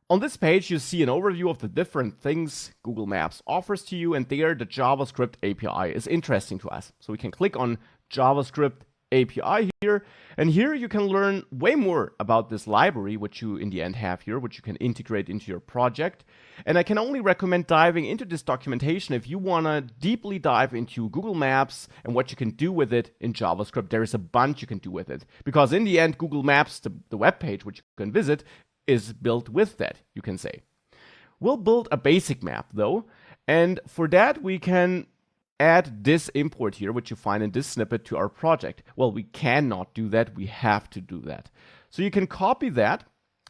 Speaker 1: On this page, you see an overview of the different things Google Maps offers to you, and there the JavaScript API is interesting to us. So we can click on JavaScript API here, and here you can learn way more about this library, which you in the end have here, which you can integrate into your project. And I can only recommend diving into this documentation if you want to deeply dive into Google Maps and what you can do with it in JavaScript. There is a bunch you can do with it, because in the end, Google Maps, the web page which you can visit, is built with that, you can say. We'll build a basic map though, and for that we can add this import here, which you find in this snippet, to our project. Well, we cannot do that, we have to do that. So you can copy that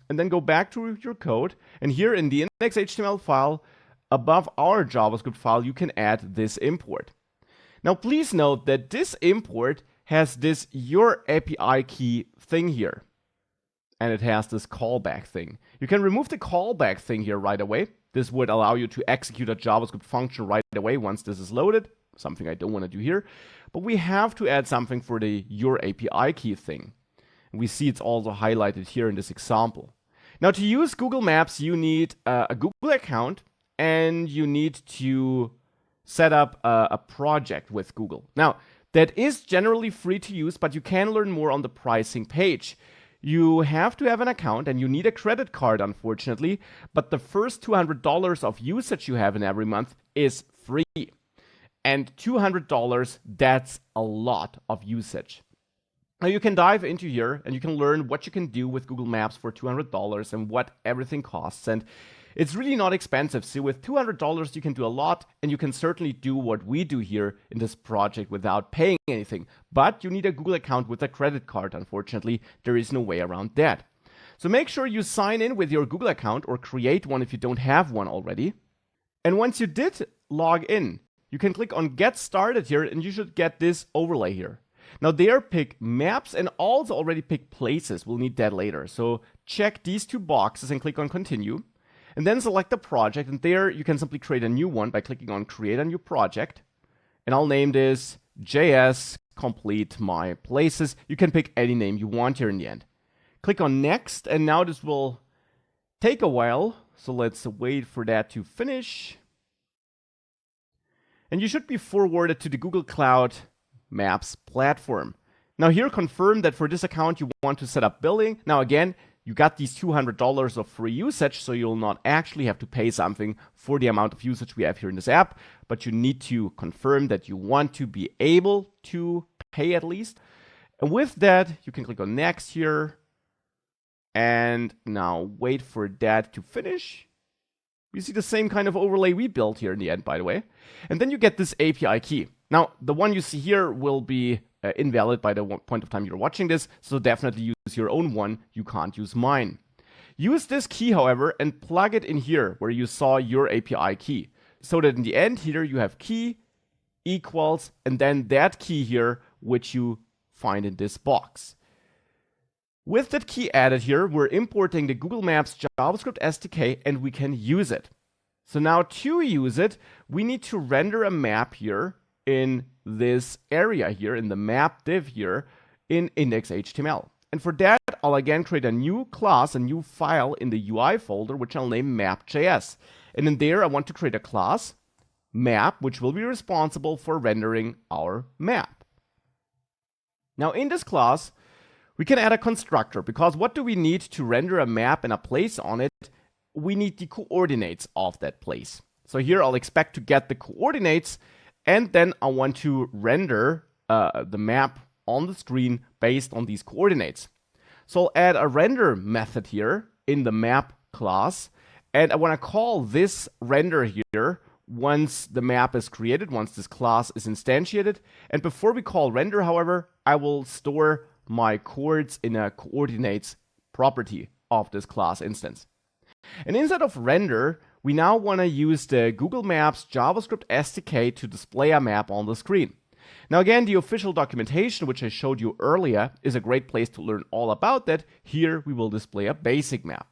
Speaker 1: and then go back to your code, and here in the index.html file, above our JavaScript file, you can add this import. Now please note that this import has this your API key thing here. And it has this callback thing. You can remove the callback thing here right away. This would allow you to execute a JavaScript function right away once this is loaded, something I don't want to do here. But we have to add something for the your API key thing. And we see it's also highlighted here in this example. Now to use Google Maps, you need a Google account and you need to set up a project with Google. Now, that is generally free to use, but you can learn more on the pricing page. You have to have an account and you need a credit card, unfortunately, but the first $200 of usage you have in every month is free. And $200, that's a lot of usage. Now you can dive into here and you can learn what you can do with Google Maps for $200 and what everything costs. And it's really not expensive. So with $200, you can do a lot, and you can certainly do what we do here in this project without paying anything. But you need a Google account with a credit card. Unfortunately, there is no way around that. So make sure you sign in with your Google account or create one if you don't have one already. And once you did log in, you can click on Get Started here, and you should get this overlay here. Now there, pick Maps and also already pick Places. We'll need that later. So check these two boxes and click on Continue. And then select the project, and there you can simply create a new one by clicking on Create a New Project. And I'll name this JS Complete My Places. You can pick any name you want here in the end. Click on Next, and now this will take a while. So let's wait for that to finish. And you should be forwarded to the Google Cloud Maps platform. Now here, confirm that for this account you want to set up billing. Now again, you got these $200 of free usage, so you'll not actually have to pay something for the amount of usage we have here in this app, but you need to confirm that you want to be able to pay at least. And with that, you can click on Next here, and now wait for that to finish. You see the same kind of overlay we built here in the end, by the way. And then you get this API key. Now, the one you see here will be invalid by the point of time you're watching this, so definitely use your own one. You can't use mine. Use this key, however, and plug it in here where you saw your API key, so that in the end here you have key equals and then that key here which you find in this box. With that key added here, we're importing the Google Maps JavaScript SDK and we can use it. So now to use it, we need to render a map here in this area here, in the map div here, in index.html. And for that, I'll again create a new class, a new file in the UI folder, which I'll name map.js. And in there, I want to create a class, map, which will be responsible for rendering our map. Now in this class, we can add a constructor, because what do we need to render a map and a place on it? We need the coordinates of that place. So here I'll expect to get the coordinates, and then I want to render the map on the screen based on these coordinates. So I'll add a render method here in the map class, and I want to call this render here once the map is created, once this class is instantiated. And before we call render, however, I will store my coords in a coordinates property of this class instance. And instead of render, we now want to use the Google Maps JavaScript SDK to display a map on the screen. Now again, the official documentation, which I showed you earlier, is a great place to learn all about that. Here we will display a basic map.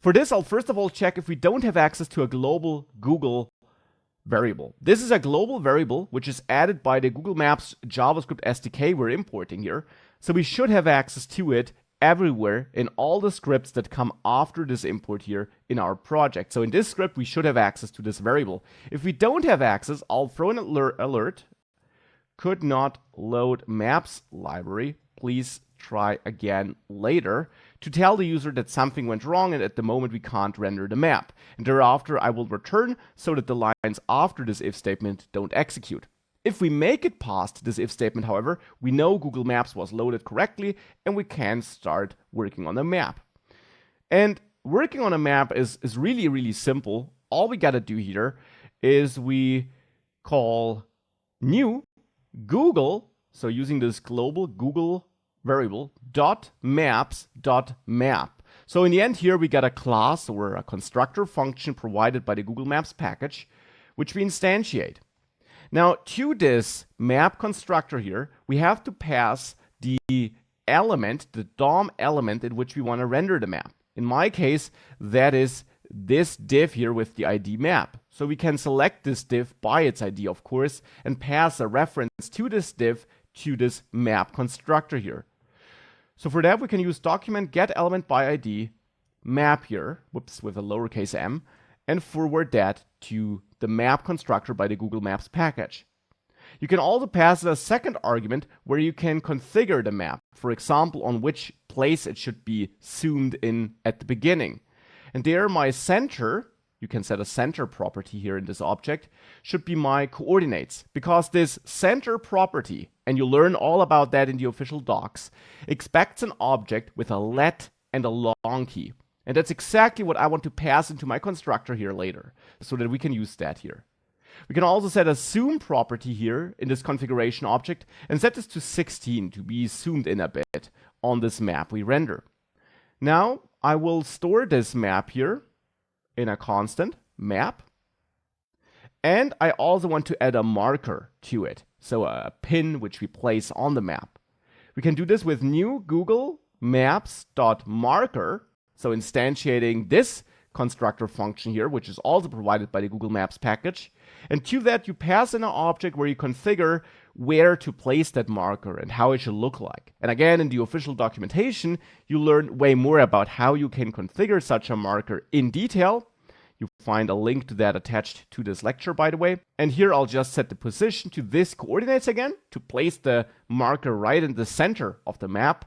Speaker 1: For this, I'll first of all check if we don't have access to a global Google variable. This is a global variable which is added by the Google Maps JavaScript SDK we're importing here. So we should have access to it everywhere in all the scripts that come after this import here in our project. So in this script, we should have access to this variable. If we don't have access, I'll throw an alert. Could not load maps library. Please try again later, to tell the user that something went wrong and at the moment we can't render the map. And thereafter I will return so that the lines after this if statement don't execute. If we make it past this if statement, however, we know Google Maps was loaded correctly and we can start working on the map. And working on a map is really, really simple. All we gotta do here is we call new Google, so using this global Google variable, .maps.map. So in the end here we get a class or a constructor function provided by the Google Maps package, which we instantiate. Now to this map constructor here, we have to pass the element, the DOM element in which we want to render the map. In my case, that is this div here with the ID map. So we can select this div by its ID, of course, and pass a reference to this div to this map constructor here. So for that, we can use document get element by ID map here, whoops, with a lowercase m, and forward that to the map constructor by the Google Maps package. You can also pass a second argument where you can configure the map, for example, on which place it should be zoomed in at the beginning. And there my center, you can set a center property here in this object, should be my coordinates, because this center property, and you'll learn all about that in the official docs, expects an object with a let and a long key. And that's exactly what I want to pass into my constructor here later, so that we can use that here. We can also set a zoom property here in this configuration object and set this to 16 to be zoomed in a bit on this map we render. Now I will store this map here in a constant map, and I also want to add a marker to it, so a pin which we place on the map. We can do this with new Google Maps.marker, so instantiating this constructor function here, which is also provided by the Google Maps package. And to that, you pass in an object where you configure where to place that marker and how it should look like. And again, in the official documentation, you learn way more about how you can configure such a marker in detail. You find a link to that attached to this lecture, by the way. And here I'll just set the position to this coordinates again to place the marker right in the center of the map.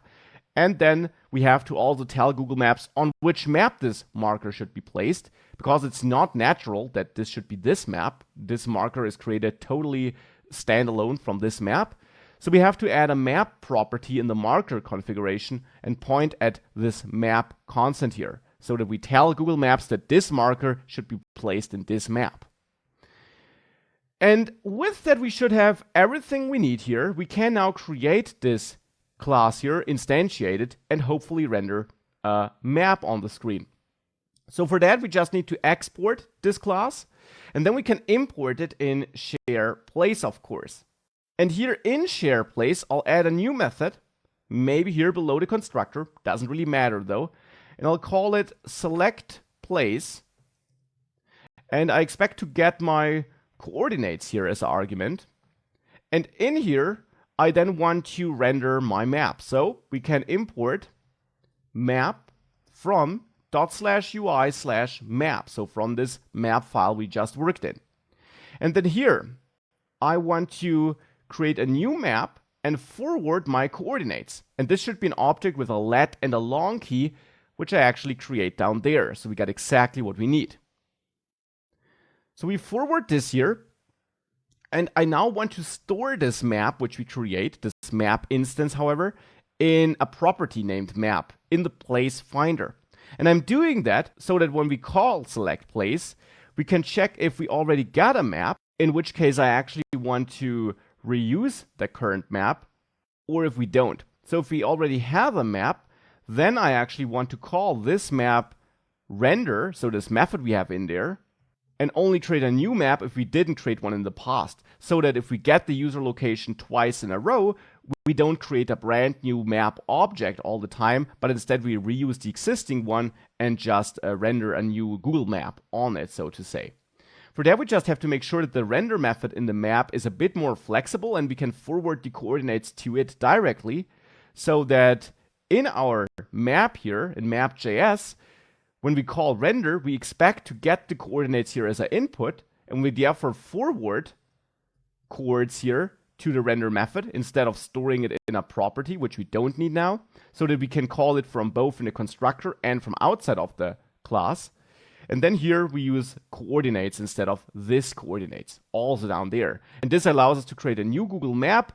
Speaker 1: And then we have to also tell Google Maps on which map this marker should be placed, because it's not natural that this should be this map. This marker is created totally standalone from this map. So we have to add a map property in the marker configuration and point at this map constant here, so that we tell Google Maps that this marker should be placed in this map. And with that, we should have everything we need here. We can now create this class here, instantiate it, and hopefully render a map on the screen. So for that, we just need to export this class, and then we can import it in share place, of course. And here in share place, I'll add a new method, maybe here below the constructor, doesn't really matter though, and I'll call it select place. And I expect to get my coordinates here as an argument. And in here, I then want to render my map. So we can import map from ./UI/map. So from this map file we just worked in. And then here, I want to create a new map and forward my coordinates. And this should be an object with a let and a long key, which I actually create down there. So we got exactly what we need. So we forward this here. And I now want to store this map, which we create, this map instance, however, in a property named map in the place finder. And I'm doing that so that when we call select place, we can check if we already got a map, in which case I actually want to reuse the current map, or if we don't. So if we already have a map, then I actually want to call this map render, so this method we have in there, and only create a new map if we didn't create one in the past, so that if we get the user location twice in a row, we don't create a brand new map object all the time, but instead we reuse the existing one and just render a new Google map on it, so to say. For that, we just have to make sure that the render method in the map is a bit more flexible and we can forward the coordinates to it directly, so that in our map here, in map.js, when we call render, we expect to get the coordinates here as an input, and we therefore forward coords here to the render method instead of storing it in a property, which we don't need now, so that we can call it from both in the constructor and from outside of the class. And then here we use coordinates instead of this coordinates, also down there. And this allows us to create a new Google map,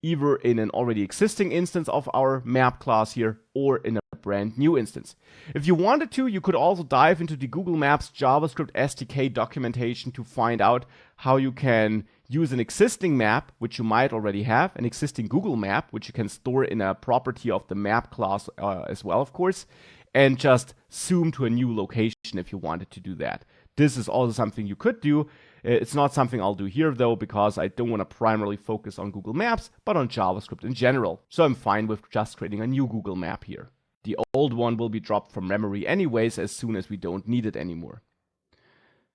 Speaker 1: either in an already existing instance of our map class here, or in a brand new instance. If you wanted to, you could also dive into the Google Maps JavaScript SDK documentation to find out how you can use an existing map, which you might already have, an existing Google map, which you can store in a property of the map class as well, of course, and just zoom to a new location if you wanted to do that. This is also something you could do. It's not something I'll do here though, because I don't want to primarily focus on Google Maps, but on JavaScript in general. So I'm fine with just creating a new Google map here. The old one will be dropped from memory anyways as soon as we don't need it anymore.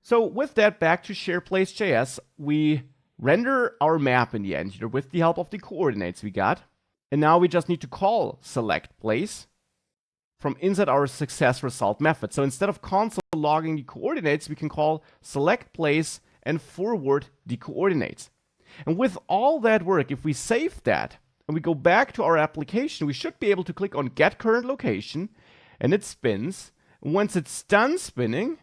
Speaker 1: So with that, back to SharePlace.js, we render our map in the end here with the help of the coordinates we got. And now we just need to call select place from inside our success result method. So instead of console logging the coordinates, we can call select place and forward the coordinates. And with all that work, if we save that and we go back to our application, we should be able to click on get current location, and it spins. And once it's done spinning,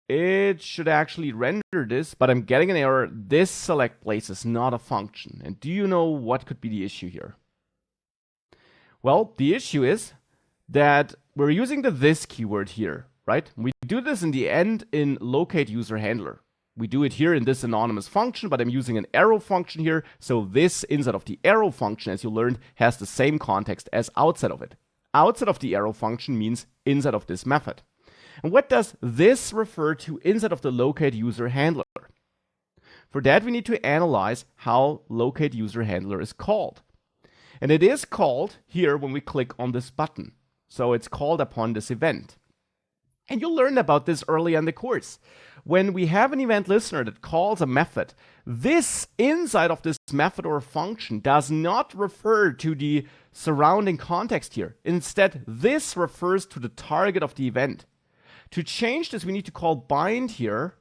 Speaker 1: it should actually render this, but I'm getting an error. This select place is not a function. And do you know what could be the issue here? Well, the issue is that we're using the this keyword here, right? We do this in the end in locate user handler. We do it here in this anonymous function, but I'm using an arrow function here. So this inside of the arrow function, as you learned, has the same context as outside of it. Outside of the arrow function means inside of this method. And what does this refer to inside of the locate user handler? For that, we need to analyze how locate user handler is called. And it is called here when we click on this button. So it's called upon this event. And you'll learn about this early in the course. When we have an event listener that calls a method, this inside of this method or function does not refer to the surrounding context here. Instead, this refers to the target of the event. To change this, we need to call bind here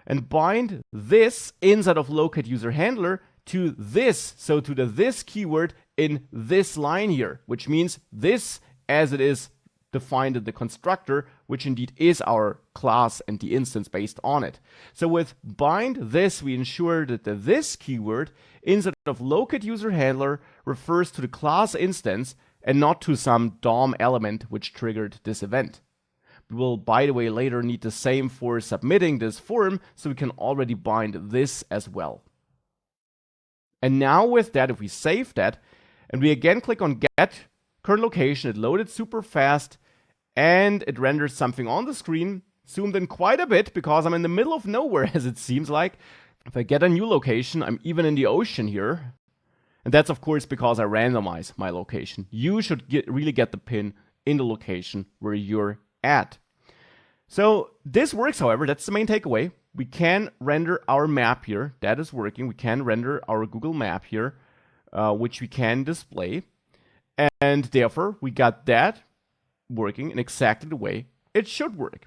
Speaker 1: and bind this inside of locate user handler to this, so to the this keyword in this line here, which means this as it is defined in the constructor, which indeed is our class and the instance based on it. So with bind this, we ensure that the this keyword inside of locate user handler refers to the class instance and not to some DOM element which triggered this event. We will, by the way, later need the same for submitting this form, so we can already bind this as well. And now with that, if we save that, and we again click on get current location, it loaded super fast, and it renders something on the screen, zoomed in quite a bit because I'm in the middle of nowhere, as it seems like. If I get a new location, I'm even in the ocean here. And that's of course because I randomize my location. You should really get the pin in the location where you're at. So this works, however, that's the main takeaway. We can render our map here. That is working. We can render our Google map here, which we can display. And therefore, we got that working in exactly the way it should work.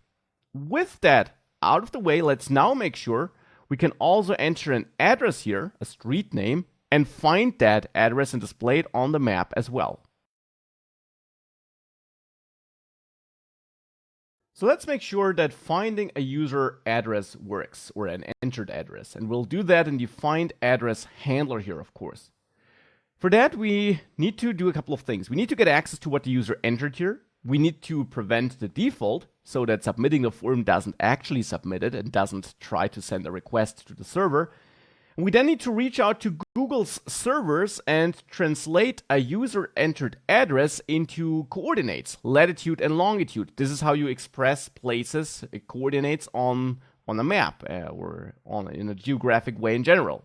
Speaker 1: With that out of the way, let's now make sure we can also enter an address here, a street name, and find that address and display it on the map as well. So let's make sure that finding a user address works, or an entered address. And we'll do that in the find address handler here, of course. For that, we need to do a couple of things. We need to get access to what the user entered here. We need to prevent the default so that submitting the form doesn't actually submit it and doesn't try to send a request to the server. And we then need to reach out to Google's servers and translate a user entered address into coordinates, latitude and longitude. This is how you express places, coordinates on a map or in a geographic way in general.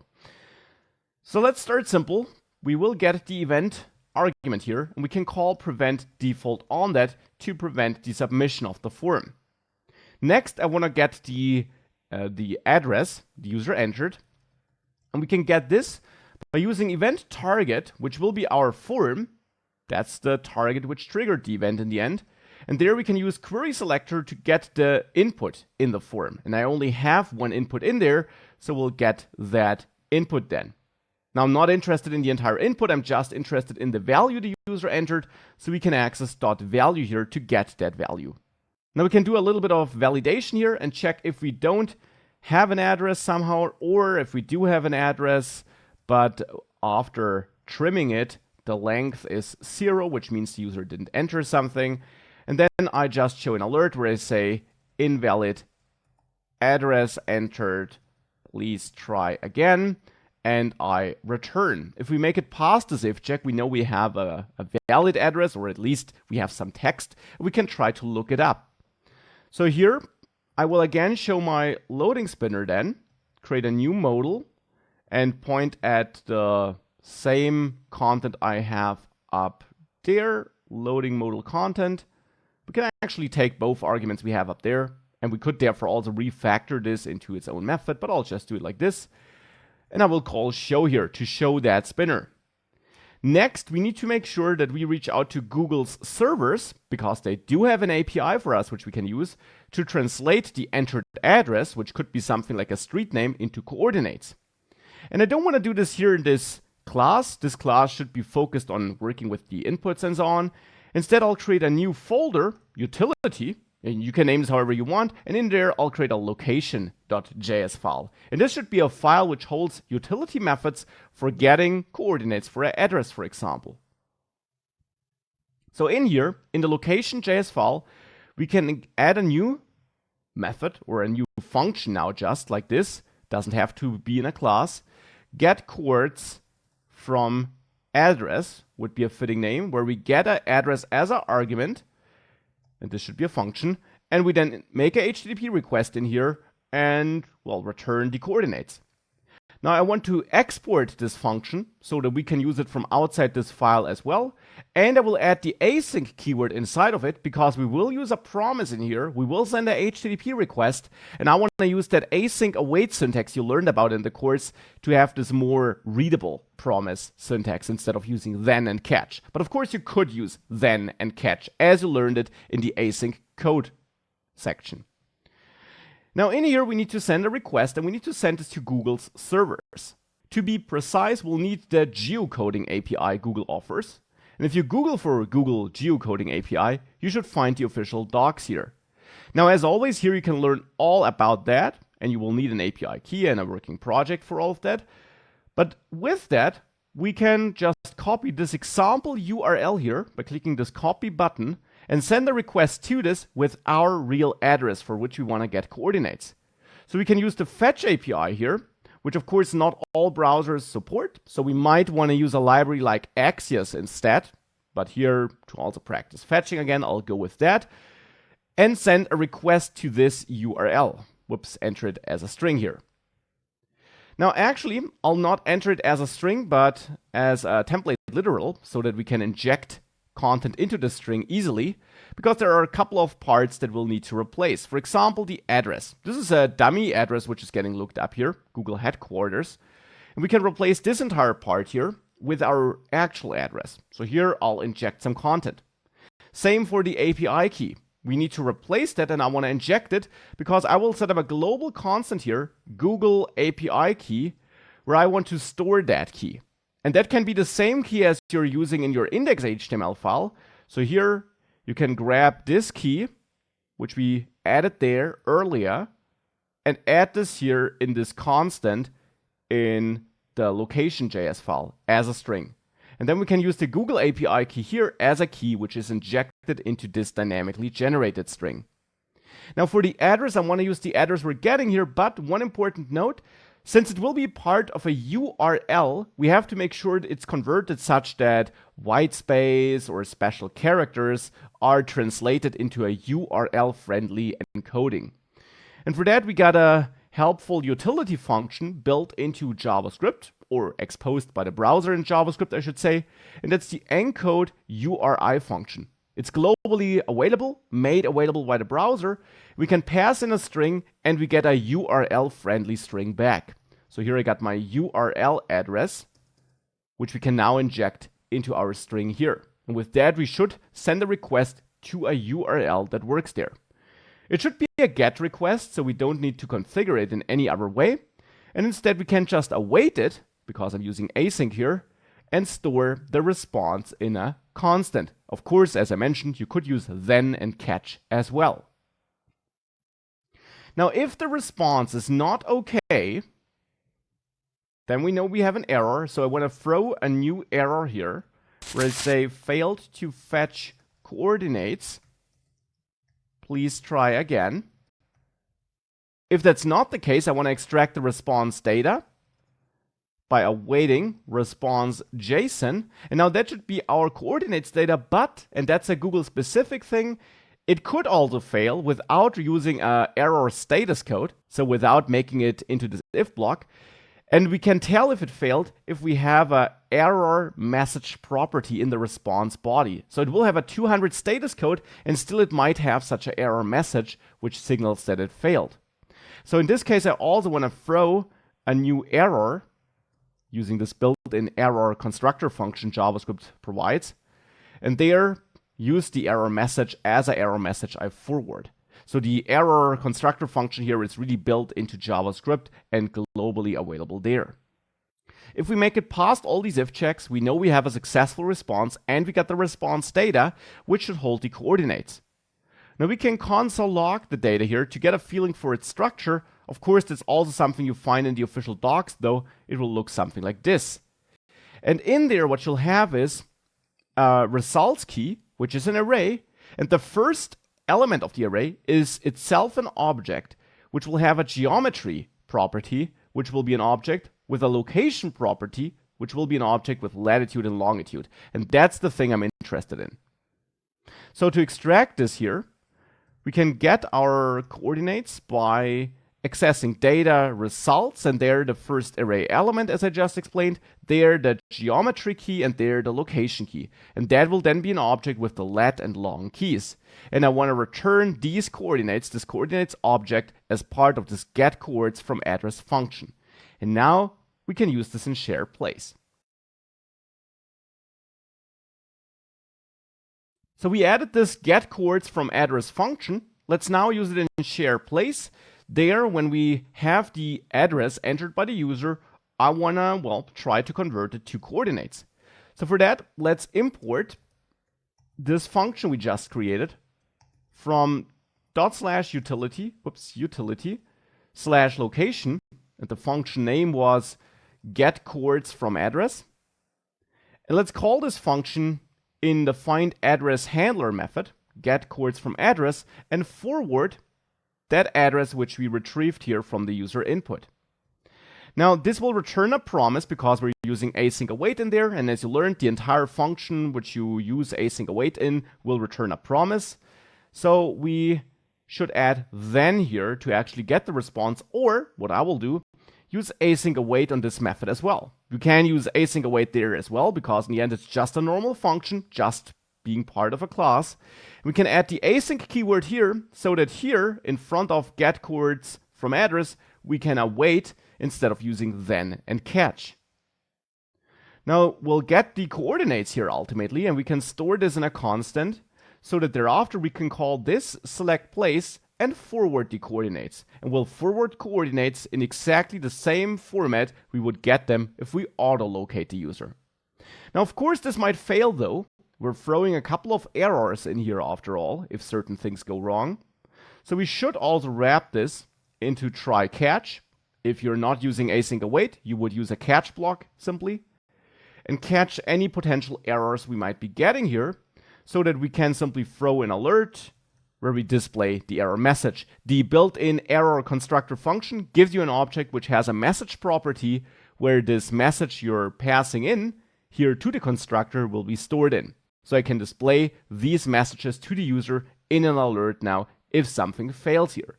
Speaker 1: So let's start simple. We will get the event argument here, and we can call prevent default on that to prevent the submission of the form. Next, I want to get the address the user entered, and we can get this by using event target, which will be our form. That's the target which triggered the event in the end. And there we can use query selector to get the input in the form. And I only have one input in there, so we'll get that input then. Now, I'm not interested in the entire input, I'm just interested in the value the user entered, so we can access .value here to get that value. Now we can do a little bit of validation here and check if we don't have an address somehow, or if we do have an address, but after trimming it, the length is 0, which means the user didn't enter something. And then I just show an alert where I say invalid address entered, please try again. And I return. If we make it past this if check, we know we have a valid address, or at least we have some text. We can try to look it up. So here, I will again show my loading spinner then, create a new modal, and point at the same content I have up there, loading modal content. We can actually take both arguments we have up there, and we could therefore also refactor this into its own method, but I'll just do it like this. And I will call show here to show that spinner. Next, we need to make sure that we reach out to Google's servers, because they do have an API for us which we can use to translate the entered address, which could be something like a street name, into coordinates. And I don't want to do this here in this class. This class should be focused on working with the inputs and so on. Instead, I'll create a new folder, utility, and you can name this however you want, and in there I'll create a location.js file. And this should be a file which holds utility methods for getting coordinates for an address, for example. So in here, in the location.js file, we can add a new method or a new function now, just like this. Doesn't have to be in a class. Get coords from address would be a fitting name, where we get an address as an argument, and this should be a function, and we then make a HTTP request in here and, well, return the coordinates. Now I want to export this function so that we can use it from outside this file as well, and I will add the async keyword inside of it, because we will use a promise in here. We will send a HTTP request, and I want to use that async await syntax you learned about in the course to have this more readable promise syntax instead of using then and catch. But of course you could use then and catch as you learned it in the async code section. Now in here we need to send a request, and we need to send this to Google's servers. To be precise, we'll need the geocoding API Google offers. And if you Google for Google geocoding API, you should find the official docs here. Now as always, here you can learn all about that, and you will need an API key and a working project for all of that. But with that, we can just copy this example URL here by clicking this copy button and send a request to this with our real address for which we want to get coordinates. So we can use the fetch API here, which of course not all browsers support. So we might want to use a library like Axios instead, but here to also practice fetching again, I'll go with that, and send a request to this URL. Whoops, enter it as a string here. Now actually, I'll not enter it as a string, but as a template literal, so that we can inject content into the string easily because there are a couple of parts that we'll need to replace. For example, the address. This is a dummy address which is getting looked up here, Google headquarters. And we can replace this entire part here with our actual address. So here I'll inject some content. Same for the API key. We need to replace that, and I want to inject it because I will set up a global constant here, Google API key, where I want to store that key. And that can be the same key as you're using in your index.html file. So here you can grab this key, which we added there earlier, and add this here in this constant in the location.js file as a string. And then we can use the Google API key here as a key which is injected into this dynamically generated string. Now for the address, I want to use the address we're getting here, but one important note, since it will be part of a URL, we have to make sure that it's converted such that white space or special characters are translated into a URL-friendly encoding. And for that, we got a helpful utility function built into JavaScript, or exposed by the browser in JavaScript, I should say, and that's the encode URI function. It's globally available, made available by the browser. We can pass in a string and we get a URL-friendly string back. So here I got my URL address, which we can now inject into our string here. And with that, we should send a request to a URL that works there. It should be a GET request, so we don't need to configure it in any other way. And instead, we can just await it, because I'm using async here, and store the response in a constant. Of course, as I mentioned, you could use then and catch as well. Now, if the response is not okay, then we know we have an error. So I want to throw a new error here where I say failed to fetch coordinates. Please try again. If that's not the case, I want to extract the response data by awaiting response JSON. And now that should be our coordinates data, but, and that's a Google specific thing, it could also fail without using a error status code, so without making it into this if block. And we can tell if it failed if we have a error message property in the response body. So it will have a 200 status code, and still it might have such an error message which signals that it failed. So in this case, I also want to throw a new error using this built-in error constructor function JavaScript provides. And there, use the error message as an error message I forward. So the error constructor function here is really built into JavaScript and globally available there. If we make it past all these if checks, we know we have a successful response and we got the response data, which should hold the coordinates. Now we can console log the data here to get a feeling for its structure. Of course, that's also something you find in the official docs, though it will look something like this. And in there, what you'll have is a results key, which is an array, and the first element of the array is itself an object, which will have a geometry property, which will be an object with a location property, which will be an object with latitude and longitude. And that's the thing I'm interested in. So to extract this here, we can get our coordinates by accessing data results, and there the first array element, as I just explained, there the geometry key, and there the location key. And that will then be an object with the lat and long keys. And I want to return these coordinates, this coordinates object, as part of this getCoords from address function. And now we can use this in share place. So we added this getCoords from address function. Let's now use it in share place. There, when we have the address entered by the user, I want to, well, try to convert it to coordinates. So for that, let's import this function we just created from /utility, utility /location, and the function name was getCoords from address. And let's call this function in the findAddressHandler method, getCoords from address, and forward that address which we retrieved here from the user input. Now this will return a promise because we're using async await in there, and as you learned, the entire function which you use async await in will return a promise. So we should add then here to actually get the response, or what I will do, use async await on this method as well. You can use async await there as well because in the end it's just a normal function, just being part of a class. We can add the async keyword here, so that here in front of get coords from address, we can await instead of using then and catch. Now we'll get the coordinates here ultimately, and we can store this in a constant, so that thereafter we can call this select place and forward the coordinates. And we'll forward coordinates in exactly the same format we would get them if we auto-locate the user. Now, of course, this might fail though. We're throwing a couple of errors in here after all, if certain things go wrong. So we should also wrap this into try catch. If you're not using async await, you would use a catch block simply, and catch any potential errors we might be getting here, so that we can simply throw an alert where we display the error message. The built-in error constructor function gives you an object which has a message property where this message you're passing in here to the constructor will be stored in. So I can display these messages to the user in an alert now if something fails here.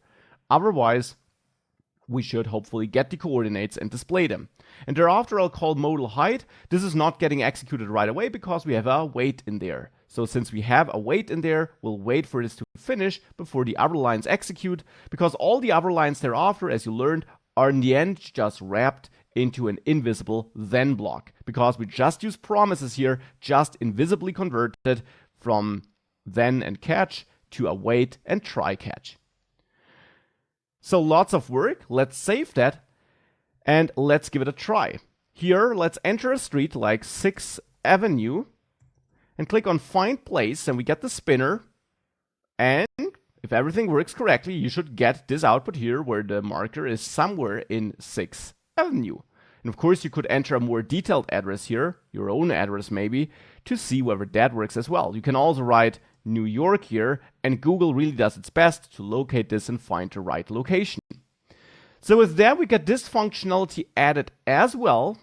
Speaker 1: Otherwise, we should hopefully get the coordinates and display them. And thereafter I'll call modal hide. This is not getting executed right away because we have a wait in there. So since we have a wait in there, we'll wait for this to finish before the other lines execute, because all the other lines thereafter, as you learned, are in the end just wrapped into an invisible then block, because we just use promises here, just invisibly converted from then and catch to await and try catch. So lots of work. Let's save that and let's give it a try. Here, let's enter a street like 6th Avenue and click on find place, and we get the spinner. And if everything works correctly, you should get this output here where the marker is somewhere in 6th Avenue. And of course, you could enter a more detailed address here, your own address maybe, to see whether that works as well. You can also write New York here, and Google really does its best to locate this and find the right location. So with that, we get this functionality added as well.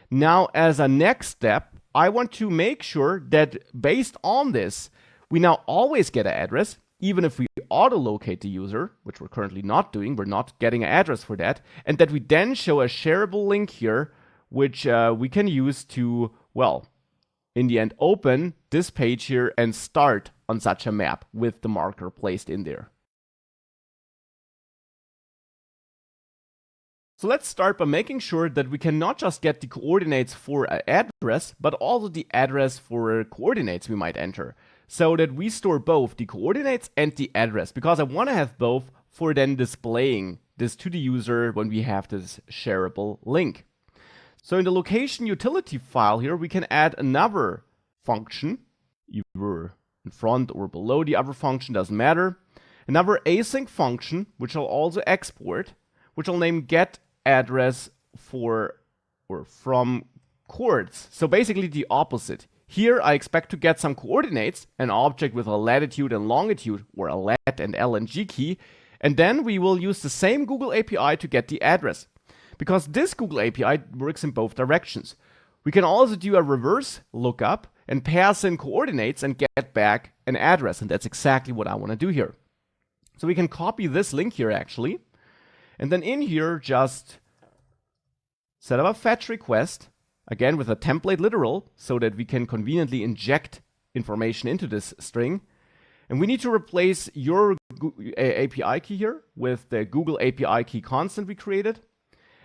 Speaker 1: Now, as a next step, I want to make sure that based on this, we now always get an address, even if we auto-locate the user, which we're currently not doing. We're not getting an address for that. And that we then show a shareable link here, which we can use to, well, in the end, open this page here and start on such a map with the marker placed in there. So let's start by making sure that we can not just get the coordinates for an address, but also the address for coordinates we might enter, so that we store both the coordinates and the address, because I want to have both for then displaying this to the user when we have this shareable link. So in the location utility file here, we can add another function, either in front or below the other function, doesn't matter. Another async function, which I'll also export, which I'll name get address for or from coords. So basically the opposite. Here I expect to get some coordinates, an object with a latitude and longitude, or a lat and lng key, and then we will use the same Google API to get the address. Because this Google API works in both directions. We can also do a reverse lookup and pass in coordinates and get back an address, and that's exactly what I want to do here. So we can copy this link here actually, and then in here just set up a fetch request, again with a template literal, so that we can conveniently inject information into this string. And we need to replace your API key here with the Google API key constant we created.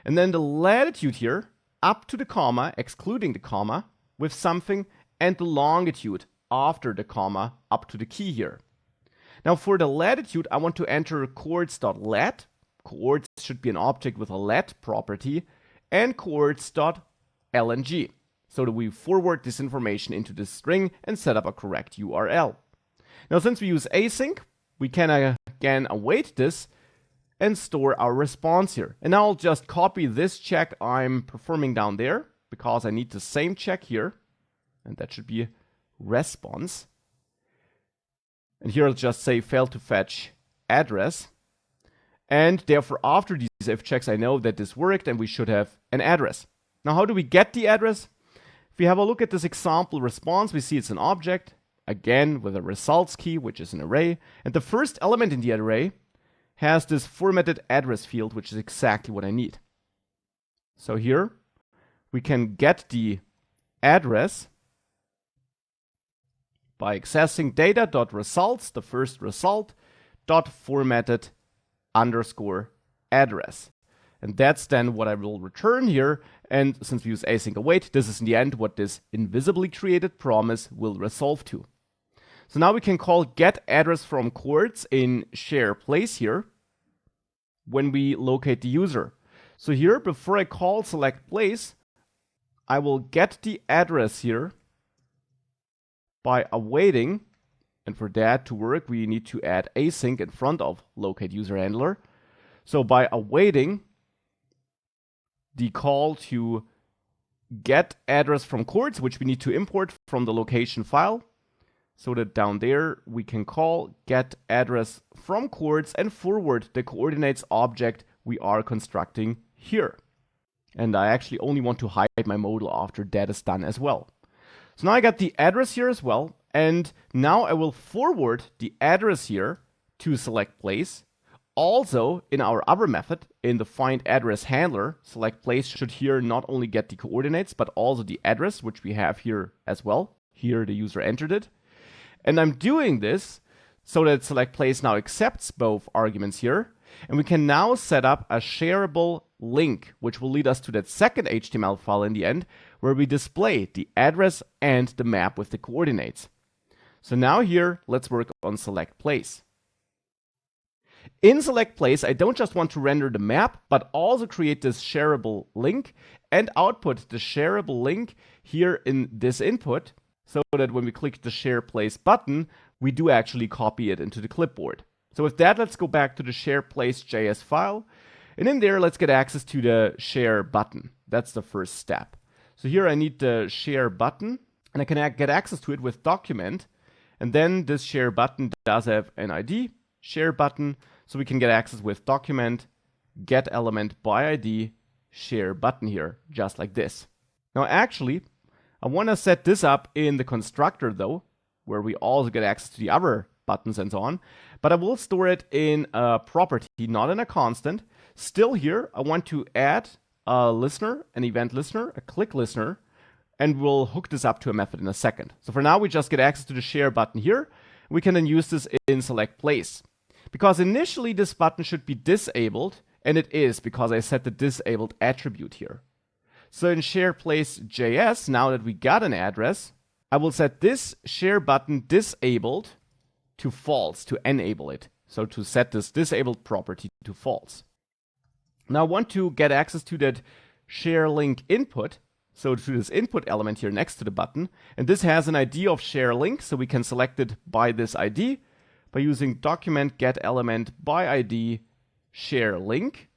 Speaker 1: And then the latitude here, up to the comma, excluding the comma, with something, and the longitude after the comma, up to the key here. Now for the latitude, I want to enter coords.lat. Coords should be an object with a lat property, and coords.lng, so that we forward this information into this string and set up a correct URL. Now since we use async, we can again await this and store our response here. And now I'll just copy this check I'm performing down there, because I need the same check here, and that should be response. And here I'll just say failed to fetch address. And therefore, after these if checks, I know that this worked and we should have an address. Now, how do we get the address? If we have a look at this example response, we see it's an object, again with a results key, which is an array. And the first element in the array has this formatted address field, which is exactly what I need. So here we can get the address by accessing data.results, the first result, dot formatted underscore address. And that's then what I will return here. And since we use async await, this is in the end what this invisibly created promise will resolve to. So now we can call get address from coords in share place here when we locate the user. So here, before I call select place, I will get the address here by awaiting, and for that to work, we need to add async in front of locate user handler. So by awaiting the call to get address from coords, which we need to import from the location file, so that down there we can call get address from coords and forward the coordinates object we are constructing here. And I actually only want to hide my modal after that is done as well. So now I got the address here as well, and now I will forward the address here to select place. Also, in our other method, in the find address handler, select place should here not only get the coordinates, but also the address, which we have here as well. Here the user entered it. And I'm doing this so that select place now accepts both arguments here. And we can now set up a shareable link, which will lead us to that second HTML file in the end, where we display the address and the map with the coordinates. So now here, let's work on select place. In select place, I don't just want to render the map, but also create this shareable link and output the shareable link here in this input, so that when we click the share place button, we do actually copy it into the clipboard. So with that, let's go back to the share place.js file. And in there, let's get access to the share button. That's the first step. So here I need the share button, and I can get access to it with document. And then this share button does have an ID, share button. So we can get access with document, get element by ID, share button here, just like this. Now actually, I want to set this up in the constructor though, where we also get access to the other buttons and so on. But I will store it in a property, not in a constant. Still here, I want to add a listener, an event listener, a click listener, and we'll hook this up to a method in a second. So for now, we just get access to the share button here. We can then use this in select place. Because initially this button should be disabled, and it is because I set the disabled attribute here. So in share place.js, now that we got an address, I will set this share button disabled to false to enable it. So to set this disabled property to false. Now I want to get access to that share link input. So to this input element here next to the button. And this has an ID of share link, so we can select it by this ID by using document get element by ID share link.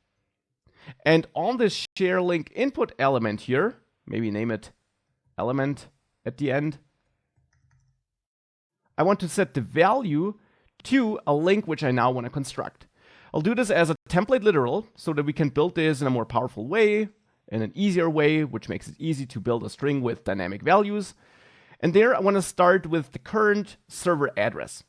Speaker 1: And on this share link input element here, maybe name it element at the end, I want to set the value to a link which I now want to construct. I'll do this as a template literal so that we can build this in a more powerful way, in an easier way, which makes it easy to build a string with dynamic values. And there I want to start with the current server address.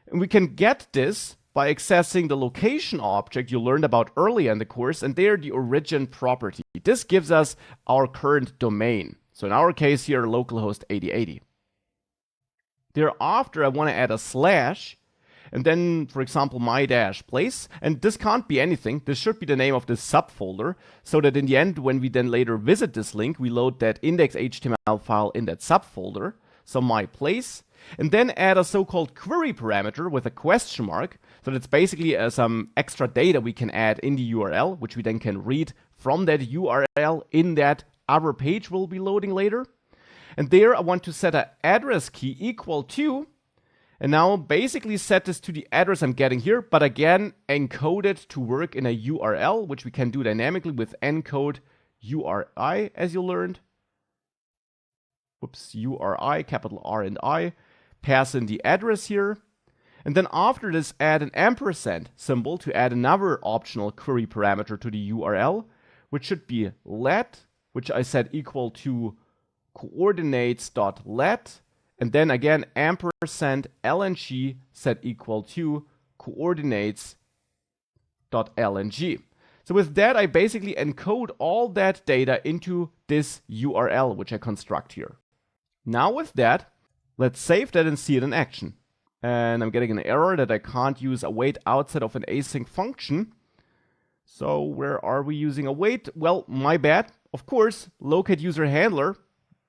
Speaker 1: And we can get this by accessing the location object you learned about earlier in the course, and there the origin property. This gives us our current domain. So in our case here, localhost 8080. Thereafter, I want to add a slash, and then, for example, my-place, and this can't be anything. This should be the name of this subfolder, so that in the end, when we then later visit this link, we load that index.html file in that subfolder, so my-place, and then add a so-called query parameter with a question mark, so that's basically some extra data we can add in the URL, which we then can read from that URL in that other page we'll be loading later. And there I want to set an address key equal to, and now basically set this to the address I'm getting here, but again encode it to work in a URL, which we can do dynamically with encode URI, as you learned. Whoops, URI, capital R and I. Pass in the address here. And then after this, add an ampersand symbol to add another optional query parameter to the URL, which should be let, which I set equal to coordinates.let, and then again ampersand lng set equal to coordinates.lng. So with that, I basically encode all that data into this URL, which I construct here. Now with that, Let's save that and see it in action. And I'm getting an error that I can't use await outside of an async function. So where are we using await? Well, my bad. Of course, locate user handler,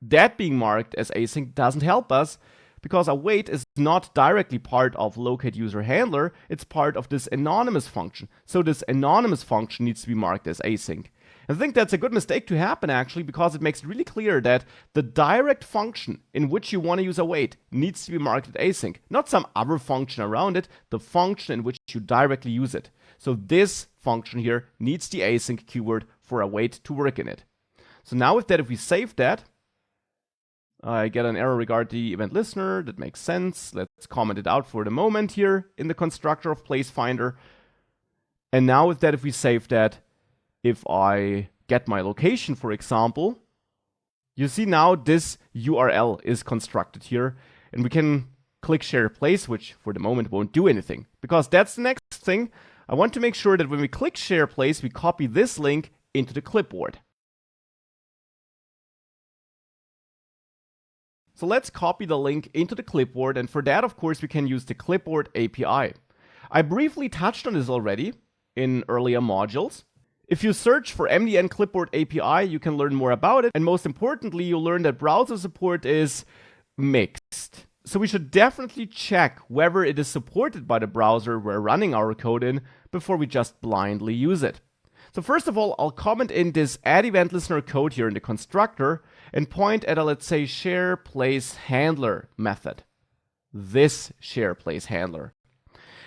Speaker 1: that being marked as async doesn't help us because await is not directly part of locate user handler. It's part of this anonymous function. So this anonymous function needs to be marked as async. I think that's a good mistake to happen actually, because it makes it really clear that the direct function in which you want to use await needs to be marked as async, not some other function around it, the function in which you directly use it. So this function here needs the async keyword for await to work in it. So now with that, if we save that, I get an error regarding the event listener. That makes sense. Let's comment it out for the moment here in the constructor of placeFinder. And now with that, if we save that, if I get my location, for example, you see now this URL is constructed here, and we can click share place, which for the moment won't do anything, because that's the next thing. I want to make sure that when we click share place, we copy this link into the clipboard. So let's copy the link into the clipboard, and for that, of course, we can use the clipboard API. I briefly touched on this already in earlier modules. If you search for MDN Clipboard API, you can learn more about it, and most importantly, you'll learn that browser support is mixed. So we should definitely check whether it is supported by the browser we're running our code in before we just blindly use it. So first of all, I'll comment in this add event listener code here in the constructor and point at a, let's say, share place handler method. This share place handler.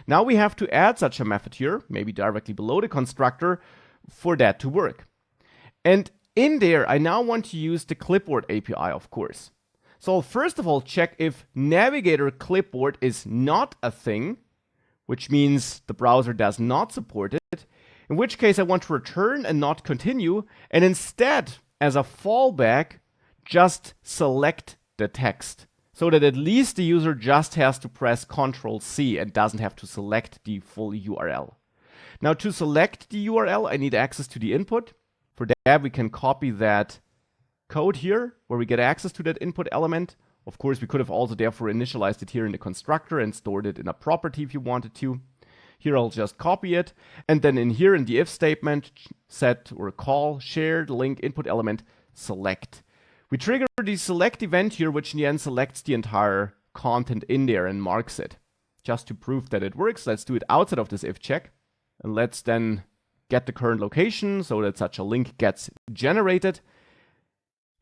Speaker 1: Now we have to add such a method here, maybe directly below the constructor, for that to work. And in there, I now want to use the clipboard API, of course. So I'll first of all check if navigator clipboard is not a thing, which means the browser does not support it, in which case I want to return and not continue, and instead, as a fallback, just select the text, so that at least the user just has to press Ctrl+C and doesn't have to select the full URL. Now to select the URL, I need access to the input. For that, we can copy that code here, where we get access to that input element. Of course, we could have also therefore initialized it here in the constructor and stored it in a property if you wanted to. Here I'll just copy it, and then in here in the if statement, set or call shared link input element select. We trigger the select event here, which in the end selects the entire content in there and marks it. Just to prove that it works, let's do it outside of this if check. And let's then get the current location so that such a link gets generated.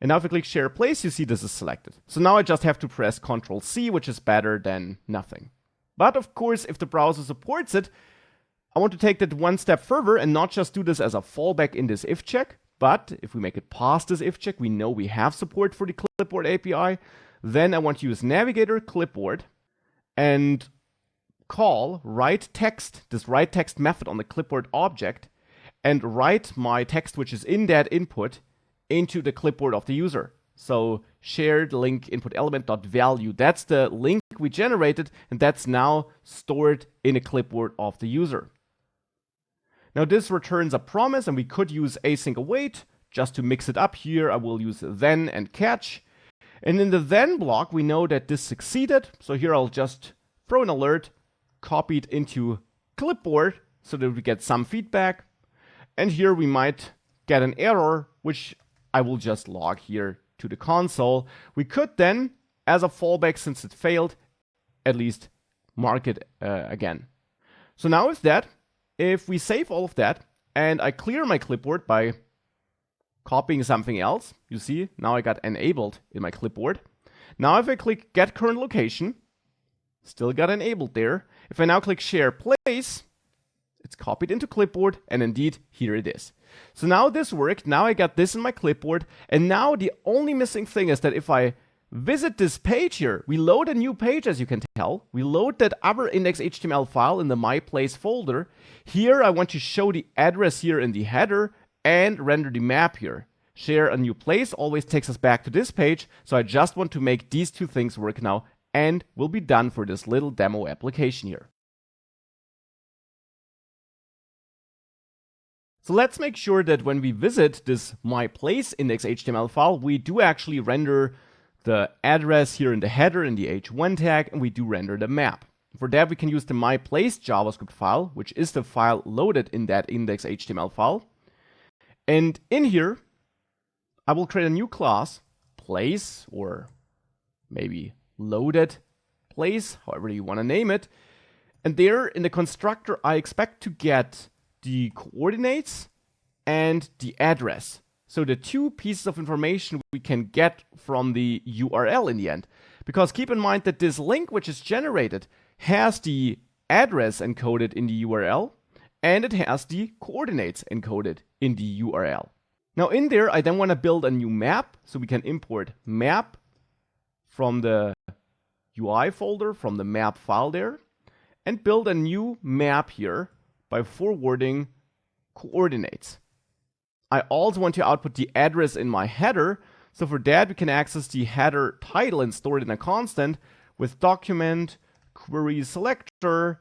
Speaker 1: And now if I click share place, you see this is selected. So now I just have to press Ctrl+C, which is better than nothing. But of course, if the browser supports it, I want to take that one step further and not just do this as a fallback in this if check, but if we make it past this if check, we know we have support for the clipboard API. Then I want to use navigator clipboard and call write text, this write text method on the clipboard object, and write my text, which is in that input, into the clipboard of the user. So shared link input element dot value. That's the link we generated, and that's now stored in a clipboard of the user. Now this returns a promise, and we could use async await. Just to mix it up here, I will use then and catch. And in the then block, we know that this succeeded. So here I'll just throw an alert, copy it into clipboard so that we get some feedback. And here we might get an error, which I will just log here to the console. We could then, as a fallback, since it failed, at least mark it again. So now with that, if we save all of that and I clear my clipboard by copying something else, you see, now I got enabled in my clipboard. Now if I click get current location, still got enabled there. If I now click share place, it's copied into clipboard, and indeed, here it is. So now this worked, now I got this in my clipboard, and now the only missing thing is that if I visit this page here, we load a new page, as you can tell. We load that other index.html file in the myplace folder. Here I want to show the address here in the header and render the map here. Share a new place always takes us back to this page, so I just want to make these two things work now, and we'll be done for this little demo application here. So let's make sure that when we visit this myplace index.html file, we do actually render the address here in the header in the h1 tag, and we do render the map. For that, we can use the myplace JavaScript file, which is the file loaded in that index.html file. And in here, I will create a new class, place, or maybe loaded place, however you want to name it. And there in the constructor, I expect to get the coordinates and the address. So the two pieces of information we can get from the URL in the end. Because keep in mind that this link which is generated has the address encoded in the URL, and it has the coordinates encoded in the URL. Now in there, I then want to build a new map, so we can import map from the UI folder, from the map file there, and build a new map here by forwarding coordinates. I also want to output the address in my header, so for that we can access the header title and store it in a constant with document query selector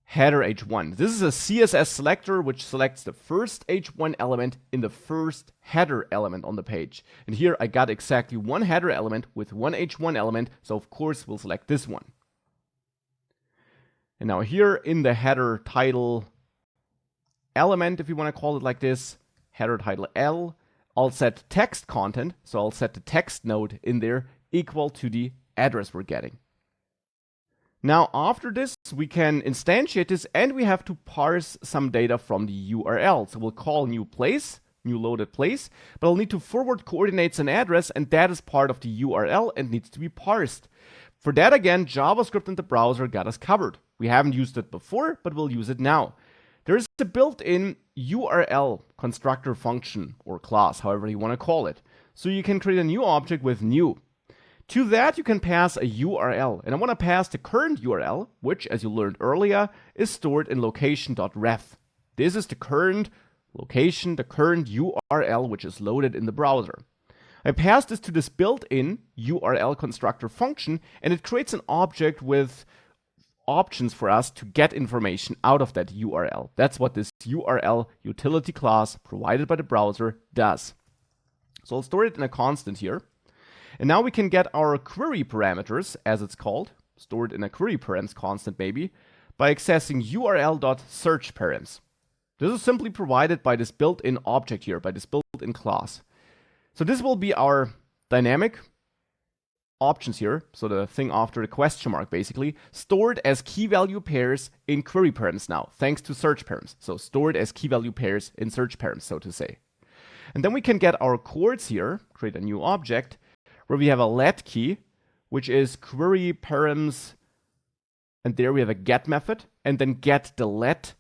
Speaker 1: header h1. This is a CSS selector which selects the first h1 element in the first header element on the page. And here I got exactly one header element with one h1 element, so of course we'll select this one. And now here in the header title element, if you want to call it like this, header title L, I'll set text content, so I'll set the text node in there equal to the address we're getting. Now after this, we can instantiate this, and we have to parse some data from the URL. So we'll call new place, new loaded place, but I'll need to forward coordinates and address, and that is part of the URL and needs to be parsed. For that again, JavaScript in the browser got us covered. We haven't used it before, but we'll use it now. There is a built-in URL constructor function or class, however you want to call it. So you can create a new object with new. To that, you can pass a URL, and I want to pass the current URL, which, as you learned earlier, is stored in location.ref. This is the current location, the current URL, which is loaded in the browser. I pass this to this built-in URL constructor function, and it creates an object with options for us to get information out of that URL. That's what this URL utility class provided by the browser does. So I'll store it in a constant here. And now we can get our query parameters, as it's called, stored in a query params constant maybe, by accessing url.searchParams. This is simply provided by this built-in object here, by this built-in class. So this will be our dynamic options here, so the thing after the question mark basically, stored as key value pairs in query params now, thanks to search params. So stored as key value pairs in search params, so to say. And then we can get our coords here, create a new object, where we have a let key, which is query params, and there we have a get method, and then get the let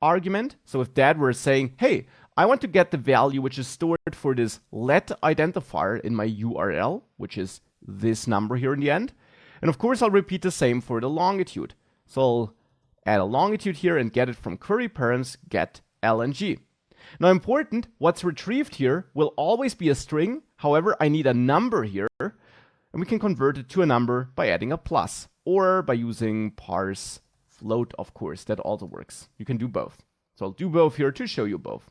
Speaker 1: argument. So with that, we're saying, hey, I want to get the value which is stored for this let identifier in my URL, which is this number here in the end. And of course, I'll repeat the same for the longitude. So I'll add a longitude here and get it from query params get lng. Now important, what's retrieved here will always be a string. However, I need a number here, and we can convert it to a number by adding a plus, or by using parse float, of course. That also works. You can do both. So I'll do both here to show you both.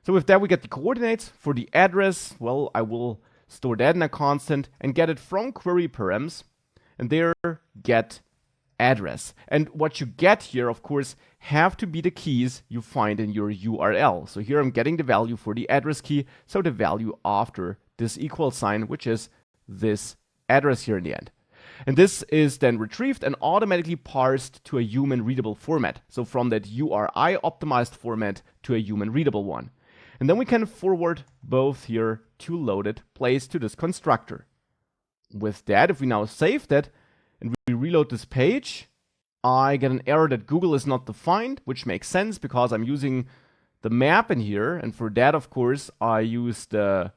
Speaker 1: So with that, we get the coordinates. For the address, well, I will store that in a constant and get it from query params, and there get address. And what you get here, of course, have to be the keys you find in your URL. So here I'm getting the value for the address key, so the value after this equal sign, which is this address here in the end. And this is then retrieved and automatically parsed to a human readable format. So from that URI optimized format to a human readable one. And then we can forward both here to loaded place to this constructor. With that, if we now save that and we reload this page, I get an error that Google is not defined, which makes sense because I'm using the map in here. And for that, of course, I use the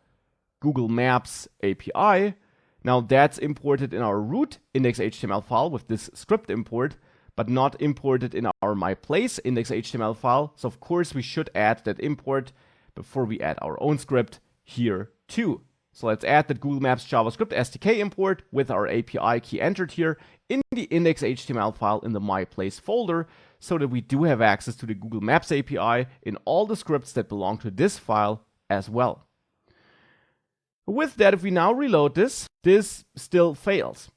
Speaker 1: Google Maps API. Now that's imported in our root index.html file with this script import, but not imported in our myplace index.html file. So of course, we should add that import before we add our own script here too. So let's add the Google Maps JavaScript SDK import with our API key entered here in the index.html file in the myplace folder, so that we do have access to the Google Maps API in all the scripts that belong to this file as well. With that, if we now reload this, this still fails.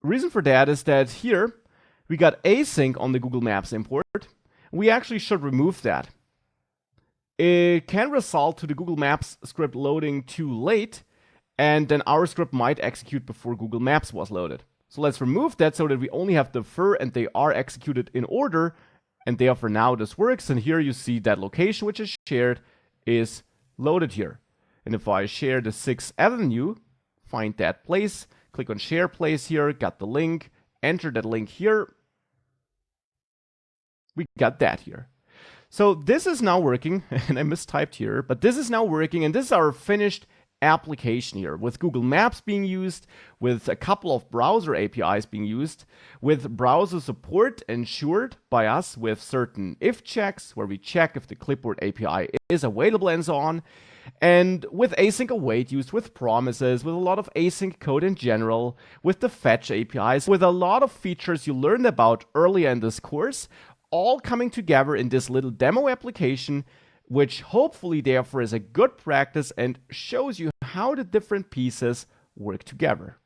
Speaker 1: Reason for that is that here we got async on the Google Maps import. We actually should remove that. It can result to the Google Maps script loading too late, and then our script might execute before Google Maps was loaded. So let's remove that so that we only have defer and they are executed in order, and therefore now this works. And here you see that location which is shared is loaded here. And if I share the 6th Avenue, find that place, click on share place here, got the link, enter that link here, we got that here. So this is now working, and I mistyped here, but this is now working, and this is our finished application here, with Google Maps being used, with a couple of browser APIs being used, with browser support ensured by us with certain if checks, where we check if the clipboard API is available and so on, and with async await used with promises, with a lot of async code in general, with the fetch APIs, with a lot of features you learned about earlier in this course, all coming together in this little demo application, which hopefully therefore is a good practice and shows you how the different pieces work together.